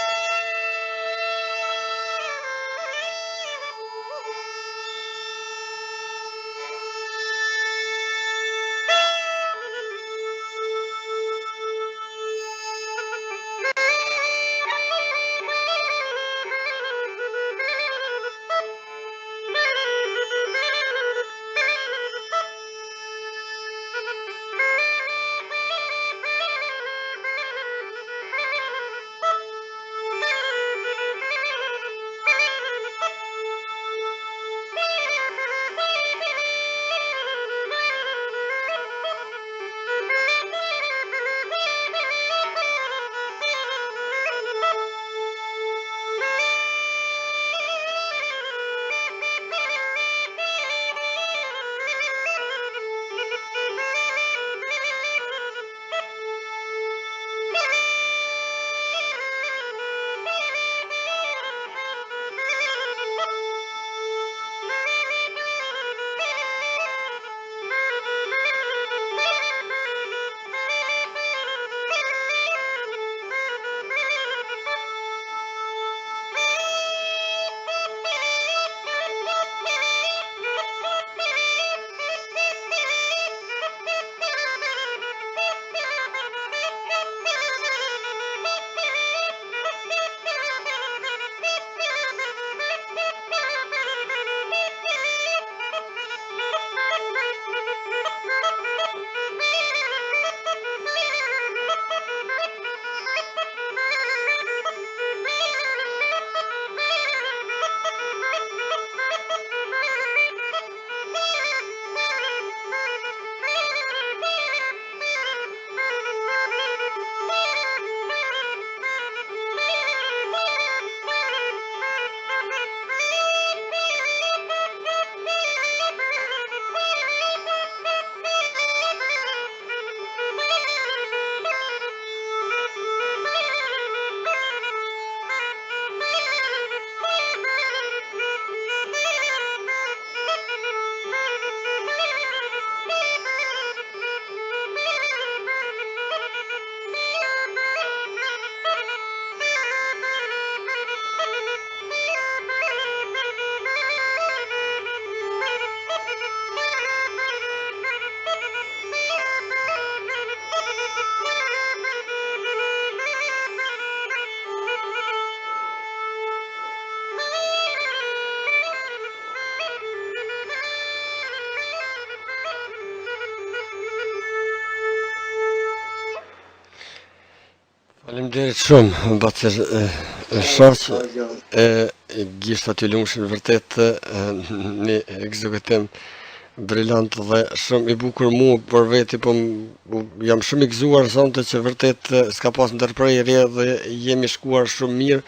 Faleminderit shumë, Bacer Shoq, gjishta të lumshën vërtet një ekzekutim brillant dhe shumë i bukur mu për veti, po jam shumë i gëzuar sonte që vërtet s'ka pas ndërprerje dhe jemi shkuar shumë mirë,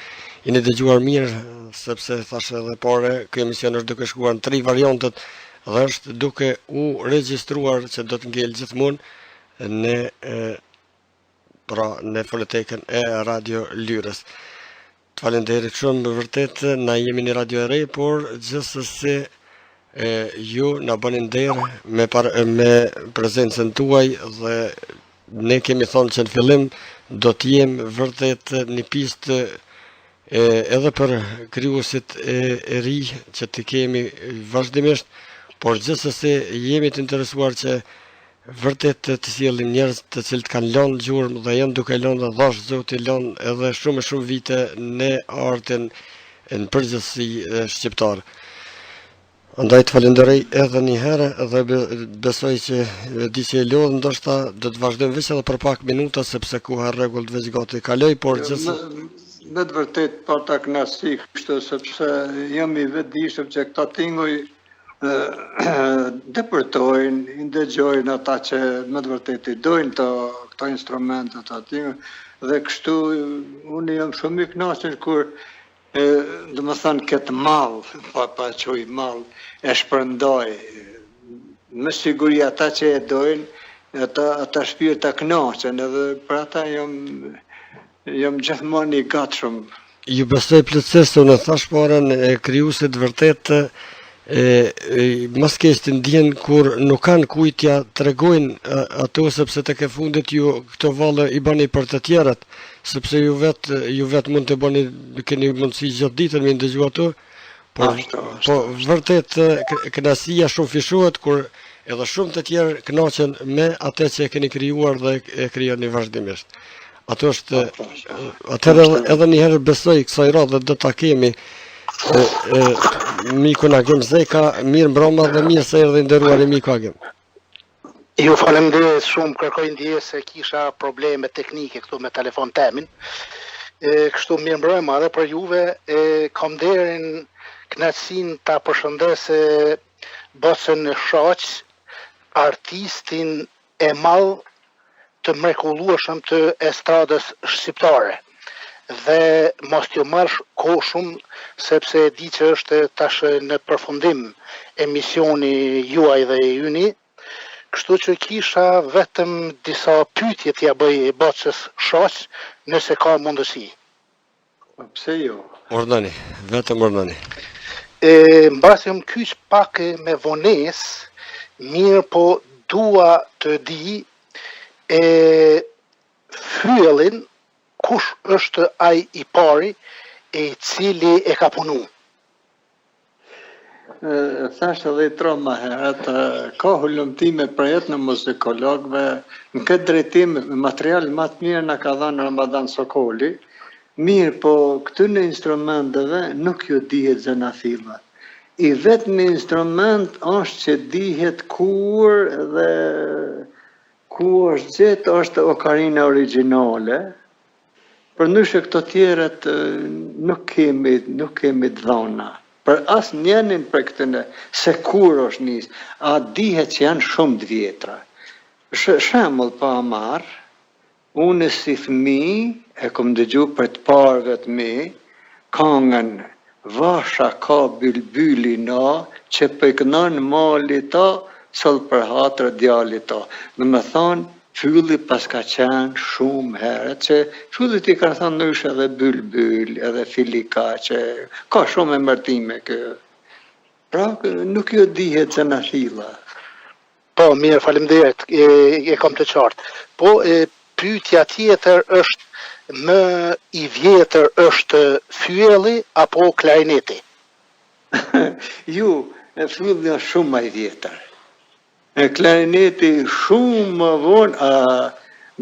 jeni dëgjuar mirë, sepse thashë edhe pare, ky emision është duke shkuar në 3 variantet dhe është duke u regjistruar që do të ngel gjithmonë në në fonotekën e Radio Lyrës. Të falenderit shumë, vërtet, na jemi një radio e re, por gjithsesi ju na bëni nder me prezencën tuaj dhe ne kemi thonë që në fillim do të jemi vërtet një pistë edhe për krijuesit e ri që të kemi vazhdimisht, por gjithsesi jemi të interesuar që vërtet të sjellim njerëz të cilët kanë lënë gjurmë dhe janë duke lënë dhe dhash Zoti lënë edhe shumë vite në artin në përgjithësi shqiptar. Andaj të falenderoj edhe një herë dhe besoj që di që e lodh ndoshta do të vazhdojmë veç edhe për pak minuta sepse koha rregullt veç gati kaloi, por gjithsesi në të vërtet pa ta kënaqësi kështu sepse jam i vetëdijshëm që këta tinguj depërtojnë, i ndëgjojnë ata që më të vërtet i dojnë këto instrumentet aty dhe kështu unë jam shumë i kënaqur kur domethënë këtë mall, pa çoj mall e shpërndoj. Me siguri ata që e dojnë, ata shpirta kënaqen edhe për ata jam gjithmonë i gatshëm. Ju besoj plotësisht, unë thash parën e krijuesit vërtet mas keq të ndjen kur nuk kanë kujtja tregojnë ato sepse tek e fundit ju këto valle i bani për të tjerat, sepse ju vet mund të bani, keni mundësi gjatë ditën me ndëgju ato, po vërtet kënaqësia shumë fishohet kur edhe shumë të tjerë kënaqen me atë që e keni krijuar dhe e krijoni vazhdimisht. Ato është atëherë edhe një herë besoj kësaj radhe do ta kemi miku Agim Zeka, mirë mbroma dhe mirë se erdhi nderuari miku Agim. Ju faleminderit shumë, kërkoj ndjes se kisha probleme teknike këtu me telefon temin. Kështu mirë mbroma edhe për juve, kam derin kënaqësinë ta përshëndes Bocën Shoq, artistin e madh të mrekullueshëm të estradës shqiptare. Dhe mos t'ju marrë kohë shumë sepse e di që është tash në përfundim emisioni juaj dhe yni, kështu që kisha vetëm disa pyetje t'ja bëj Bocës Shoq nëse ka mundësi. Pse jo? Ordani, vetëm ordani. Mbasi më kyç pak me vonesë, mirë po dua të di fyellin kush është ai i pari e cili e ka punu? Thashtë edhe i troma herët, ka hullumtime për jetë në muzikologëve, në këtë drejtim material më të mirë në ka dhënë Ramadan Sokoli, mirë po këtu në instrumenteve nuk ju dihet zanafilla. I vetmi instrument është që dihet kur dhe ku është gjetë është okarina originale. Përndryshe këto tjerët nuk kemi dhona. Për asë njenin për këtëne, se kur është njës, a dihet që janë shumë të vjetra. Shembull pa marë, unë si fëmijë e kom dëgju për të parëve të mi, këngën Vasha ka bylbyli na, që pëjkënon mali ta, sol për hatër djali ta. Në me thonë, fylli pas ka qenë shumë herët, që fyllit i ka thënë ndryshe edhe bylbyl, edhe filika, që ka shumë emërtime kë. Pra, nuk ju dihet zanafilla. Po, mirë, faleminderit, e kam të qartë. Po, pyetja tjetër është, më i vjetër është fyelli apo klarineti? Fyelli është shumë më i vjetër. Klarineti shumë më vonë,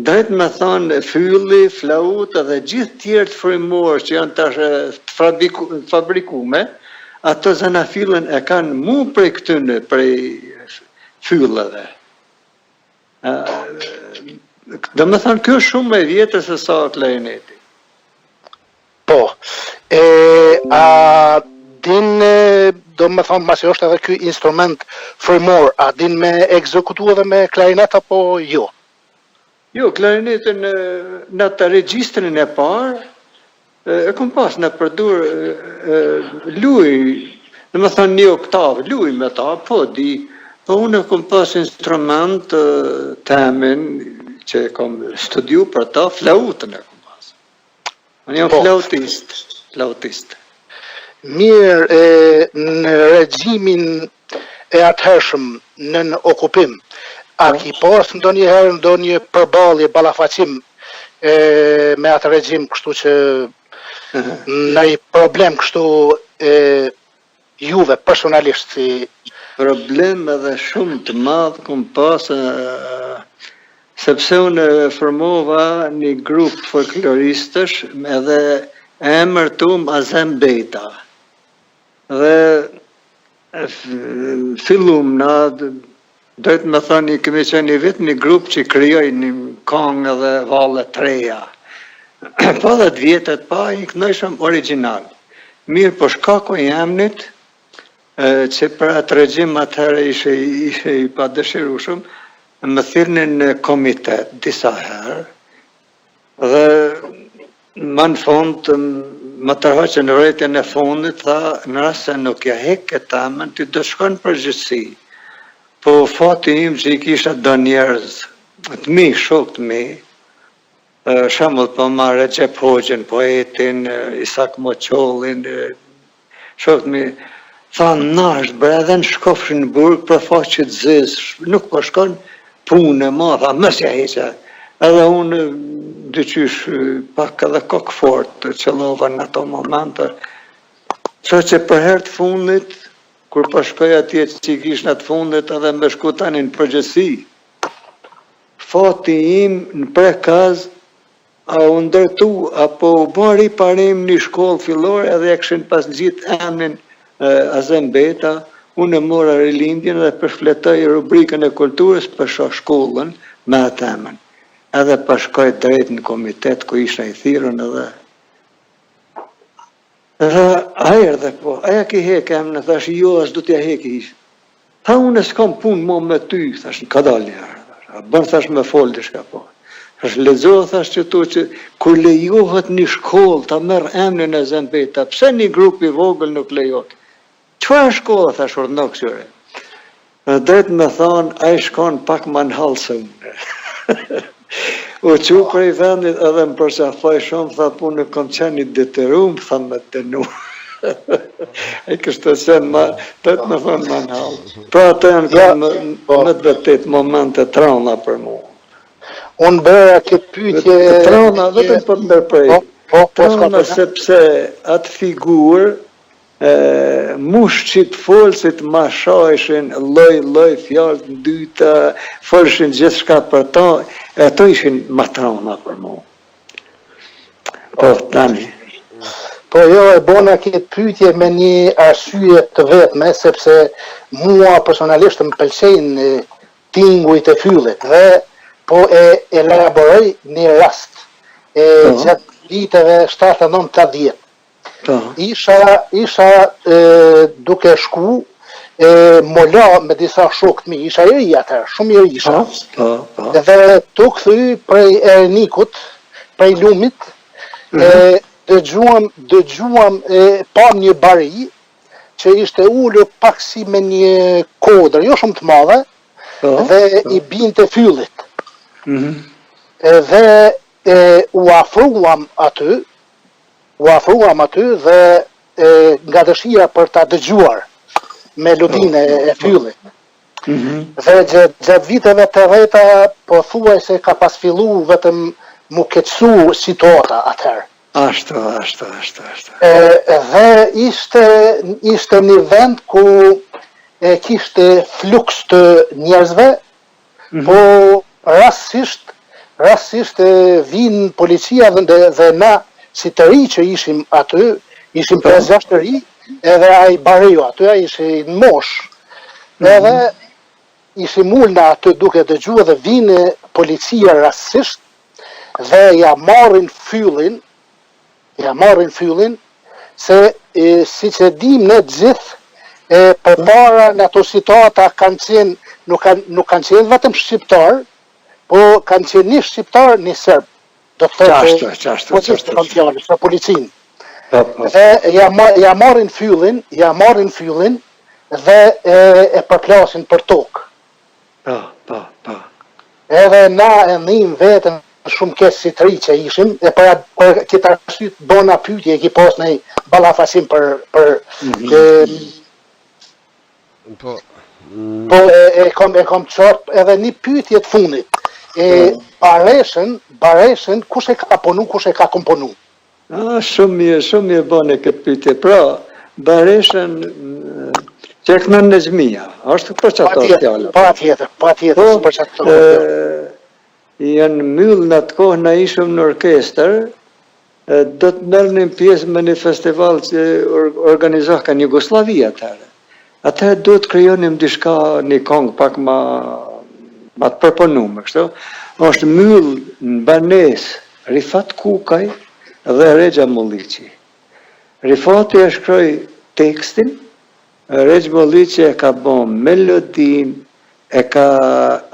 drejt me thonë fyelli, flauta dhe gjithë tjerë të frymorë që janë tash të fabrikume, ato zanafillën e kanë mu prej këtyne, prej fyelleve. Do me thënë, kjo është shumë më e vjetër se sa klarineti. Po. A din, do me thonë, masi është edhe ky instrument frymor, a din me ekzekutu edhe me klarinet apo jo? Jo, klarinetin në të regjistrin e parë, e kom pas në përdur luj, në me thonë një oktavë, luj me ta, po di, po unë e kom pas instrument temin që kom studiu për ta, flautën e kom pas. Unë jam flautist. Mirë, në regjimin e atëhershëm në okupim, a ki pas ndonjëherë ndonjë përballje, ballafaqim me atë regjim, kështu që në i problem kështu juve personalisht si problem edhe shumë të madh kom pas sepse unë formova një grup folkloristësh edhe emër tum Azem Beta. Dhe fillum na dojtë me thani kemi qenë një vit një grup që krijoj një këngë dhe valle të reja. Pa 10 vjetët pa i kënojshëm original. Mirë po shkaku i emnit që për atë regjim atëherë ishe i padëshirueshëm, më thirrnin në komitet disa herë dhe më në fund më tërhoqën në rretjen e fundit, tha në rast se nuk ja hek këtë emën, ti do shkon në përgjithësi. Po fati im që i kisha do njerëz të mi, shok të mi, shembull po ma Recep Hoxhën, poetin, Isak Moqollin, shok të mi, tha nash, bre edhe në shkofshin në burg për faqe të zez, nuk po shkon punë ma, tha mësja heqa. Edhe unë dyqysh pak edhe kokë fort të qëllova në ato momente, që për herë të fundit, kur po shkoj atje që i kish në të fundit edhe me shku tani në përgjësi, fati im në prekaz, a u ndërtu, apo u bari parim një shkollë fillore edhe e këshin pas gjithë emnin Azem Beta, unë e mora rilindjen dhe përfletoj rubrikën e kulturës për shkollën me atë emën. Edhe përshkoj drejt në komitet ku isha i thirrën edhe ajer dhe po, aja ki heke emnë, thash jo, as du t'ja heke ishë. Tha unë s'kam punë mo me ty, thash në kadal njerë, bërë thash me folë dishka po. Thash lexo, thash që tu që kur lejohet një shkollë ta merr emnin e Azem Beta, pse një grup i vogël nuk lejohet? Çfarë shkollë, thash urdhno këtyre? Drejt me thonë, ai shkon pak më në hallë se unë. U që prej vendit edhe më përqafoj shumë, tha punë nuk kom qenë i detyruar, tha me dënu. E kështë të qenë ma, të me thonë ma në halë. Pra ato janë me të vërtet momente trauma për mua. Unë bëra këtë pyetje... Trauma, vetëm për të ndërprej. Trauma sepse atë figurë, mushqit folësit ma shajshin, loj fjallë në dyta, folëshin gjithë shka për ta, e ato ishin ma trauma për mu. Po, tani. Po jo, e bona këtë pyetje me një arsye të vetme, sepse mua personalisht më pëlqejnë tingujt e fyllit, dhe po e elaboroj një rast, gjatë viteve 79-80. Isha duke shku mola me disa shokët mi, isha i ri atër, shumë i ri isha. Dhe të këthy prej Ernikut, prej lumit, dëgjuam pam një bari që ishte ullur pak si me një kodër, jo shumë të madhe, dhe i binte fyllit. Dhe u afruam aty dhe nga dëshira për ta dëgjuar melodinë e fyllit. Dhe gjatë viteve të rreta po thuaj se ka pas fillu vetëm mu keqsu situata atëherë. Ashtu. Dhe ishte një vend ku kishte fluks të njerëzve, po rastisht vinë policia dhe na si të ri që ishim aty, ishim 5-6 të ri, edhe ai bariu aty, ai ishte në mosh. Edhe ishim ulna aty duke dëgjuar dhe vine policia rastësisht dhe ja marrin fyllin se siç e dim ne gjithë përpara në ato situata kanë qenë nuk kanë qenë vetëm shqiptar, po kanë qenë një shqiptar, një serb. Do të thotë për policinë. Dhe ja marrin fyllin dhe e përplasin për tokë. Edhe na e ndhim vetën shumë kesë si tri që ishim, e për kita arsye bona pyetje ki pas në ballafasim për po e kam çort edhe një pyetje të fundit. Bareshën, kush e ka punu, kush e ka komponu? Shumë mirë bane këtë pyetje. Pra, Bareshën Çekmen Nezmia, është për çato fjalë. Patjetër, për çato fjalë. Janë myllë në atë kohë na ishëm në orkestër, do të merrnim pjesë me një festival që organizohej në Jugosllavi atëherë. Atëherë duhet krijonim diçka, një këngë pak më të përpunuar, kështu. Është myllë në banesë Rifat Kukaj dhe Rexha Molliçi. Rifati e shkroi tekstin, Rexha Molliçi e ka bën melodin, e ka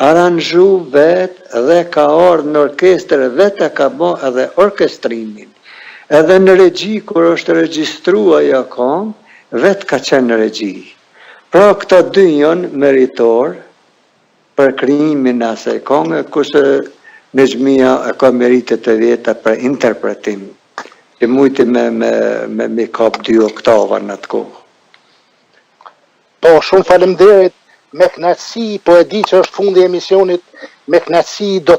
aranxhu vetë dhe ka ardhur në orkestër vetë ka bën edhe orkestrimin. Edhe në regji, kur është regjistruar ajo këngë, vetë ka qenë në regji. Pra këta dy janë meritor për krijimin e asaj këngë, kurse Nezmia e ka meritet e veta për interpretim. E mujti me kap 2 oktava në atë kohë. Po, shumë faleminderit. Me kënaqësi, po e di që është fundi i emisionit, me kënaqësi do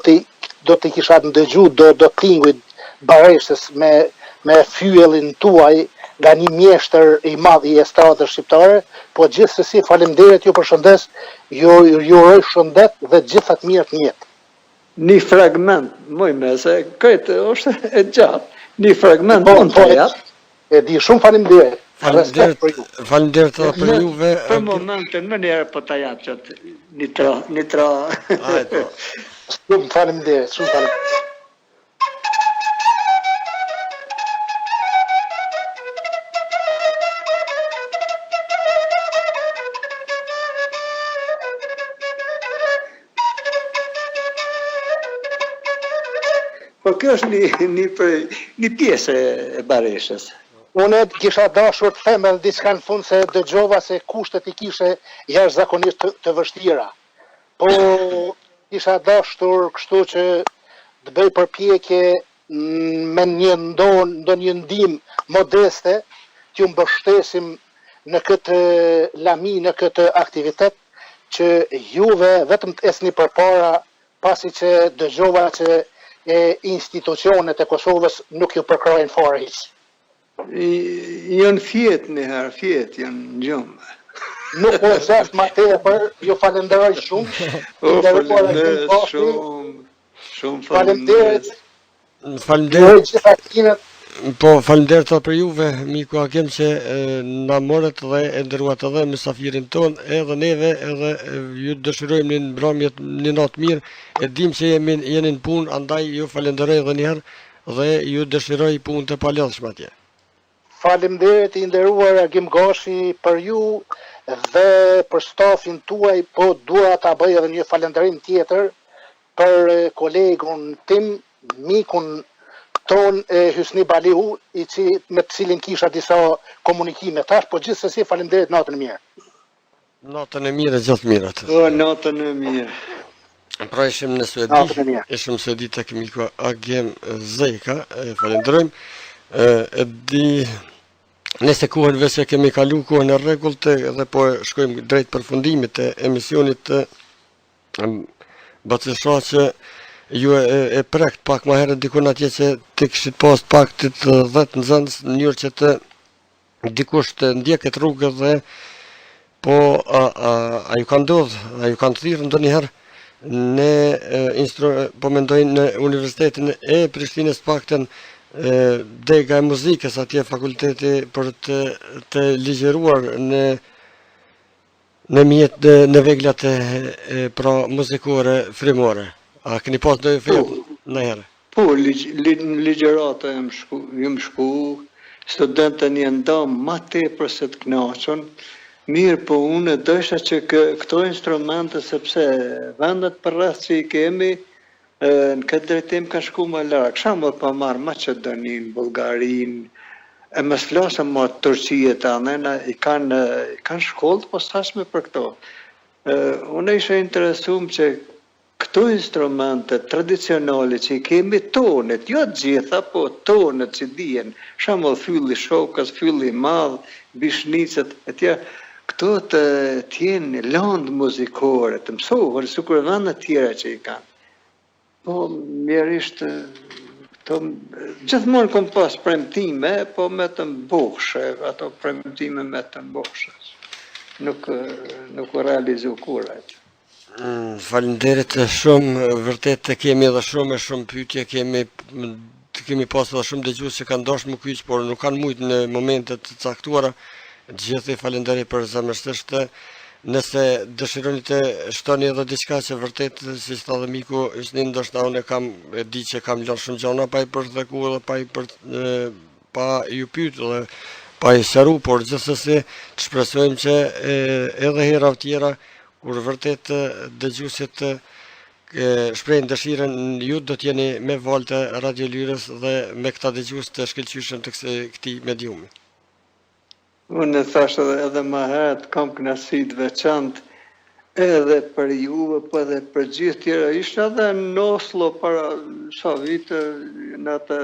të kisha ndëgju do klinguit Bareshës me fyellin tuaj nga një mjeshtër i madh i estradës shqiptare, po gjithsesi faleminderit, ju përshëndes, ju uroj shëndet dhe gjitha të mirë në jetë. Një fragment, se këtë është e gjatë, një fragment mund të jap. E di, shumë faleminderit. Faleminderit për juve. Për momentin më njerë po ta jap çat një tra. Shumë faleminderit, shumë faleminderit. Po kjo është një pjesë e Bareshës. Unë kisha dashur të them edhe diçka në fund se dëgjova se kushtet i kishe jashtëzakonisht të vështira. Po kisha dashur kështu që të bëj përpjekje me ndonjë ndihmë modeste t'ju mbështesim në këtë lami, në këtë aktivitet që juve vetëm të esni përpara pasi që dëgjova që institucionet e Kosovës nuk ju përkrojnë fare hiç. Janë fjetë njëherë, fjetë, janë gjumë. Nuk po e zeft ma tepër, ju falenderoj shumë. Shumë falenderit. Falenderit. Po, falenderit për juve, miku Hakim, që na morët dhe e ndëruat edhe mysafirin ton, edhe neve, edhe ju dëshirojmë një mbrëmje një natë mirë, e dim që jeni në punë, andaj ju falenderoj edhe njëherë dhe ju dëshiroj punë të palodhshme atje. Faleminderit i nderuar Agim Gashi për ju dhe për stafin tuaj, po dua ta bëj edhe një falënderim tjetër për kolegun tim, mikun ton Hysni Baliu, me të cilin kisha disa komunikime tash, po gjithsesi faleminderit, natën e mirë. Natën e mirë, gjithë mirët. Natën e mirë. Pra ishim në Suedi, tek miku Agim Zeka, falenderojmë. E di nëse kohën vese kemi kalu kohën e rregullt dhe po shkojmë drejt përfundimit të emisionit të Batësha që ju e prekt pak ma herët dikun atje që të kishit pas pak të 10 nxënës në mënyrë që të dikush të ndjeket rrugë dhe po a ju kanë ndodhur, a ju kanë thirrur ndonjëherë po mendoj në Universitetin e Prishtinës paktën dega e muzikës atje fakulteti për të ligjëruar në veglat pra muzikore frymore. A keni pas ndonjë vegl ndonjëherë? Po, ligjërata jam shku, studentën janë dam ma tepër se të kënaqën. Mirë, po unë dësha që këto instrumente, sepse vendet për rreth që i kemi, në këtë drejtim kanë shku më larg. Shembull, pa marrë Maqedonin, Bullgarin, e mos flasëm më Turqiet anë, i kanë shkollë të posaçme për këto. Unë isha interesuar që këto instrumente tradicionale që i kemi tonet, jo të gjitha, po tonet që dijen, shembull fylli shokas, fylli i madh, bishnicet, etj. Këto të jenë landë muzikore, të mësohen, sikur vendet tjera që i kanë. Po, mjerisht, gjithmonë kom pas premtime, po me të mbokshe, ato premtime me të mbokshe. Nuk u realizu kurrë. Faleminderit shumë, vërtet kemi edhe shumë pyetje, kemi pas edhe shumë dëgjues që kanë dashur më kyç, por nuk kanë mujt në momentet të caktuara. Gjithë falenderoj për zemërsisht. Nëse dëshironi të shtoni edhe diçka që vërtet, si tha dhe miku, ndoshta unë e di që kam lënë shumë gjëra pa i përtheku dhe pa ju pyetur dhe pa i sqaruar, por gjithsesi të shpresojmë që edhe hera tjera kur vërtet dëgjuesit shprehin dëshirën, ju do të jeni me valët e Radio Lyrës dhe me këta dëgjues të shkëlqyeshëm të këtij mediumi. Unë thash edhe më herët, kam kënaqësi të veçantë edhe për juve, po edhe për gjithë tjera. Ishte edhe në Oslo para sa vite, në atë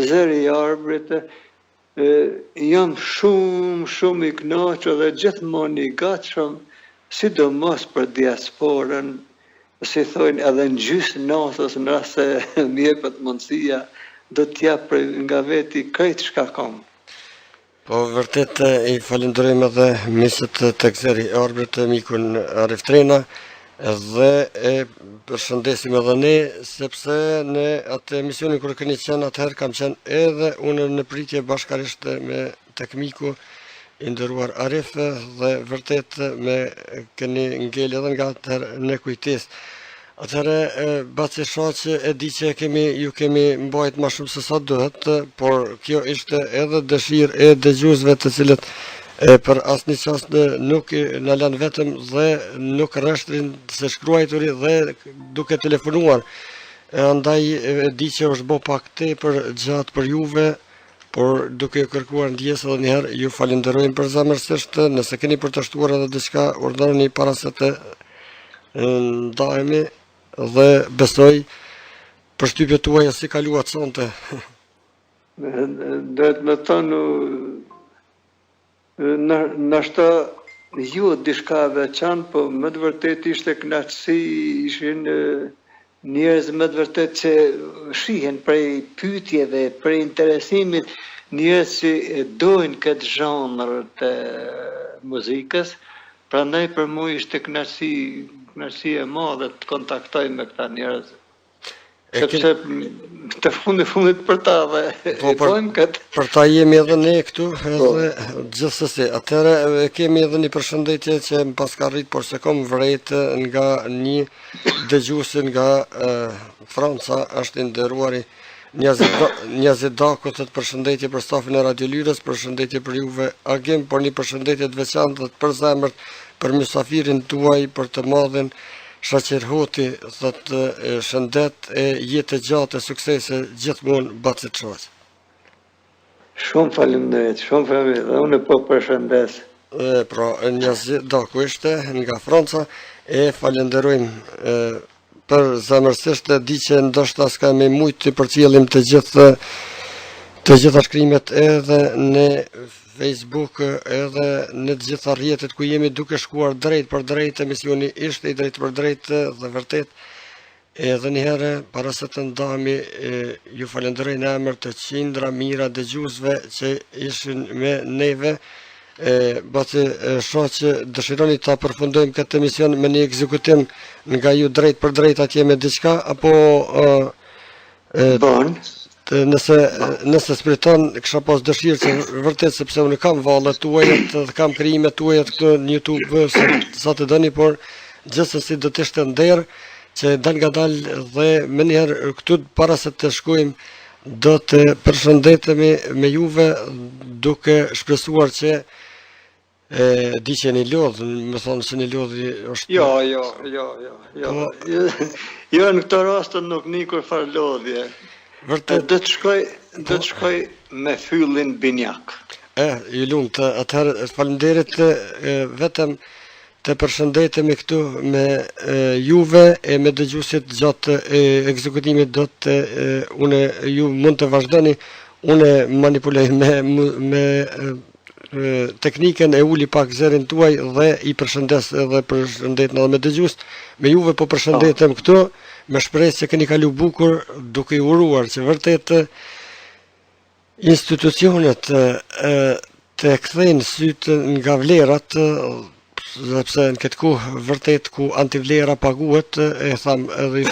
zeri i arbrit. Jam shumë i kënaqur dhe gjithmonë i gatshëm, sidomos për diasporën, si thojnë edhe në gjysmë natës, në rast se më jepet mundësia, do t'jap nga veti krejt çka kam. Po vërtet i falenderojmë edhe miqët tek zeri i arbrit, mikun Liveström, dhe e përshëndesim edhe ne, sepse në atë emisionin kur keni qenë atëherë kam qenë edhe unë në pritje bashkarisht me tek miku i nderuar Arif, dhe vërtet me keni ngel edhe nga atëherë në kujtesë. Atëherë, basi shoh që e di që ju kemi mbajt ma shumë se sa duhet, por kjo ishte edhe dëshirë e dëgjuesve të cilët për asnjë çast nuk na lënë vetëm dhe nuk rreshtrin se shkruajturi dhe duke telefonuar. Andaj e di që është bë pak tepër gjatë për juve, por duke kërkuar ndjesë edhe një herë ju falenderojmë për zemërsisht. Nëse keni për të shtuar edhe diçka, urdhëroni para se të ndahemi. Dhe besoj përshtypjet tuaja si kaluat sonte. Duhet me thonë, nashta ju diçka veçantë, po më të vërtet ishte kënaqësi, ishin njerëz më të vërtet që shihen prej pyetjeve, prej interesimit, njerëz që dojnë këtë zhanër të muzikës, prandaj për mua ishte kënaqësi e madhe të kontaktoj me këta njerëz. Sepse të fundit për ta dhe pojmë këtë. Për ta jemi edhe ne këtu, edhe gjithsesi. Atëherë kemi edhe një përshëndetje që më pas ka rrit, por se kom vret nga një dëgjues nga Franca, është i nderuari Njazit Daku, thot përshëndetje për stafin e Radio Lyrës, përshëndetje për juve agim, por një përshëndetje të veçantë për zemërt, për mysafirin tuaj, për të madhin Shaqir Hoti, thot shëndet e jetë gjatë e suksese gjithmonë Bacit Shoq. Shumë faleminderit, dhe unë po përshëndes. Pra, Njazit Daku ishte nga Franca, e falenderojmë për zemërsisht, di që ndoshta s'ka me mujt të përcjellim të gjitha shkrimet edhe në Facebook, edhe në të gjitha rrjetet ku jemi duke shkuar drejt për drejt, emisioni ishte i drejt për drejt dhe vërtet. Edhe një herë, para se të ndahemi, ju falenderoj në emër të qindra mira dëgjuesve që ishin me neve. Basi shoh që dëshironi ta përfundojmë këtë emision me një ekzekutim nga ju drejt për drejt atje me diçka, apo bon. nëse spriton, kisha pas dëshirë që vërtet sepse unë kam vallet tuajat dhe kam krijimet tuaja këtu në YouTube sa të dëni, por gjithsesi do të ishte nder që dal ngadal dhe më njëherë këtu para se të shkojmë do të përshëndetemi me juve duke shpresuar që di që një lodhë, më thonë që një lodhë është... Jo, në këtë rastën nuk një kur farë lodhje. Vërtet. Do të shkoj me fyllin binjak. Ju lumt, atëherë faleminderit vetëm të përshëndetemi këtu me juve e me dëgjuesit gjatë ekzekutimit do të unë ju mund të vazhdoni, unë manipuloj me teknikën e uli pak zërin tuaj dhe i përshëndes edhe përshëndet edhe me dëgjues. Me juve po përshëndetem këtu me shpresë që keni kalu bukur duke i uruar që vërtet institucionet të kthejnë sytë nga vlerat, sepse në këtë kohë vërtet ku antivlera paguhet, e tham edhe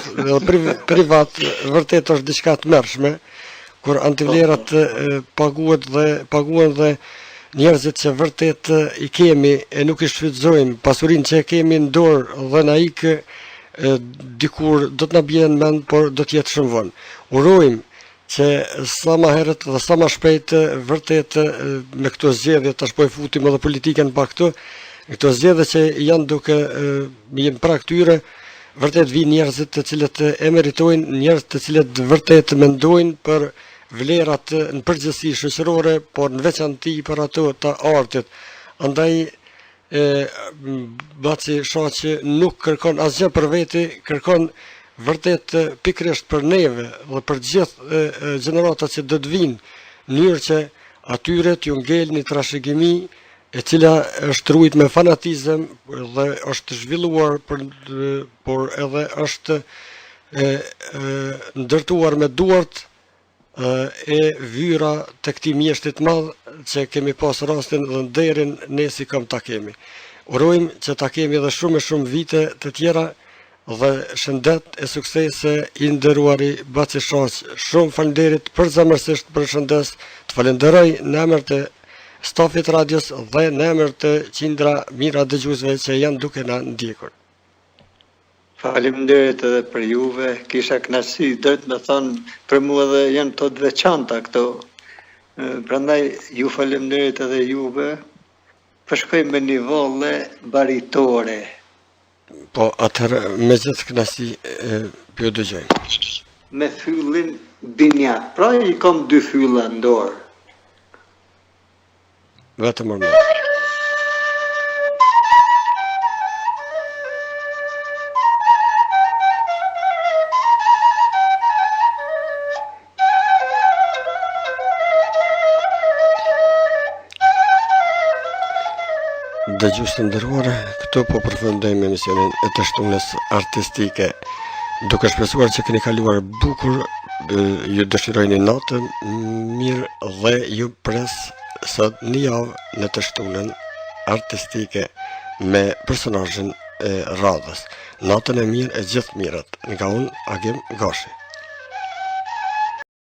privat vërtet është diçka të mërshme, kur antivlerat paguhen dhe njerëzit që vërtet i kemi e nuk i shfrytëzojmë pasurinë që e kemi në dorë dhe na ikë dikur do të na bien mend, por do të jetë shumë vonë. Urojmë që sa më herët dhe sa më shpejt vërtet me këto zgjedhje tash po e futim edhe politikën pa këtu zgjedhje që janë duke jenë pra këtyre vërtet vinë njerëzit të cilët e meritojnë, njerëz të cilët vërtet mendojnë për vlerat në përgjithësi shoqërore, por në veçanti për ato të artit. Andaj Baci Shaqi nuk kërkon asgjë për veti, kërkon vërtet pikërisht për neve dhe për gjithë gjeneratat që do të vinë, në mënyrë që atyre t'ju ngel një trashëgimi e cila është rujt me fanatizëm dhe është zhvilluar por edhe është ndërtuar me duart e vyra të këtij mjeshtit madh që kemi pas rastin dhe nderin ne si kam ta kemi. Urojmë që ta kemi edhe shumë vite të tjera dhe shëndet e suksese i nderuari Baci Shaqi. Shumë faleminderit përzemërsisht përshëndes, të falenderoj në emër të stafit radios dhe në emër të qindra mira dëgjuesve që janë duke na ndjekur. Faleminderit edhe për juve, kisha kënaqësi drejt me thënë për mua edhe janë të veçanta këto. Prandaj ju faleminderit edhe juve. Përshkoj me një valle baritore. Po atëherë me gjithë kënaqësi ju dëgjojmë. Me fyllin binjak. Pra i kam 2 fylla në dorë. Vetëm orë. Dëgjues të nderuar, këtu po përfundojmë emisionin e të shtunës artistike. Duke shpresuar që keni kaluar bukur, ju dëshiroj një natë mirë dhe ju pres sot një javë në të shtunën artistike me personazhin e radhës. Natën e mirë e gjithë mirët. Nga unë, Agim Gashi.